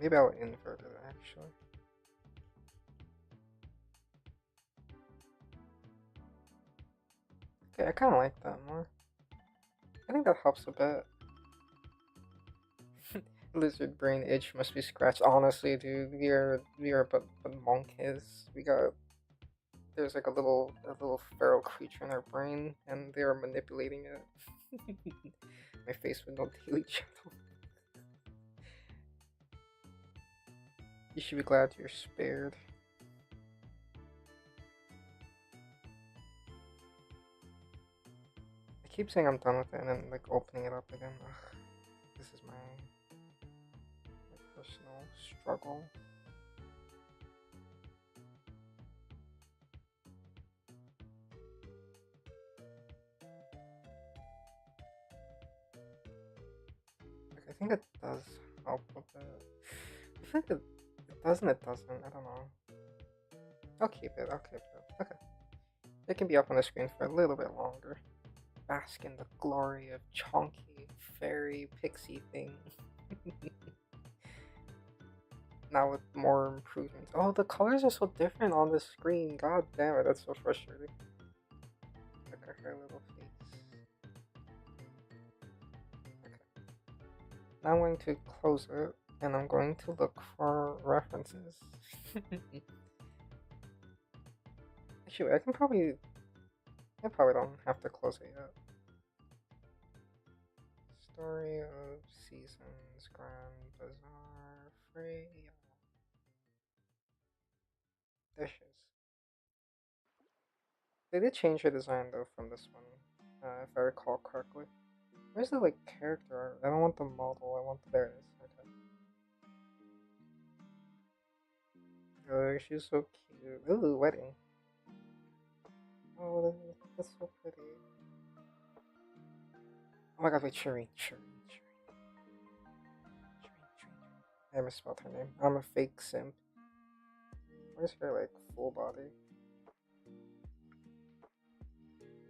Maybe I'll invert it actually. Okay, I kind of like that more. I think that helps a bit. Lizard brain itch must be scratched. Honestly, dude, we are but monkeys. There's like a little feral creature in our brain, and they are manipulating it. My face with no daily channel. You should be glad you're spared. I keep saying I'm done with it and then like opening it up again. Ugh, this is my personal struggle. think it does help with it. I think it does and it doesn't. I don't know. I'll keep it. I'll keep it. Okay. It can be up on the screen for a little bit longer. Bask in the glory of chonky fairy pixie thing. Now with more improvements. Oh, the colors are so different on the screen. God damn it, that's so frustrating. Look at her little face. Okay. Now I'm going to close it, and I'm going to look for references. Actually, I probably don't have to close it yet. Story of Seasons, Grand Bazaar, Freya. Dishes. They did change her design though from this one, if I recall correctly. Where's the like character art? I don't want the model. I want there it is. Okay. Oh, she's so cute. Ooh, wedding. Oh, that's so pretty. Oh my god, wait, Shireen. I misspelled her name. I'm a fake simp. Where's her like full body?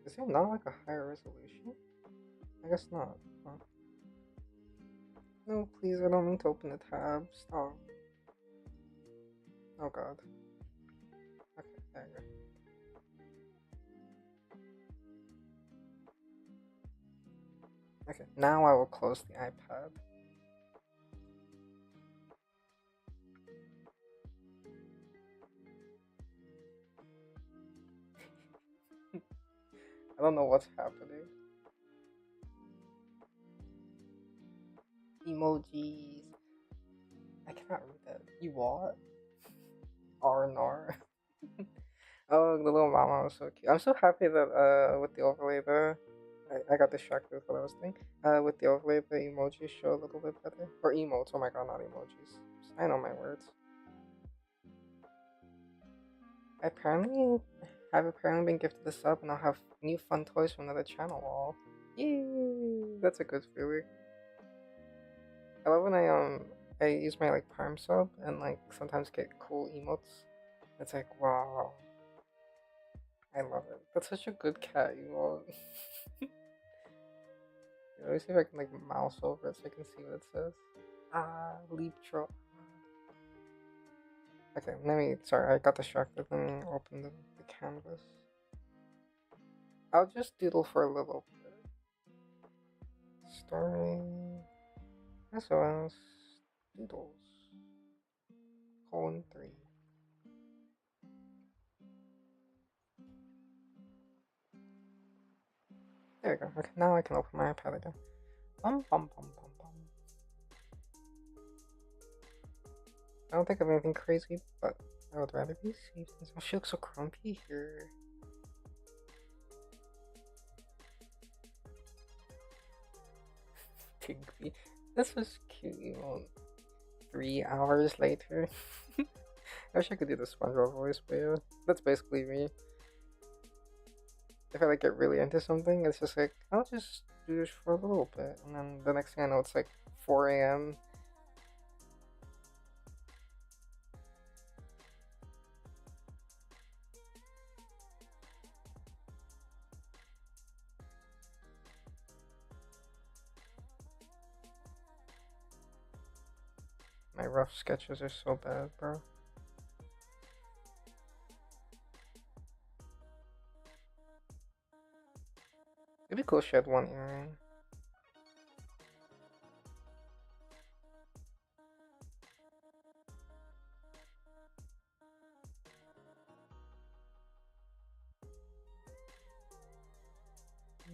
Is it not like a higher resolution? I guess not. Huh? No, please, I don't mean to open the tab. Stop. Oh god. Okay, there you go. Okay, now I will close the iPad. I don't know what's happening. Emojis. I cannot read that. You what? R&R. Oh, the little mama was so cute. I'm so happy that with the overlay there, I got distracted with what I was doing. With the overlay, the emojis show a little bit better. Or emotes. Oh my god, not emojis. I know my words. I've apparently been gifted a sub, and I'll have new fun toys from another channel wall. Yay! That's a good feeling. I love when I use my like Prime sub and like sometimes get cool emotes. It's like wow. I love it. That's such a good cat emote. Let me see if I can like mouse over it so I can see what it says. Leap troll. Okay, sorry, I got distracted. Let me open the canvas. I'll just doodle for a little bit. Story. SOS. Doodles. Colon 3. There we go. Okay, now I can open my iPad again. Bum, bum, bum, bum, bum. I don't think of anything crazy, but I would rather be safe. Oh, she looks so grumpy here. Tigby. This was cute, you know. 3 hours later. I wish I could do the SpongeBob voice, but yeah, that's basically me. If I like get really into something, it's just like I'll just do this for a little bit, and then the next thing I know, it's like 4 a.m. My rough sketches are so bad, bro. It'd be cool if she had one earring.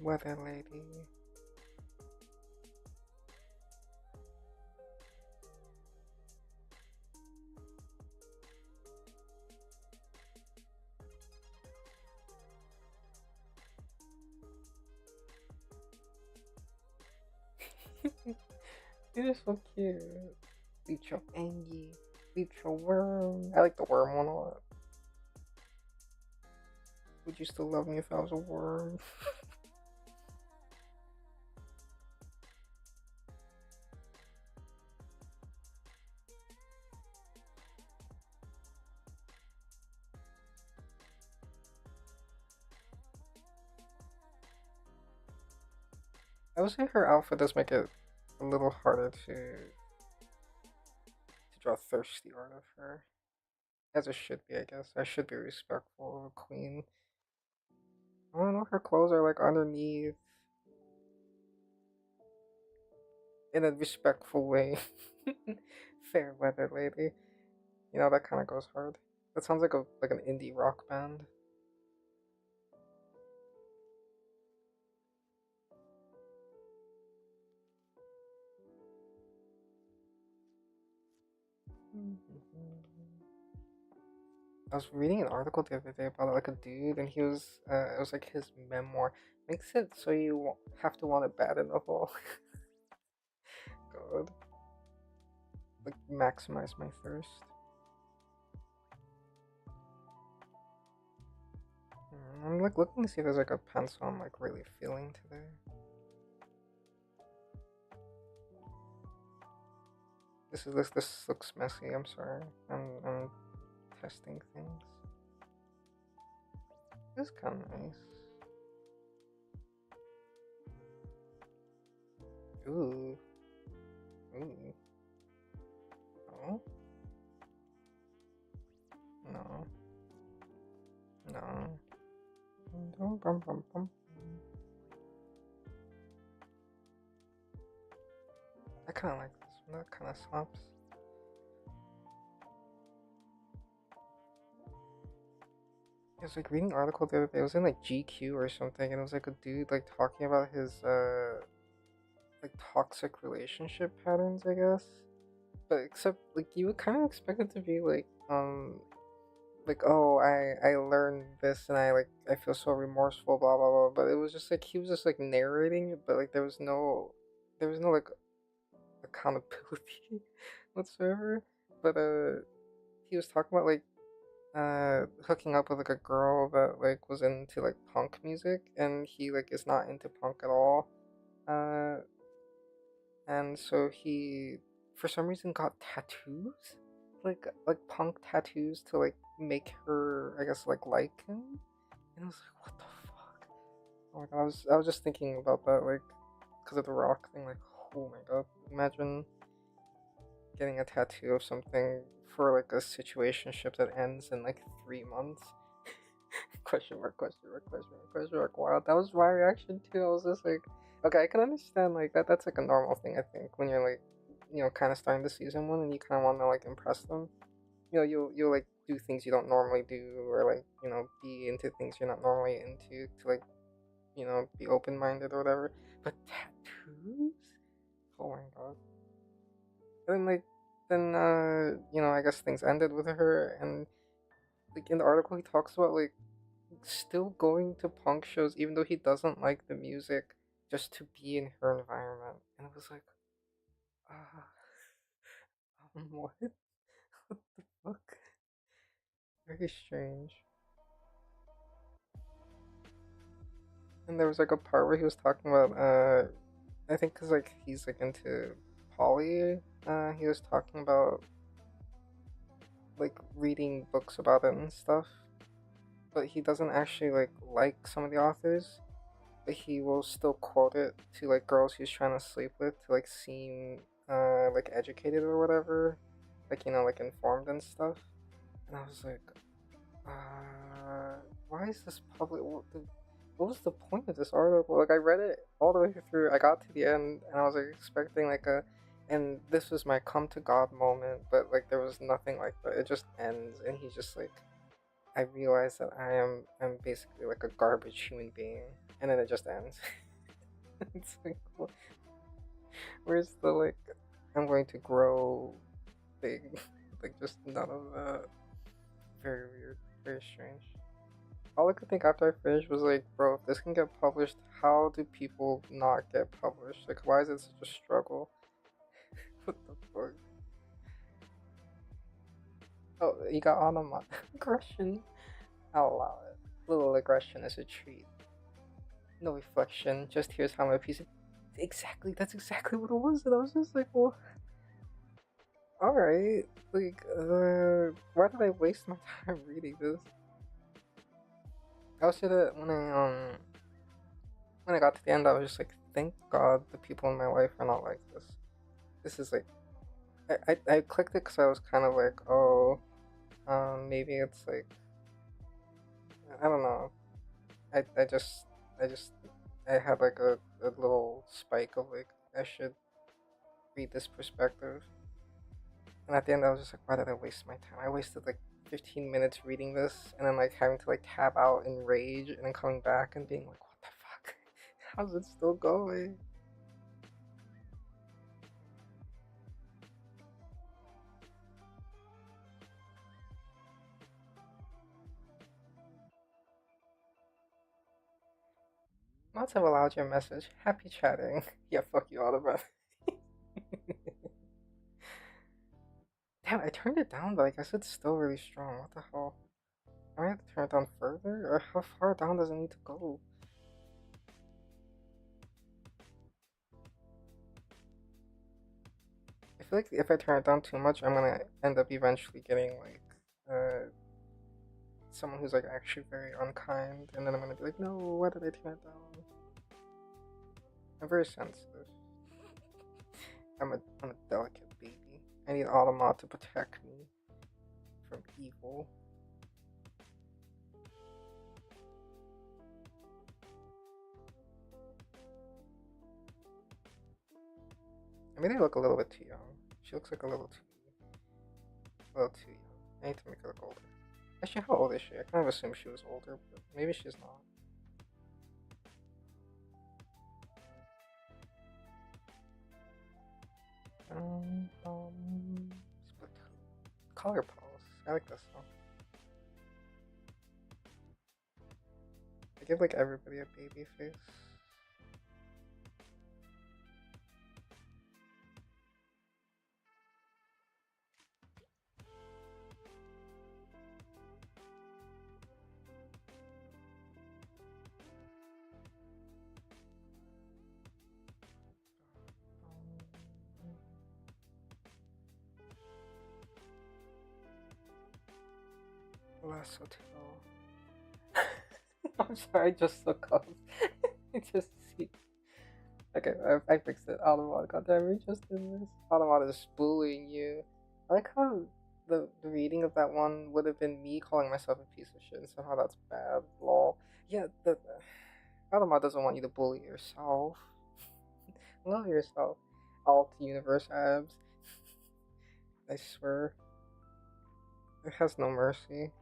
Weather lady. You're so cute. Leech Angie. Leech Worm. I like the worm one a lot. Would you still love me if I was a worm? I would say her outfit does make it a little harder to draw thirsty art of her. As it should be, I guess. I should be respectful of a queen. I don't know, her clothes are like underneath in a respectful way. Fair weather lady. You know, that kind of goes hard. That sounds like an indie rock band. I was reading an article the other day about like a dude, and it was like his memoir. Makes it so you have to want it bad enough. Oh, God. Like, maximize my thirst. I'm like looking to see if there's like a pencil I'm like really feeling today. This looks messy. I'm sorry. I'm testing things. This is kind of nice. Ooh. Ooh. No. No. No. Bum, bum, bum, bum. I kind of like this one. That kind of slaps. I was like reading an article the other day. It was in like GQ or something, and it was like a dude like talking about his like toxic relationship patterns, I guess. But except like you would kind of expect it to be like, oh, I learned this and I feel so remorseful, blah blah blah. But it was just like he was just like narrating it, but like there was no like accountability whatsoever. But he was talking about like hooking up with like a girl that like was into like punk music, and he like is not into punk at all. Uh, and so he for some reason got tattoos, like punk tattoos to like make her, I guess, like him. And I was like, what the fuck? Oh my god, I was just thinking about that, like, because of the rock thing. Like, oh my god, imagine getting a tattoo of something for like a situationship that ends in like 3 months. Question mark, question mark, question mark, question mark. Wow, that was my reaction too. I was just like, okay, I can understand like that. That's like a normal thing, I think, when you're like, kind of starting the season one and you kind of want to like impress them. You'll like do things you don't normally do, or like be into things you're not normally into to like be open minded or whatever. But tattoos? Oh my god. And then like I guess things ended with her, and like in the article he talks about like still going to punk shows even though he doesn't like the music, just to be in her environment. And it was like, ah, what? What the fuck? Very strange. And there was like a part where he was talking about, I think because like he's like into poly. He was talking about like reading books about it and stuff, but he doesn't actually like some of the authors, but he will still quote it to like girls he's trying to sleep with to like seem like educated or whatever, like like informed and stuff. And I was like, why is this public? What was the point of this article? Like I read it all the way through. I got to the end and I was like expecting like and this was my come to God moment, but like there was nothing like that. It just ends, and he's just like, I realize that I'm basically like a garbage human being, and then it just ends. It's like, where's the like, I'm going to grow thing? Like, just none of that. Very weird, very strange. All I could think after I finished was like, bro, if this can get published, how do people not get published? Like, why is it such a struggle? What the fuck? Oh, you got on a aggression. I'll allow it. Little aggression is a treat. No reflection. Just here's how my piece of. Exactly. That's exactly what it was, and I was just like, well, all right. Like, why did I waste my time reading this? I was that when I got to the end, I was just like thank God the people in my life are not like this. This is like I clicked it because I was kind of like, oh, maybe it's like I don't know. I just I just I had like a little spike of like I should read this perspective, and at the end I was just like, why did I waste my time? I wasted like 15 minutes reading this, and then like having to like tab out in rage, and then coming back and being like, what the fuck? How's it still going? Must have allowed your message. Happy chatting. Yeah, fuck you, Oliver. Damn, I turned it down, but I guess it's still really strong. What the hell? Do I have to turn it down further? Or how far down does it need to go? I feel like if I turn it down too much, I'm gonna end up eventually getting like someone who's like actually very unkind, and then I'm gonna be like, no, why did I turn it down? I'm very sensitive. I'm a delicate baby. I need Automat to protect me from evil. I mean, they look a little bit too young. She looks like a little too young. I need to make her look older. Actually, how old is she? I kind of assume she was older, but maybe she's not. Split color pulse. I like this one. I give like everybody a baby face. Last hotel. I'm sorry, I just look up. I just see. Okay, I fixed it. Automat, goddamn, we just did this. Automat is bullying you. I like how the reading of that one would have been me calling myself a piece of shit, and somehow that's bad. Lol. Yeah, the Automat doesn't want you to bully yourself. Love yourself. Alt universe abs. I swear. It has no mercy.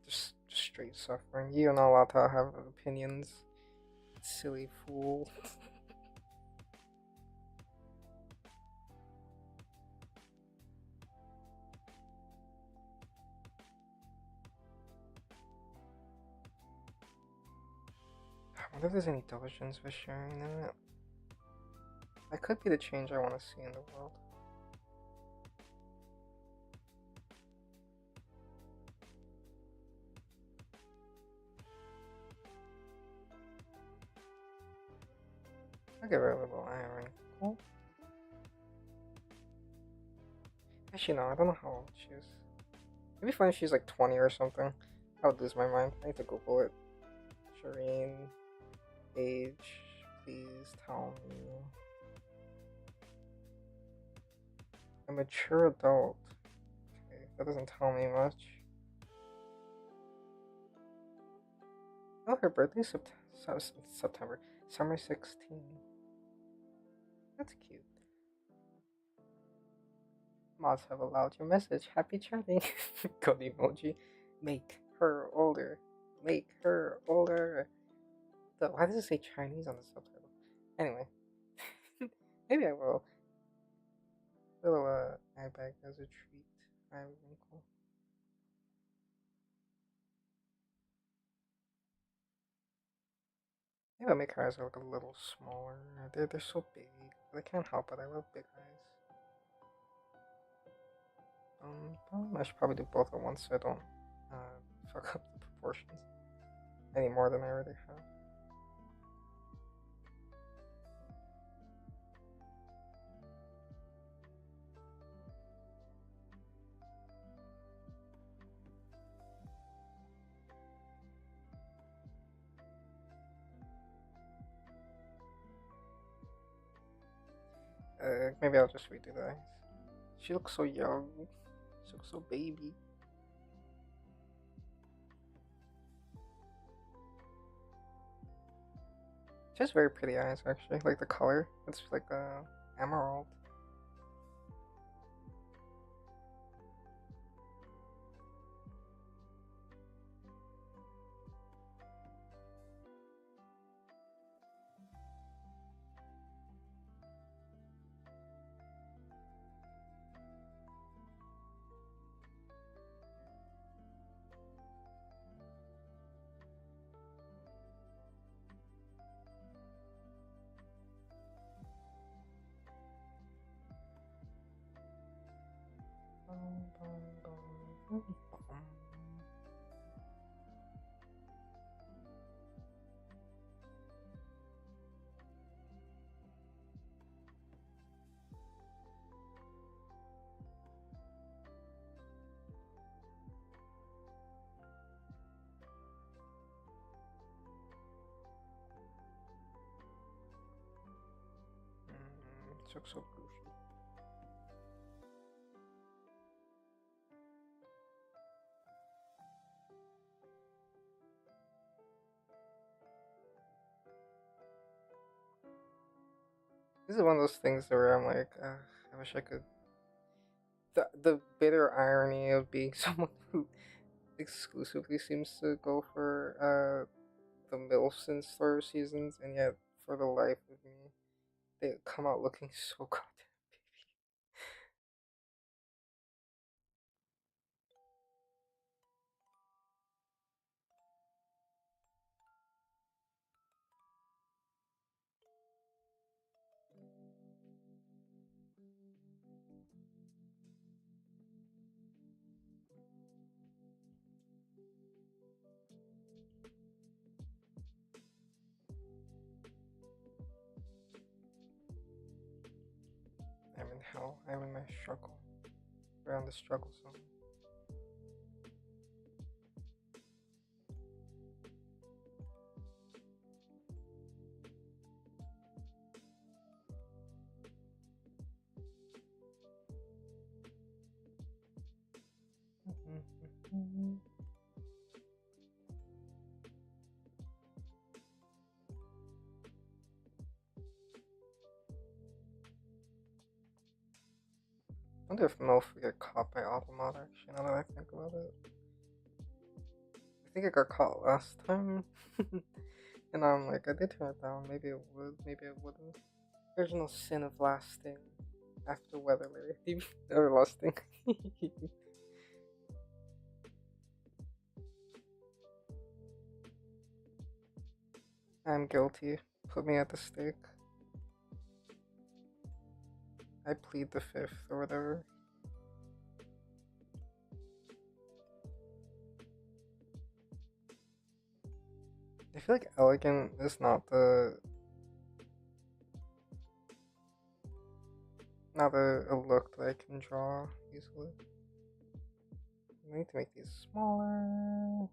Just straight suffering. You're not allowed to have opinions. Silly fool. I wonder if there's any diligence for sharing that. That could be the change I want to see in the world. I'll give her a little eye wrinkle. Actually, no, I don't know how old she is. It'd be funny if she's like 20 or something. I would lose my mind. I need to Google it. Shireen, age, please tell me. A mature adult. Okay, that doesn't tell me much. Oh, her birthday's September. Summer 16. That's cute. Mods have allowed your message. Happy chatting. Code emoji. Make her older. Make her older. Why does it say Chinese on the subtitle? Anyway. Maybe I will. Little eye bag as a treat. Eye wrinkle. Maybe I'll make her eyes look a little smaller. They're so big. I can't help it. I love big eyes. I should probably do both at once so I don't fuck up the proportions any more than I already have. Maybe I'll just redo the eyes. She looks so young. She looks so baby. She has very pretty eyes, actually. Like the color, it's like emerald. She looks so goofy. This is one of those things where I'm like, I wish I could. The bitter irony of being someone who exclusively seems to go for the MILFs in slower seasons, and yet for the life of me, they come out looking so goddamn baby. I'm in hell. I'm in my struggle. We're on the struggle zone. I wonder if MILF would get caught by Automod, actually, now that I think about it. I think I got caught last time. And I'm like, I did turn it down. Maybe it would, maybe it wouldn't. There's no sin of lasting after Weatherly. Or lasting. I'm guilty. Put me at the stake. I plead the fifth or whatever. I feel like elegant is not a look that I can draw easily. I need to make these smaller.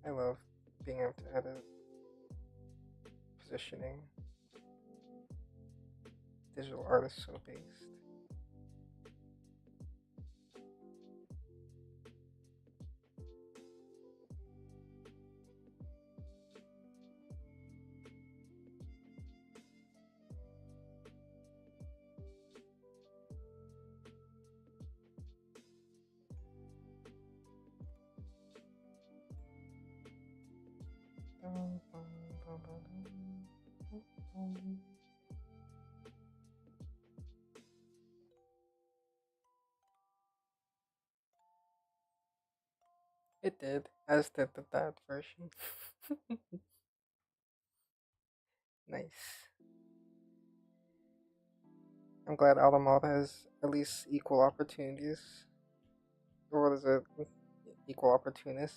I love being able to edit positioning. Digital art is so based. It did, as did the bad version. Nice. I'm glad Alamod has at least equal opportunities. Or what is it? Equal opportunist?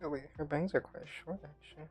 Oh wait, her bangs are quite short actually.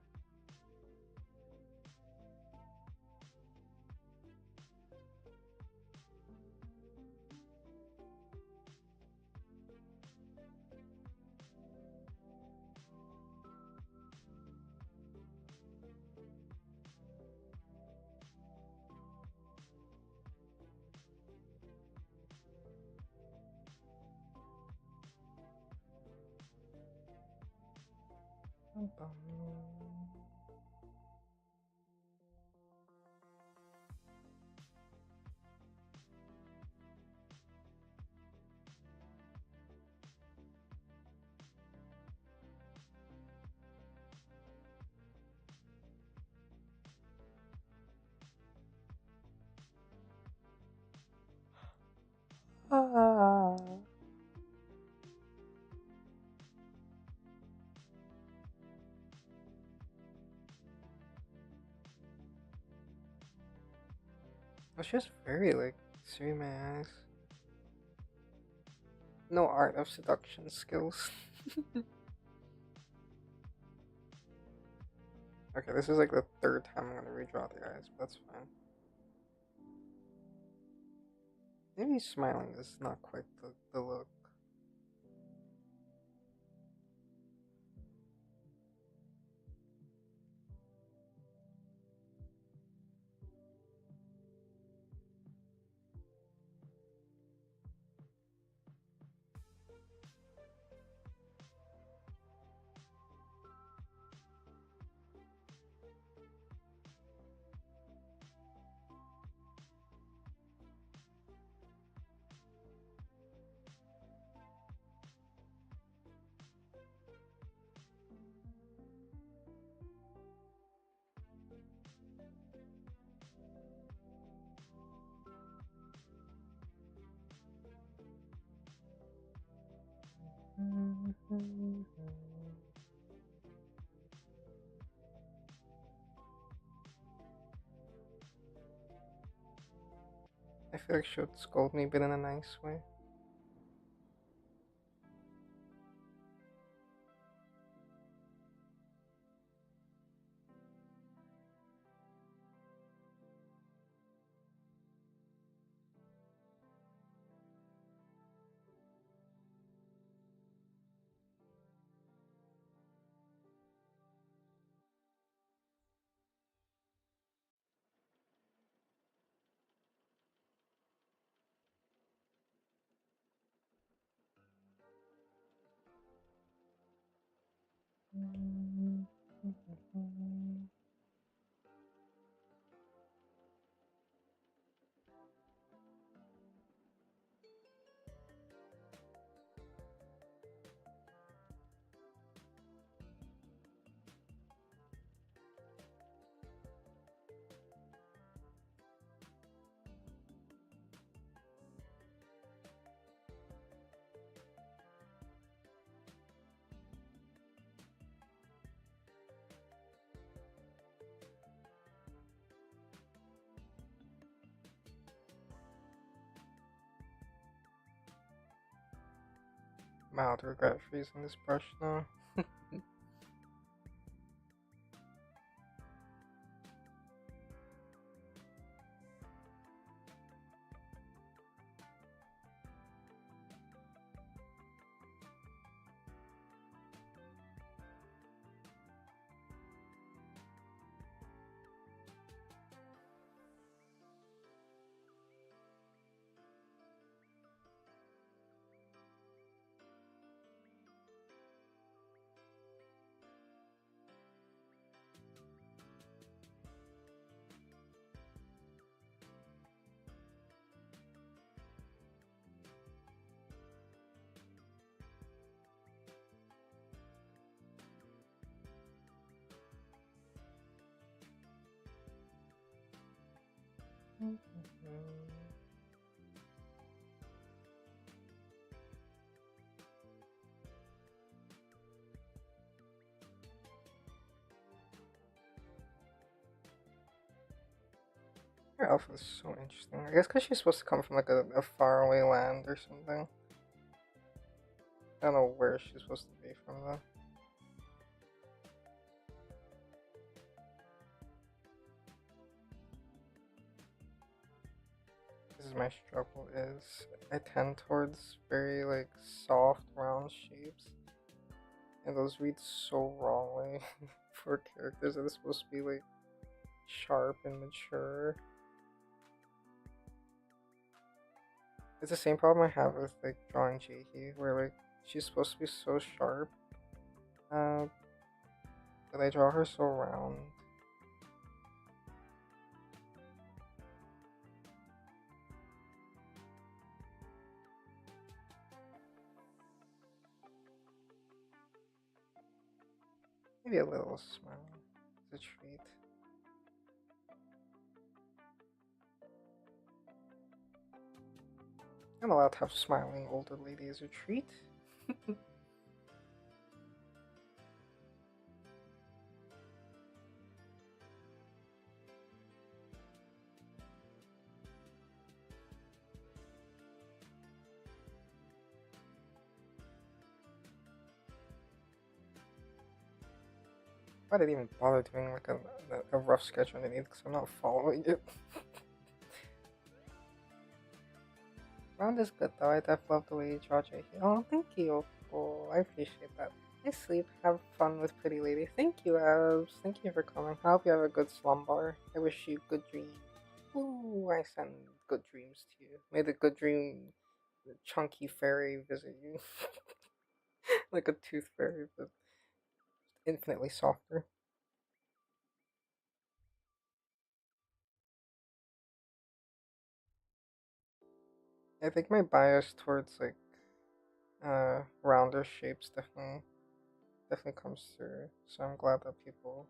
Ah. It's just very like serious my eyes. No art of seduction skills. Okay, this is like the third time I'm gonna redraw the eyes, but that's fine. Maybe smiling is not quite the look. I feel like she would scold me, but in a nice way. Mild regret for using this brush now. Her outfit is so interesting. I guess because she's supposed to come from like a faraway land or something. I don't know where she's supposed to be from though. This is my struggle is I tend towards very like soft round shapes. And those read so wrongly for characters that are supposed to be like sharp and mature. It's the same problem I have with like drawing Jihee, where like she's supposed to be so sharp, uh, but I draw her so round. Maybe a little smile is a treat. I'm allowed to have smiling older lady as a treat. Why did I even bother doing like a rough sketch underneath? Because I'm not following it. Round is good though. I definitely love the way you draw Jihee. Oh, thank you. Oh, I appreciate that. I sleep. Have fun with Pretty Lady. Thank you, Abs. Thank you for coming. I hope you have a good slumber. I wish you good dreams. Ooh, I send good dreams to you. May the good dream, the chunky fairy visit you. Like a tooth fairy, but infinitely softer. I think my bias towards like rounder shapes definitely comes through. So I'm glad that people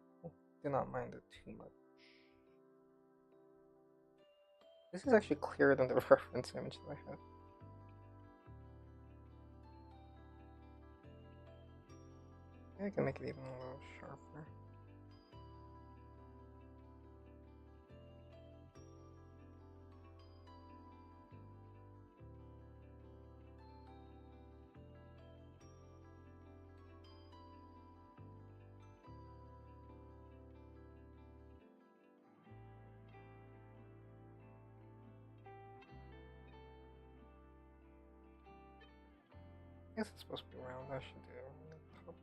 do not mind it too much. This is actually clearer than the reference image that I had. Yeah, I can make it even a little sharper. I guess it's supposed to be round. I should do it on the top.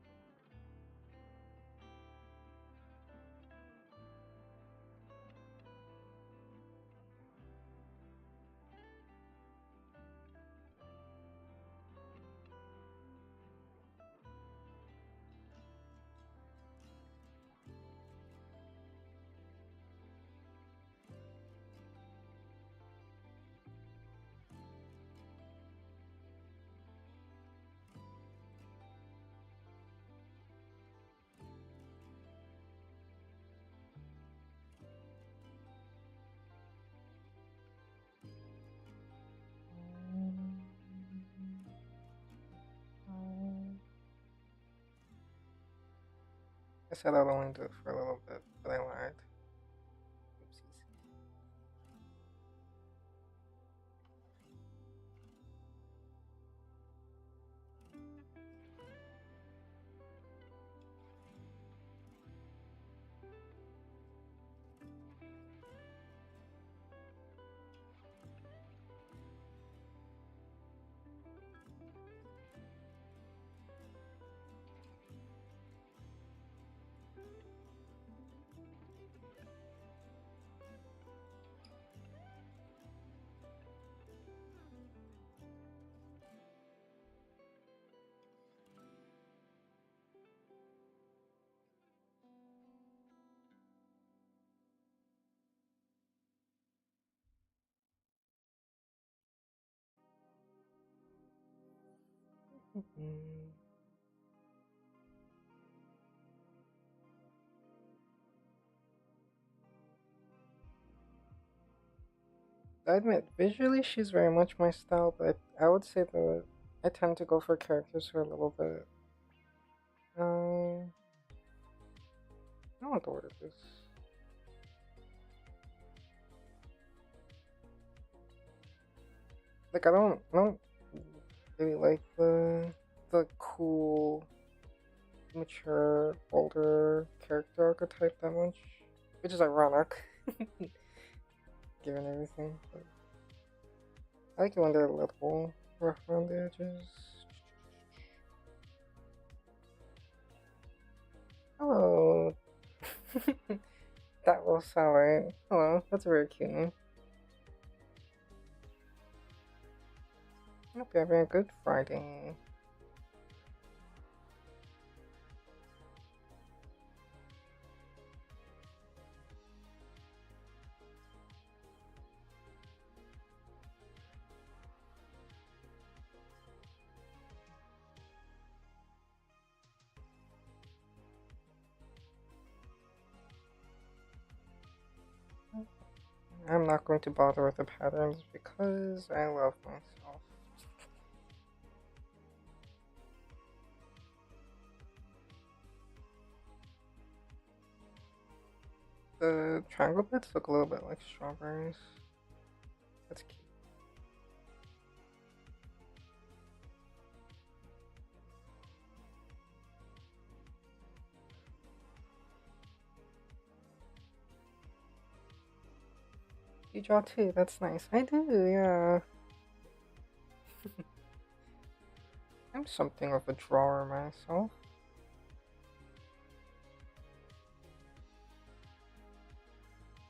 I said I'd only do it for a little bit, but I lied. Oopsies. I admit, visually she's very much my style, but I would say that I tend to go for characters who are a little bit. I don't know what the word is. Like I don't really like the cool, mature, older character archetype that much, which is ironic, given everything. But I like it when they're a little rough around the edges. Hello. That will sound right. Hello, that's a very cute name. Hope you're having a good Friday. I'm not going to bother with the patterns because I love myself. The triangle bits look a little bit like strawberries. That's cute. You draw too, that's nice. I do, yeah. I'm something of a drawer myself.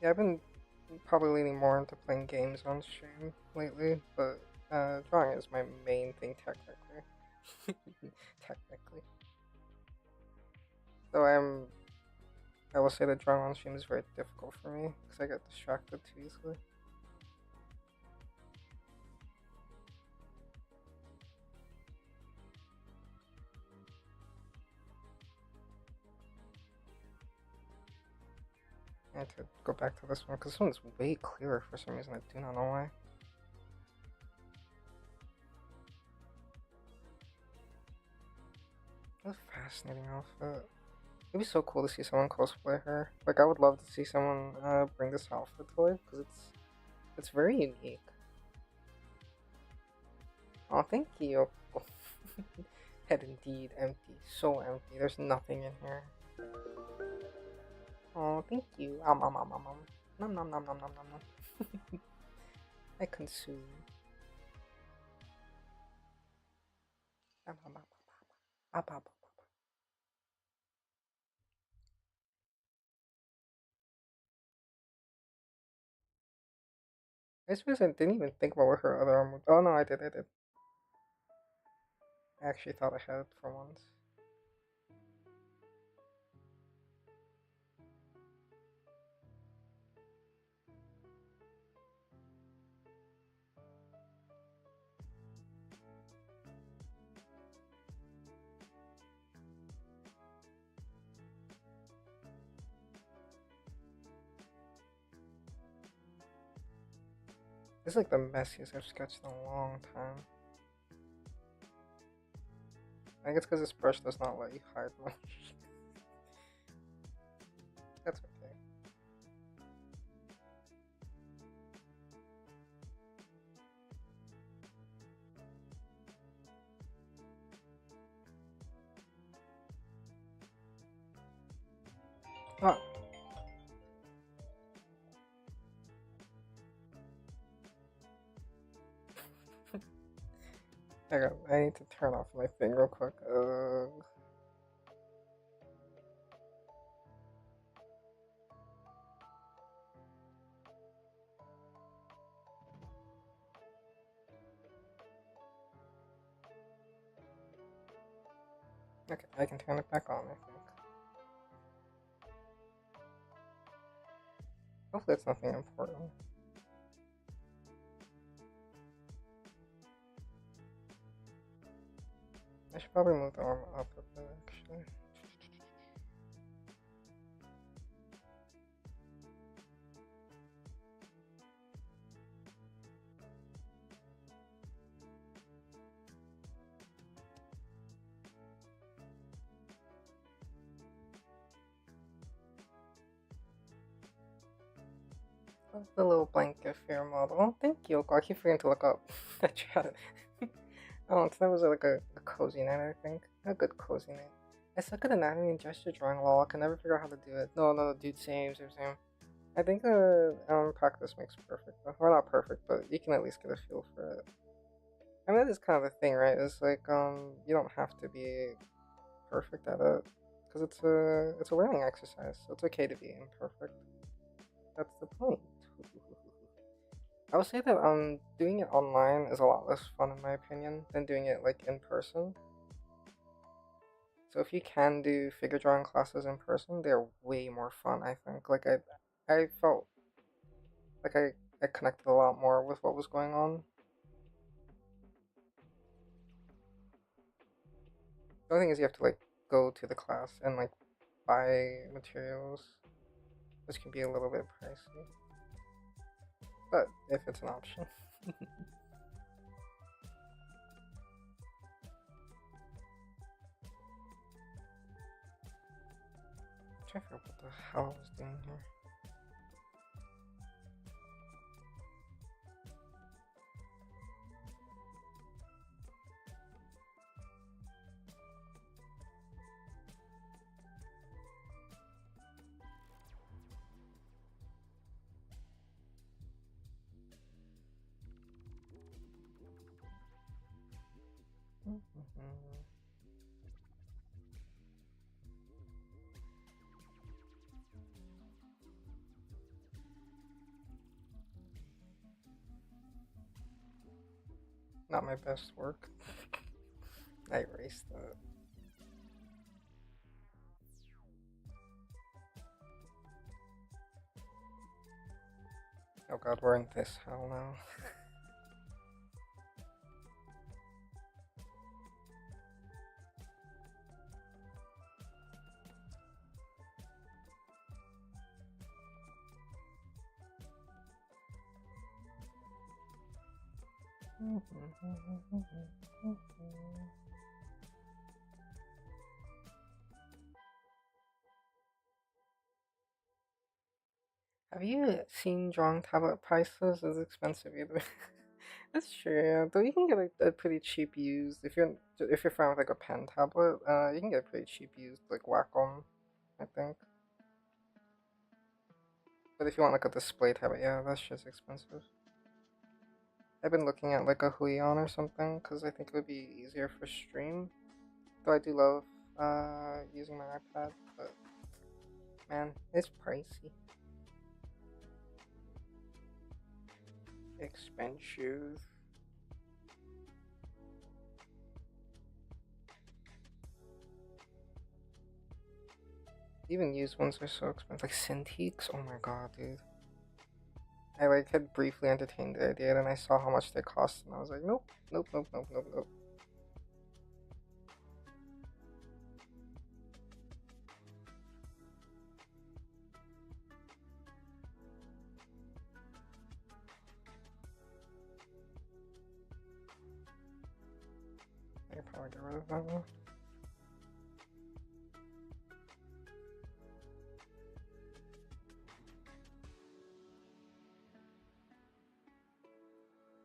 Yeah, I've been probably leaning more into playing games on stream lately, but drawing is my main thing technically. Technically. So I will say that drawing on stream is very difficult for me because I get distracted too easily. I had to go back to this one because this one's way clearer for some reason. I do not know why. What a fascinating outfit. It'd be so cool to see someone cosplay her. Like I would love to see someone bring this outfit to life because it's very unique. Oh, thank you. Head indeed empty, so empty. There's nothing in here. Oh, thank you. Nom nom nom nom nom nom nom. I consume. Am, am, am, am, am, am. I suppose I didn't even think about where her other arm would. Oh no, I did. I actually thought I had it for once. This is like the messiest I've sketched in a long time. I think it's because this brush does not let you hide much. That's okay. Ah. I need to turn off my thing real quick. Okay, I can turn it back on, I think. Hopefully it's nothing important. I should probably move the arm up a bit, actually. The little blanket fair model. Thank you. I keep forgetting to look up. I tried it. Oh, today was like a cozy night, I think. A good cozy night. I suck at anatomy and gesture drawing, lol. I can never figure out how to do it. No, dude, same. I think practice makes perfect. Well, not perfect, but you can at least get a feel for it. I mean, that is kind of the thing, right? It's like you don't have to be perfect at it because it's a learning exercise. So it's okay to be imperfect. That's the point. I would say that doing it online is a lot less fun in my opinion than doing it like in person. So if you can do figure drawing classes in person, they're way more fun. I think. Like I felt like I connected a lot more with what was going on. The only thing is you have to like go to the class and like buy materials, which can be a little bit pricey. But if it's an option. I'm trying to figure out what the hell I was doing here. Not my best work. I erased that. Oh god, we're in this hell now. Have you seen drawing tablet prices? It's expensive either. That's true, yeah. Though you can get a pretty cheap used if you're fine with like a pen tablet. You can get pretty cheap used like Wacom, I think. But if you want like a display tablet, yeah, that's just expensive. I've been looking at like a Huion or something because I think it would be easier for stream. Though I do love using my iPad, but man, it's pricey. Expensive. Even used ones are so expensive. Like Cintiqs, oh my god, dude. I like had briefly entertained the idea, and I saw how much they cost, and I was like, nope. I could probably get rid of that one.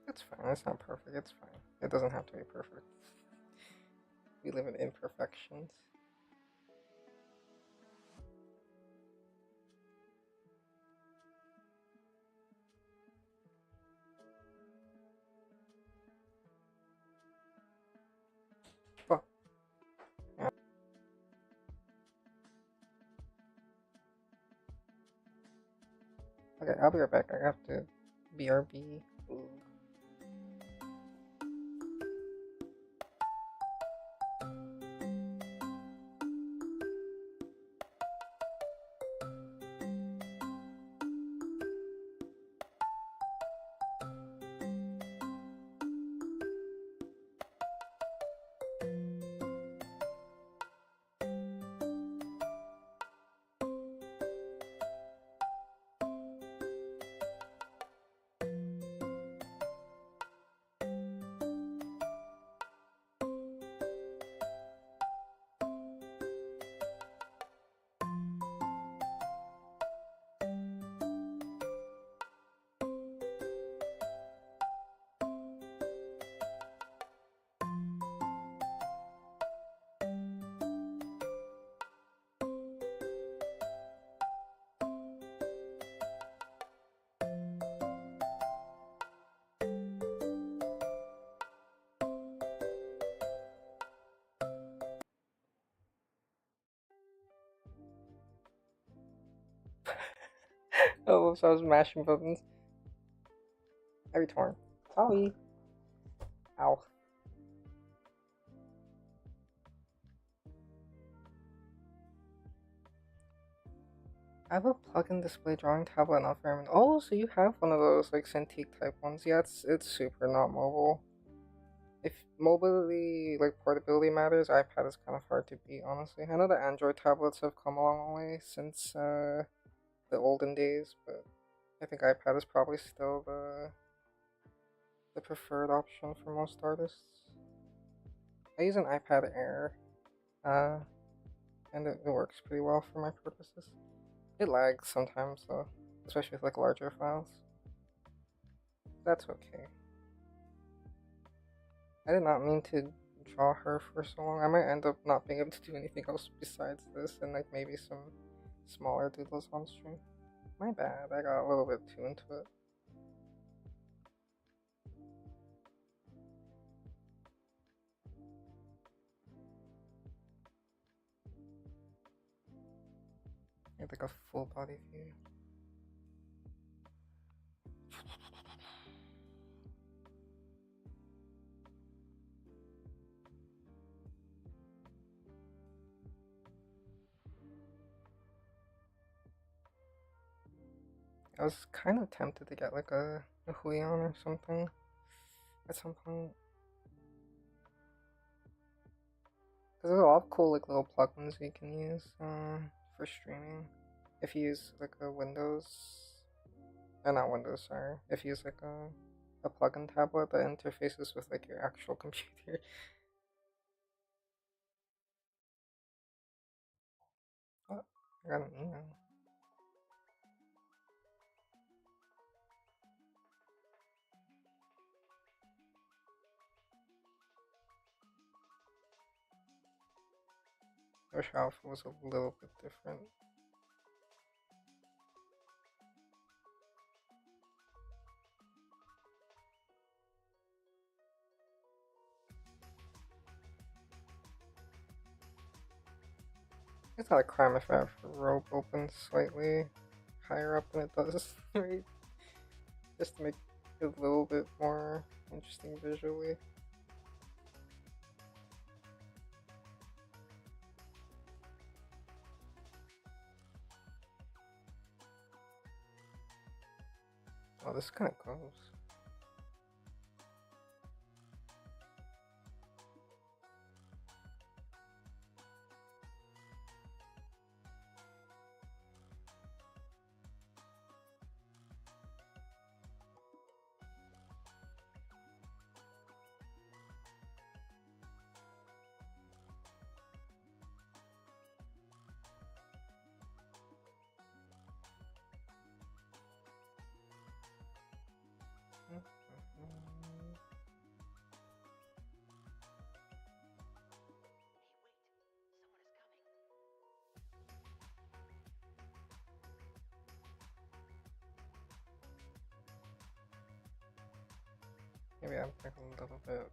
It's fine. It's not perfect. It's fine. It doesn't have to be perfect. We live in imperfections. Oh. Yeah. Okay, I'll be right back. I have to BRB. Ooh. Oh, so I was mashing buttons. Every torn. Sorry. Ow. I have a plug-in display drawing tablet not very many. Oh, so you have one of those like Cintiq type ones? Yeah, it's super not mobile. If mobility like portability matters, iPad is kind of hard to beat. Honestly, I know the Android tablets have come a long way since the olden days, but I think iPad is probably still the preferred option for most artists. I use an iPad Air, uh, and it works pretty well for my purposes. It lags sometimes though, especially with like larger files. That's okay. I did not mean to draw her for so long. I might end up not being able to do anything else besides this and like maybe some smaller doodles on stream. My bad, I got a little bit too into it. I have like a full body view. I was kind of tempted to get like a Huion or something at some point. Because there's a lot of cool like little plugins you can use for streaming. If you use like a Windows, not Windows, sorry. If you use like a plugin tablet that interfaces with like your actual computer. Oh, I got an email. I wish Alpha was a little bit different. It's not a crime if I have the rope open slightly higher up than it does, right? Just to make it a little bit more interesting visually. Oh, this is kind of gross. Maybe I'm like a little bit.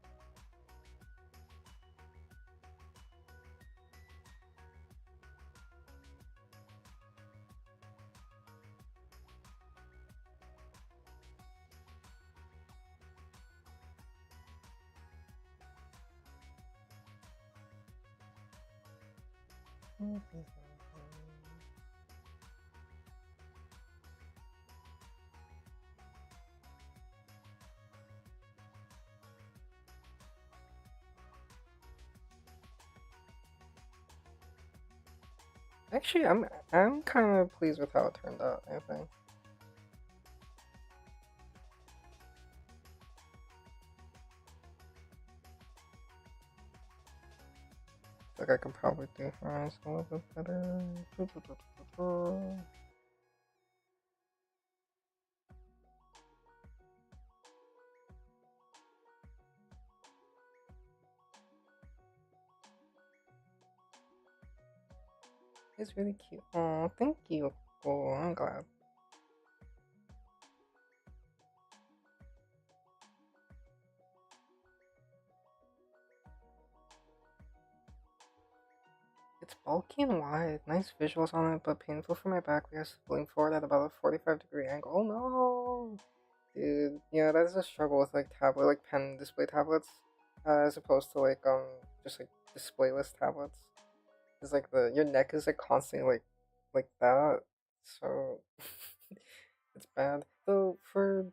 Actually, I'm kind of pleased with how it turned out. I think. Like I could probably do her eyes a little bit better. It's really cute. Oh, thank you. Oh, I'm glad. It's bulky and wide, nice visuals on it, but painful for my back because to lean forward at about a 45-degree angle. Oh no! Dude, yeah, that's a struggle with like tablet, like pen display tablets, as opposed to like just like displayless tablets. It's like your neck is like constantly like that, so it's bad. Though for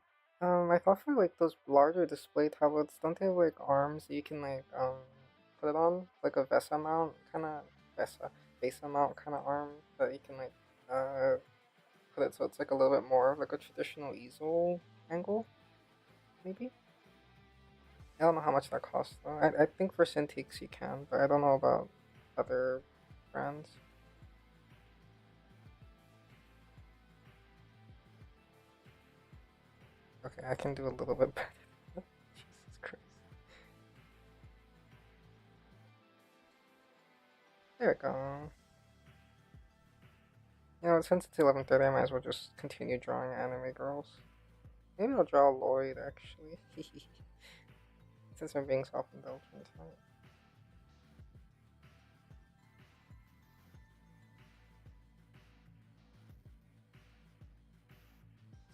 I thought for like those larger display tablets, don't they have like arms that you can like put it on, like a VESA mount kind of VESA mount kind of arm that you can like uh put it so it's like a little bit more of like a traditional easel angle, maybe. I don't know how much that costs though. I think for Cintiqs you can, but I don't know about other brands. Okay, I can do a little bit better. Jesus Christ. There we go. You know, since it's 11:30, I might as well just continue drawing anime girls. Maybe I'll draw Lloyd, actually. Since I'm being self-indulgent tonight.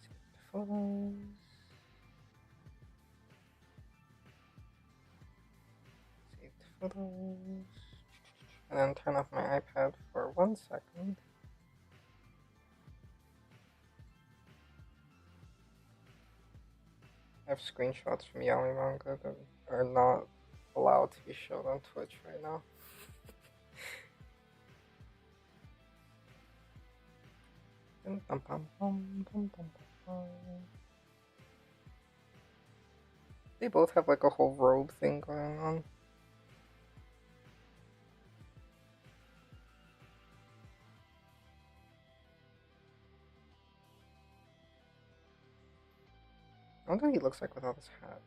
Save the photos. Save the photos. And then turn off my iPad for 1 second. I have screenshots from Yaoi manga that are not allowed to be shown on Twitch right now. They both have like a whole robe thing going on. I wonder what he looks like without his hat.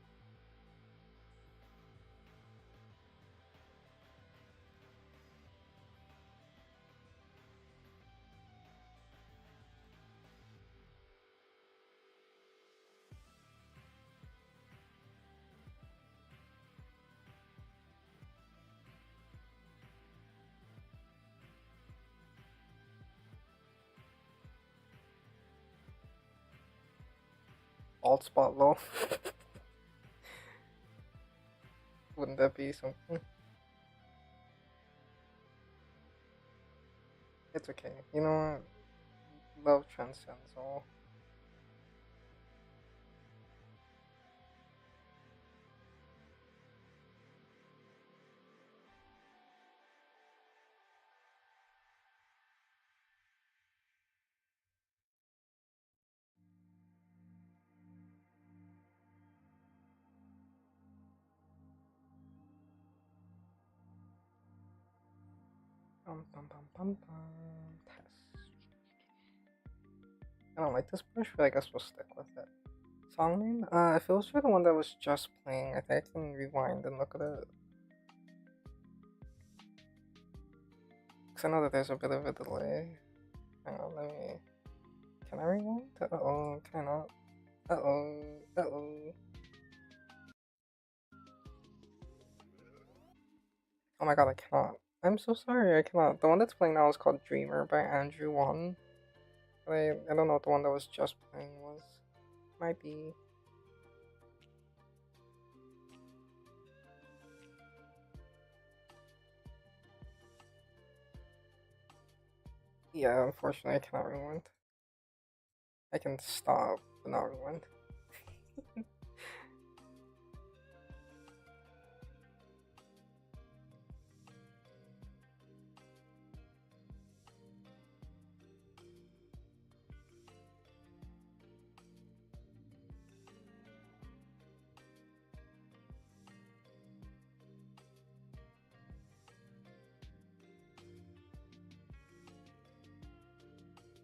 Alt spot low. Wouldn't that be something? It's okay. You know what? Love transcends all. Test. I don't like this brush, but I guess we'll stick with it. Song name? If it was for the one that was just playing, I think I can rewind and look at it. Because I know that there's a bit of a delay. Hang on, let me. Can I rewind? Uh oh, can I not? Uh oh, uh oh. Oh my god, I cannot. I'm so sorry, I cannot. The one that's playing now is called Dreamer by Andrew Wan. I don't know what the one that was just playing was. Might be. Yeah, unfortunately, I cannot rewind. I can stop, but not rewind.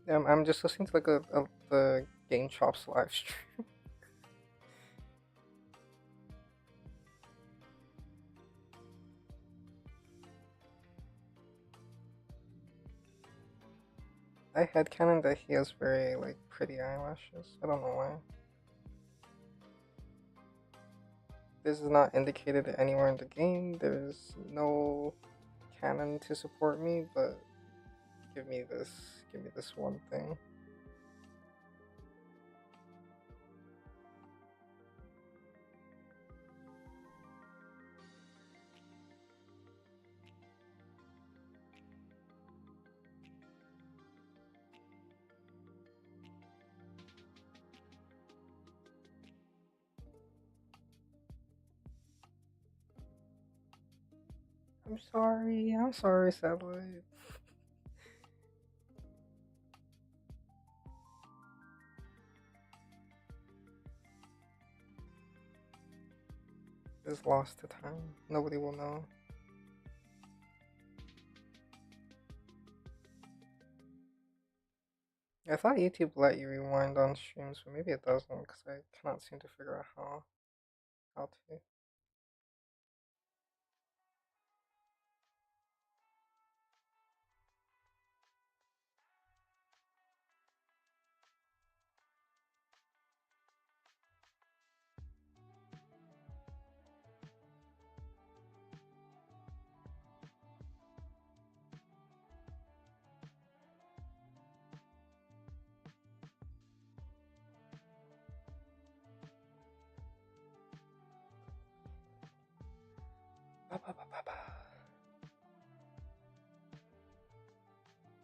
I'm just listening to like the gamechops live stream. I headcanon that he has very like pretty eyelashes. I don't know why. This is not indicated anywhere in the game. There's no canon to support me, but give me this one thing. I'm sorry, satellite. It's lost to time. Nobody will know. I thought YouTube let you rewind on streams, but maybe it doesn't, because I cannot seem to figure out how to.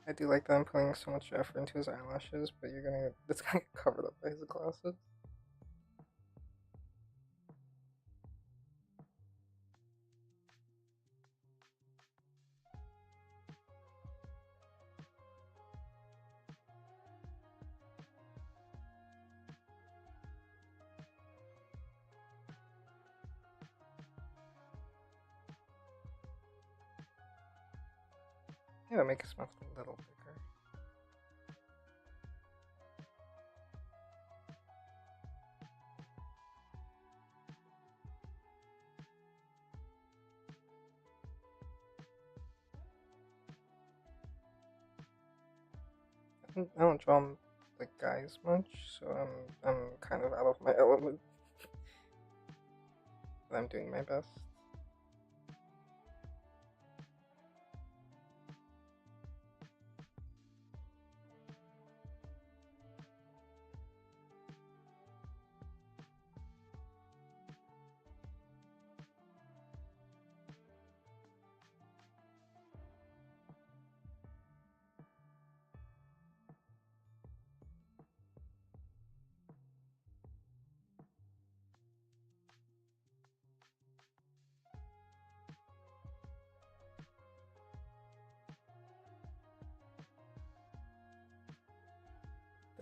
I do like that I'm putting so much effort into his eyelashes, but it's gonna get covered up by his glasses. Yeah, make his mouth a little bigger. I don't draw like guys much, so I'm kind of out of my element. But I'm doing my best.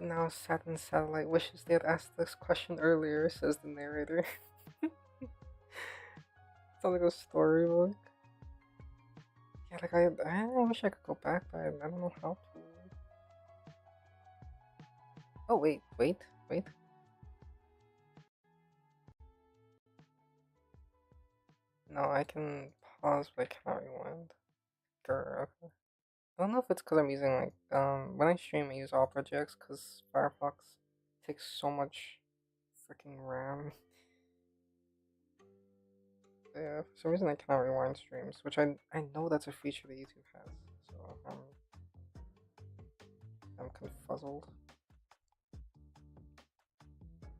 Now Saturn Satellite wishes they had asked this question earlier, says the narrator. Sounds like a storybook. Yeah, like I wish I could go back, but I don't know how to. Oh wait. No, I can pause, but I cannot rewind. Grr, okay. I don't know if it's because I'm using when I stream I use all projects because Firefox takes so much freaking RAM. Yeah, for some reason I cannot rewind streams, which I know that's a feature that YouTube has, so I'm confuzzled.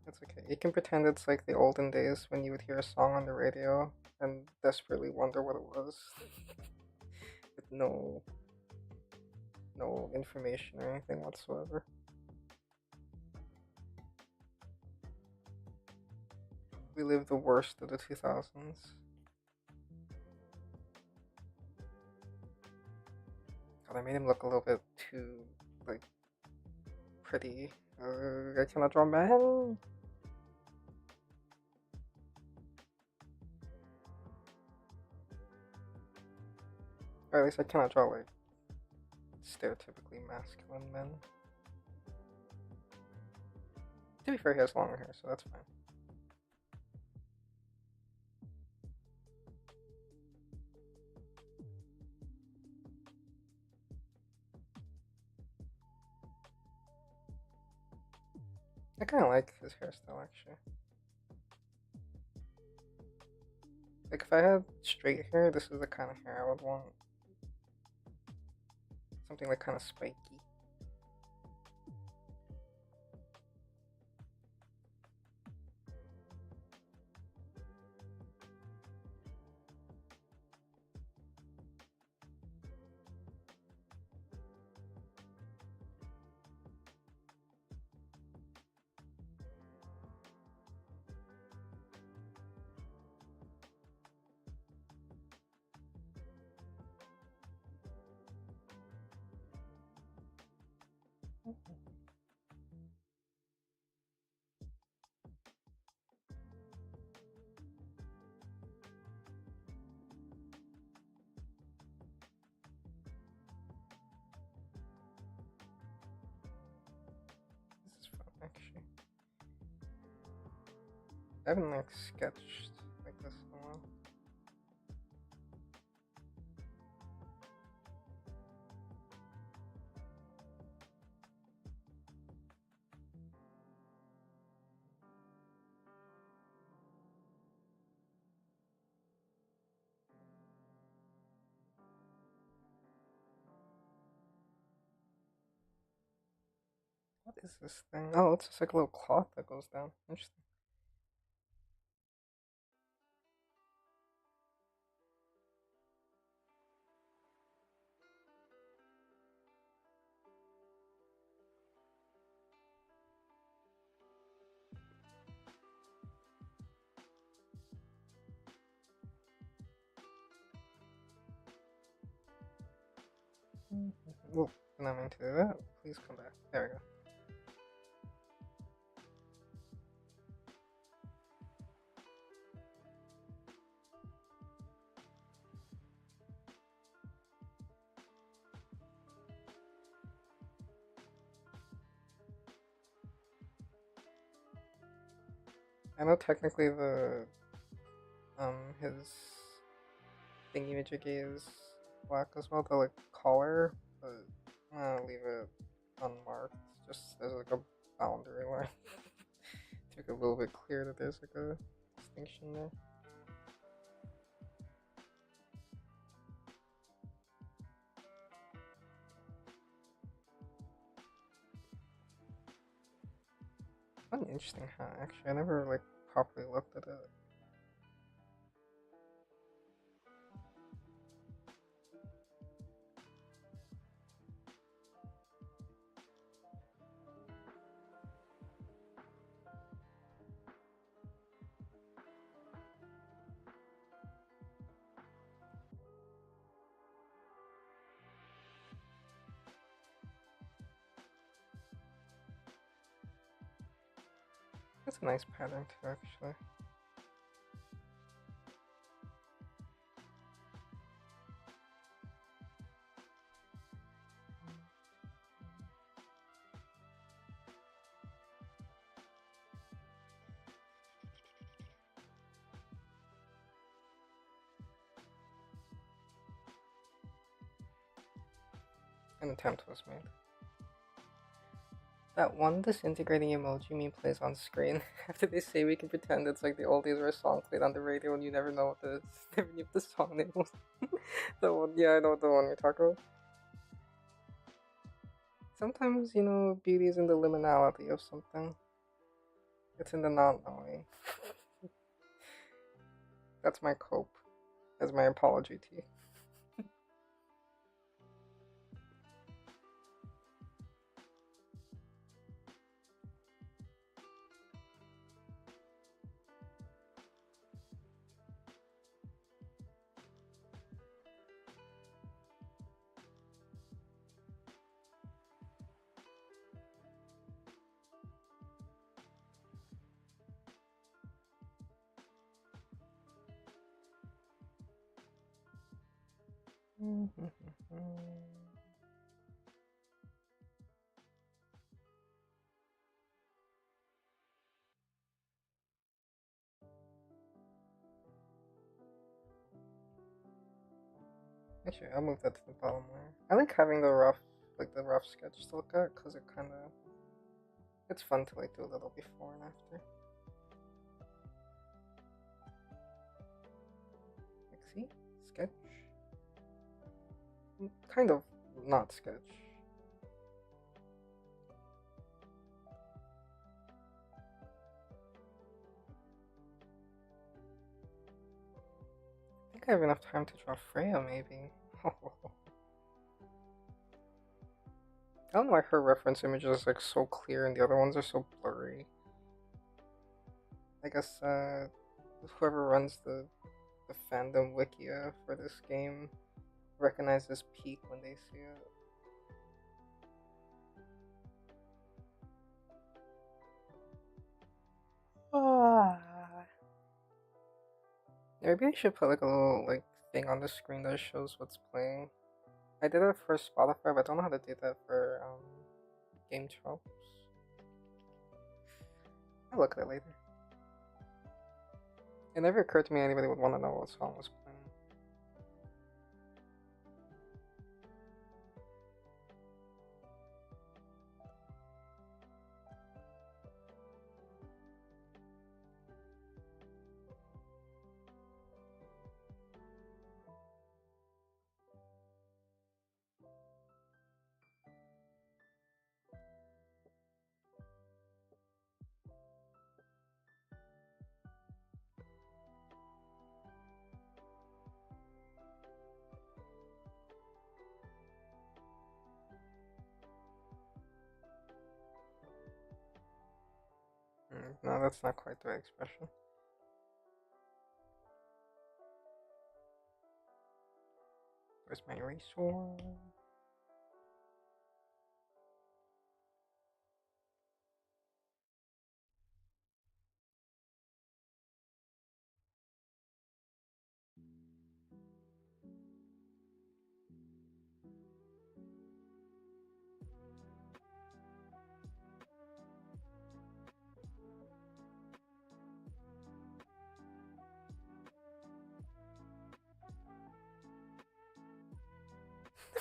It's okay. You can pretend it's like the olden days when you would hear a song on the radio and desperately wonder what it was, with no information or anything whatsoever. We lived the worst of the 2000s. God, I made him look a little bit too, like, pretty. I cannot draw man. Or at least I cannot draw, like, stereotypically masculine men. To be fair, he has longer hair, so that's fine. I kind of like his hairstyle, actually. Like, if I had straight hair, this is the kind of hair I would want. something like kind of spiky. This is fun, actually. I haven't like sketched like this in a while. What is this thing? Oh, it's just like a little cloth that goes down. Interesting. Whoa, did not mean to do that. Please come back. There we go. I know technically the his thingy-majiggy is black as well, the like collar, but I'm gonna leave it unmarked, just as like a boundary line. To make it a little bit clear that there's like a distinction there. What an interesting hat, actually. I never like properly looked at it. That's a nice pattern too, actually. An attempt was made. That one disintegrating emoji meme plays on screen after they say we can pretend it's like the oldies or a song played on the radio and you never know what never knew what the song name was. The one, yeah, I know the one you're talking about. Sometimes, you know, beauty is in the liminality of something. It's in the not knowing. That's my cope. As my apology to you. Actually, I'll move that to the bottom layer. I like having the rough sketch to look at because it kind of, it's fun to like do a little before and after. Like, see, sketch. Kind of not sketch. I think I have enough time to draw Freya, maybe. I don't know why her reference image is like so clear and the other ones are so blurry. I guess whoever runs the fandom wikia for this game recognizes peak when they see it. Maybe I should put like a little like thing on the screen that shows what's playing. I did it for Spotify, but I don't know how to do that for gamechops. I'll look at it later. It never occurred to me anybody would want to know what song was playing. No, that's not quite the right expression. Where's my eraser?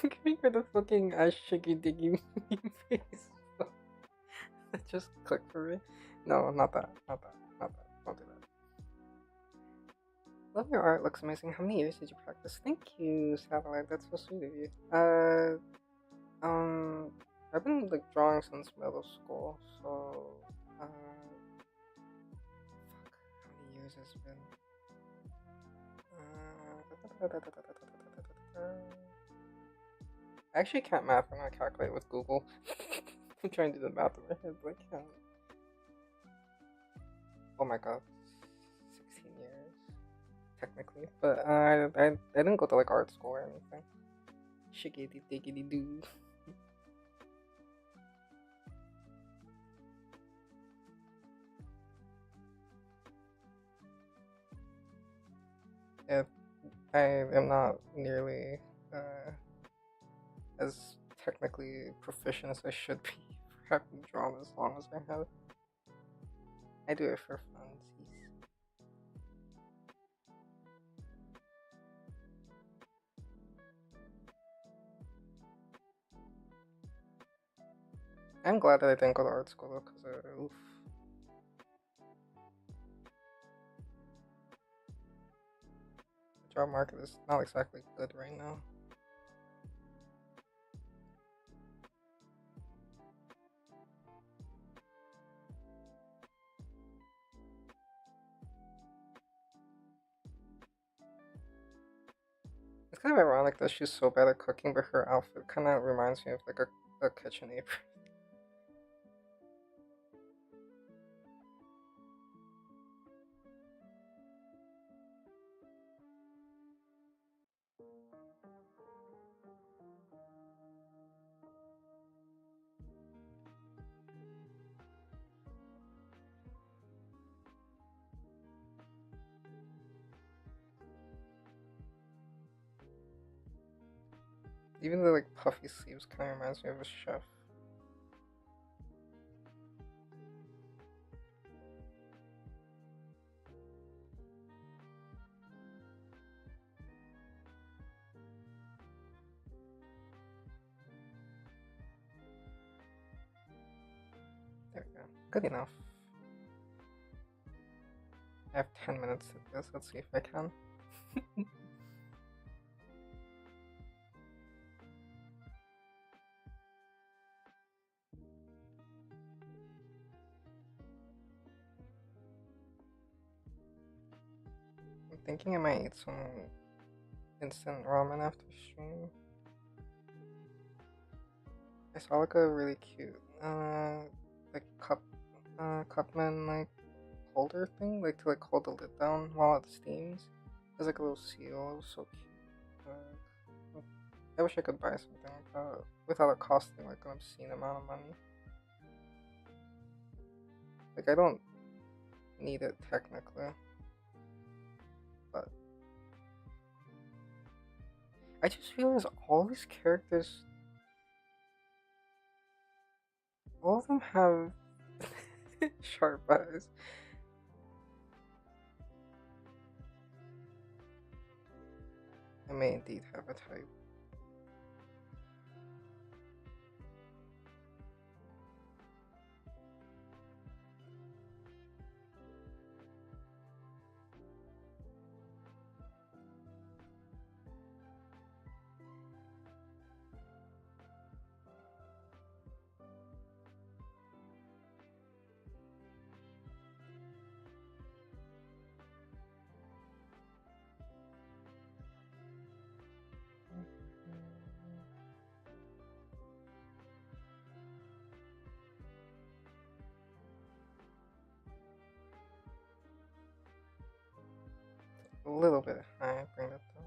I'm giving her the fucking shiggy diggy face. That just clicked for me. No, not that. Not that. Not that. Don't do that. Love your art. Looks amazing. How many years did you practice? Thank you, Satellite. That's so sweet of you. I've been like drawing since middle school, so fuck, how many years has it been? I actually can't math. I'm gonna calculate with Google. I'm trying to do the math in my head, but I can't. Oh my god, 16 years technically, but I didn't go to like art school or anything. Shiggity diggity doo. Yeah, I am not nearly as technically proficient as I should be for having drawn as long as I have. I do it for funsies. I'm glad that I didn't go to art school though, because oof. The job market is not exactly good right now. It's kind of ironic that she's so bad at cooking, but her outfit kind of reminds me of like a kitchen apron. Even the like puffy sleeves kind of reminds me of a chef. There we go. Good enough. I have 10 minutes to do this. Let's see if I can. thinking I might eat some instant ramen after stream. I saw like a really cute like cupman like holder thing, like to like hold the lid down while it steams. There's like a little seal. It was so cute. I wish I could buy something like that without it costing like an obscene amount of money. Like I don't need it technically, but I just realized all these characters, all of them have sharp eyes. I may indeed have a type. A little bit high, bring that down.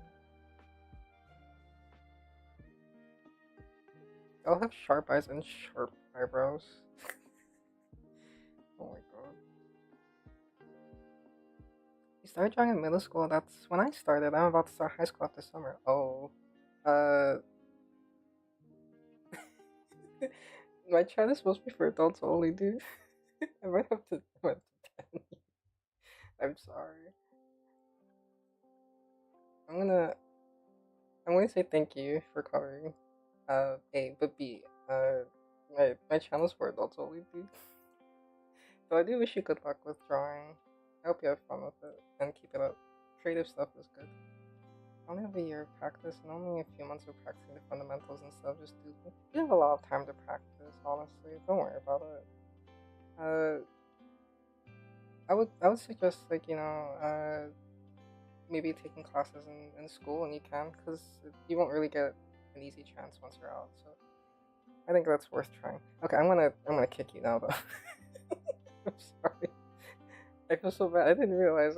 I'll have sharp eyes and sharp eyebrows. Oh my god. You started drawing in middle school? That's when I started. I'm about to start high school after summer. Oh. My chat is supposed to be for adults only, dude. I might have to ban you. I'm sorry. I'm gonna say thank you for covering. A, but B, my channel's for adults only, dude. So I do wish you good luck with drawing. I hope you have fun with it and keep it up. Creative stuff is good. I only have a year of practice and only a few months of practicing the fundamentals and stuff. Just do. You have a lot of time to practice, honestly. Don't worry about it. I would suggest like maybe taking classes in school when you can, because you won't really get an easy chance once you're out. So I think that's worth trying. Okay, I'm gonna kick you now though. I'm sorry. I feel so bad. I didn't realize.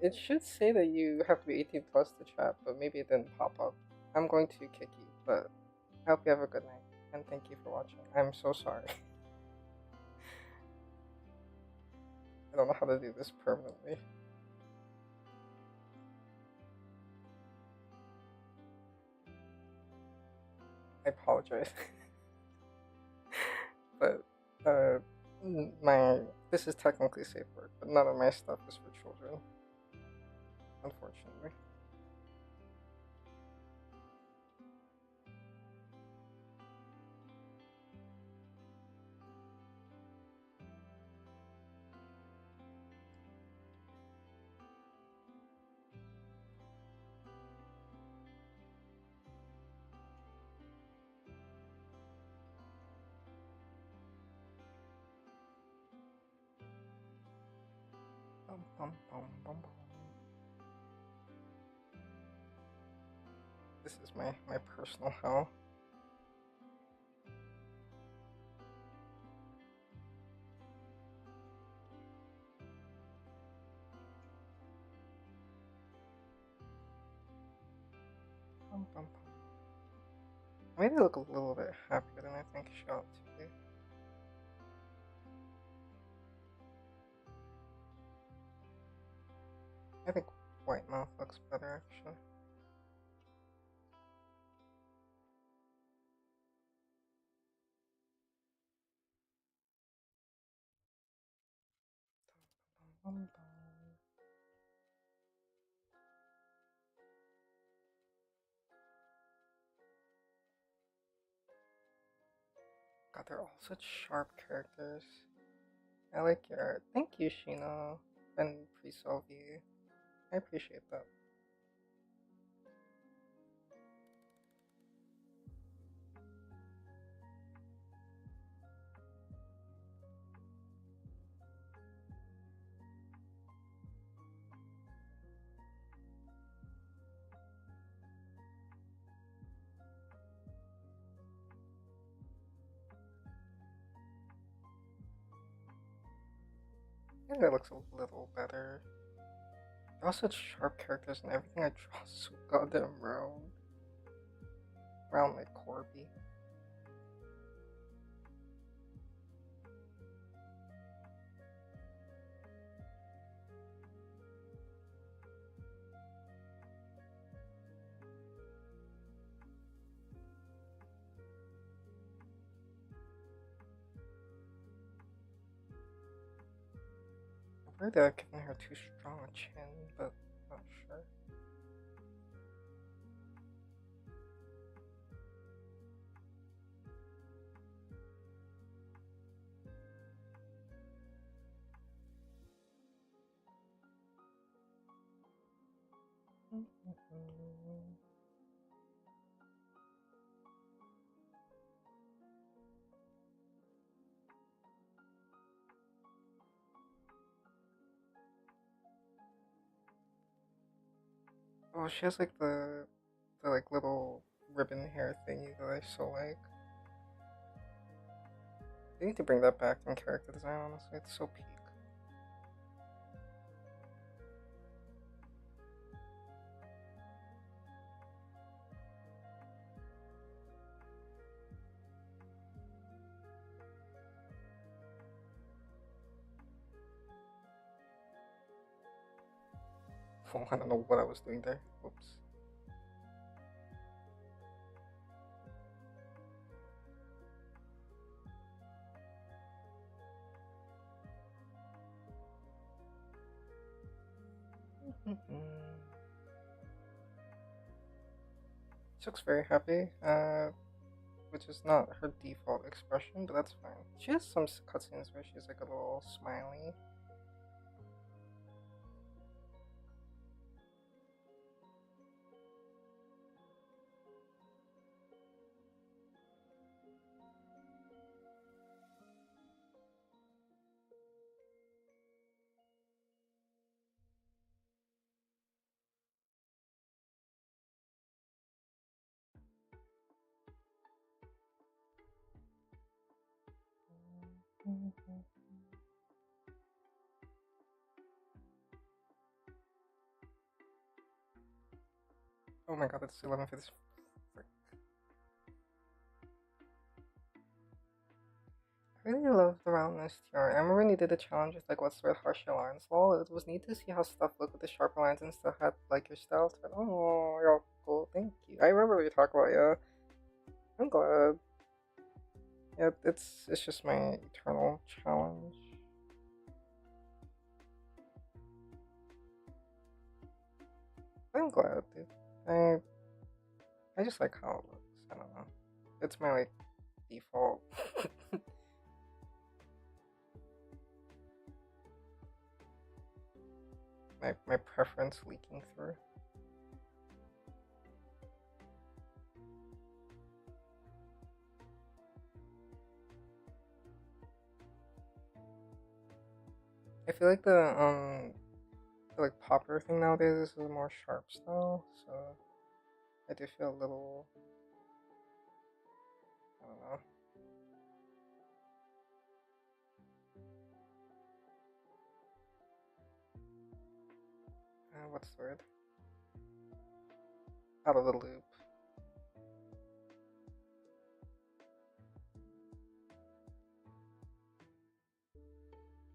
It should say that you have to be 18 plus to chat, but maybe it didn't pop up. I'm going to kick you, but I hope you have a good night and thank you for watching. I'm so sorry. I don't know how to do this permanently. I apologize. But this is technically safe work, but none of my stuff is for children, unfortunately. Bum, bum, bum, bum, bum. This is my personal hell. Bum, bum, bum. I made it look a little bit happier than I think she ought to be. I think white mouth looks better actually. Bum, bum, bum. God, they're all such sharp characters. I like your art. Thank you, Shino and Pre-Solvy. I appreciate that. I think that looks a little better. They're all such sharp characters, and everything I draw is so goddamn round. Round like Corby. I'm worried that I've given her too strong a chin, but not sure. Oh, she has like the like little ribbon hair thingy that I so like. They need to bring that back in character design, honestly. It's so peak. Oh, I don't know what I was doing there. Whoops. She looks very happy, which is not her default expression, but that's fine. She has some cutscenes where she's like a little smiley. Oh my god, it's 11:50. I really love the roundness here. I remember when you did the challenge with like what's the harsher lines lol. It was neat to see how stuff looked with the sharper lines and still had like your style to it. Oh, you're all cool. Thank you. I remember we talked about, yeah. I'm glad. Yeah, it's just my eternal challenge. I'm glad, dude. I just like how it looks. I don't know. It's my like default. my preference leaking through. I feel like the like popper thing nowadays is a more sharp style, so I do feel a little, I don't know. What's the word? Out of the loop.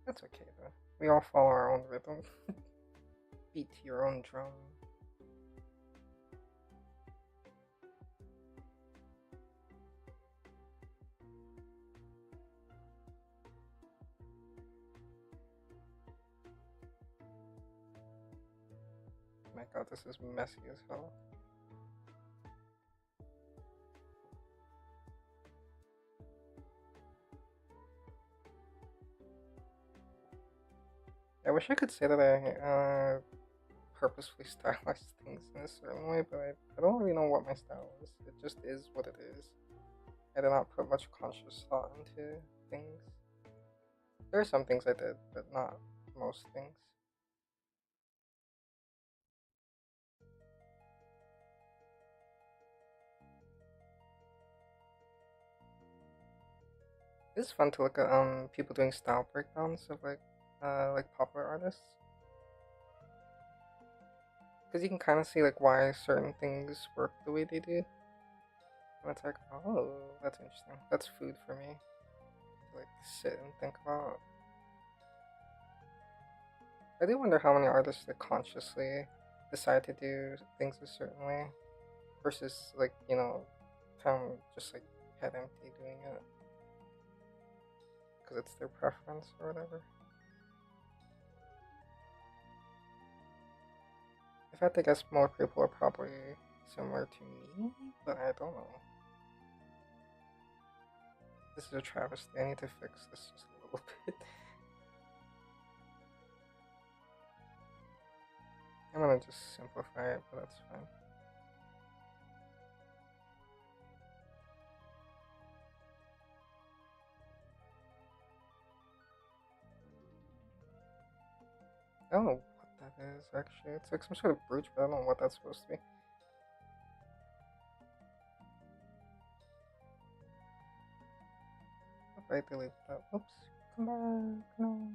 That's okay though. We all follow our own rhythm. Beat to your own drum. My god, this is messy as hell. I wish I could say that I purposefully stylized things in a certain way, but I don't really know what my style is. It just is what it is. I did not put much conscious thought into things. There are some things I did, but not most things. It's fun to look at people doing style breakdowns of like like popular artists, because you can kind of see like why certain things work the way they do. And it's like, oh, that's interesting. That's food for me to like sit and think about. I do wonder how many artists that consciously decide to do things a certain way versus like, you know, found just like head empty doing it because it's their preference or whatever. If I had to guess, more people are probably similar to me, but I don't know. This is a travesty. I need to fix this just a little bit. I'm gonna just simplify it, but that's fine. I don't know what that is actually. It's like some sort of brooch, but I don't know what that's supposed to be. If I delete that, oops, come back, no.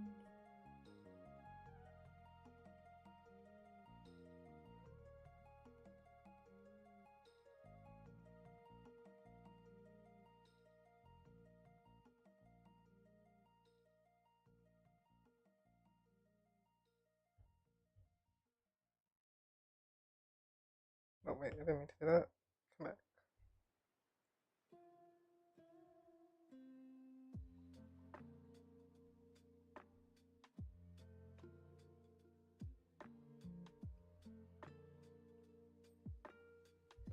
Oh wait, I didn't mean to do that. Come back.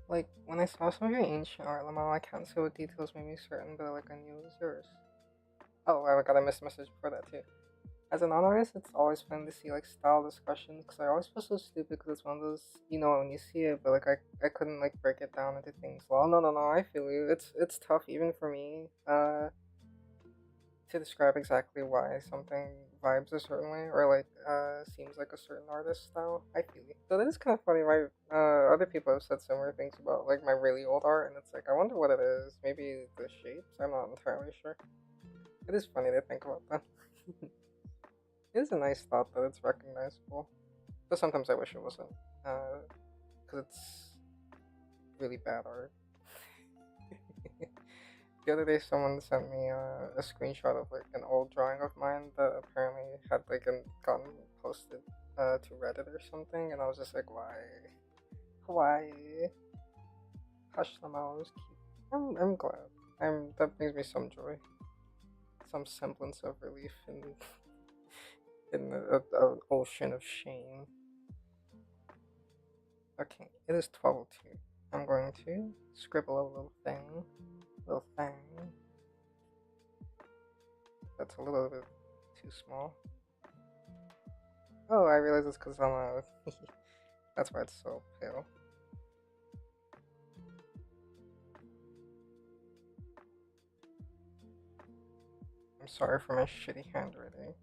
Like, when I saw some of your ancient art, Lamau, I can't say what details made me certain, but like I knew it was yours. Oh, I got a missed message before that too. As a non-artist, it's always fun to see like style discussions because I always feel so stupid because it's one of those, you know, when you see it, but like I couldn't like break it down into things. Well, no, I feel you. It's tough even for me to describe exactly why something vibes a certain way or like seems like a certain artist style. I feel you. So that is kind of funny. My other people have said similar things about like my really old art, and it's like I wonder what it is. Maybe the shapes. I'm not entirely sure. It is funny to think about that. It is a nice thought that it's recognizable, but sometimes I wish it wasn't, because it's really bad art. The other day, someone sent me a screenshot of like an old drawing of mine that apparently had like gotten posted to Reddit or something, and I was just like, why? Hush them out. It was cute. I'm glad. That brings me some joy, some semblance of relief in an ocean of shame. Okay, it is 12:02. I'm going to scribble a little thing. That's a little bit too small. Oh, I realize it's because I'm a. That's why it's so pale. I'm sorry for my shitty handwriting.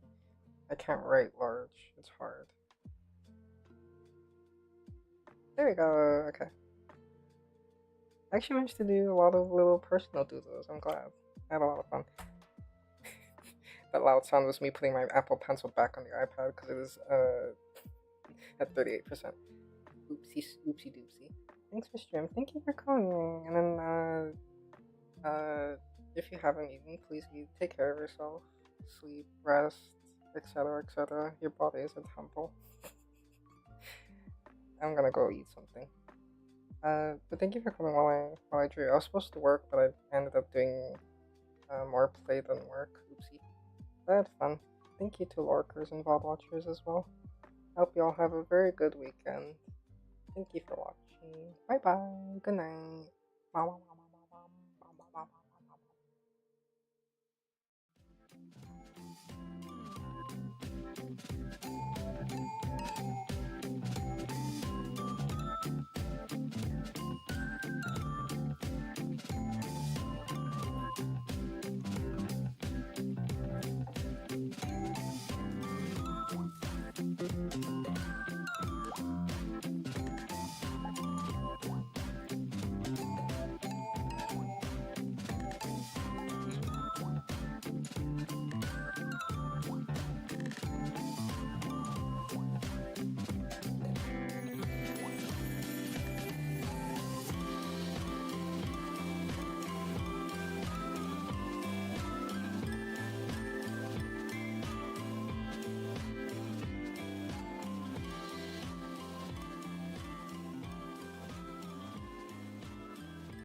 I can't write large. It's hard. There we go. Okay. I actually managed to do a lot of little personal doodles. I'm glad. I had a lot of fun. That loud sound was me putting my Apple Pencil back on the iPad because it is at 38%. Oopsie doopsie. Thanks for stream. Thank you for coming. And then if you haven't eaten, please eat. Take care of yourself. Sleep, rest, etc., etc. Your body is a temple. I'm gonna go eat something. But thank you for coming while I drew. I was supposed to work, but I ended up doing more play than work. Oopsie. But I had fun. Thank you to lurkers and VOD watchers as well. I hope you all have a very good weekend. Thank you for watching. Bye bye. Good night. Wow.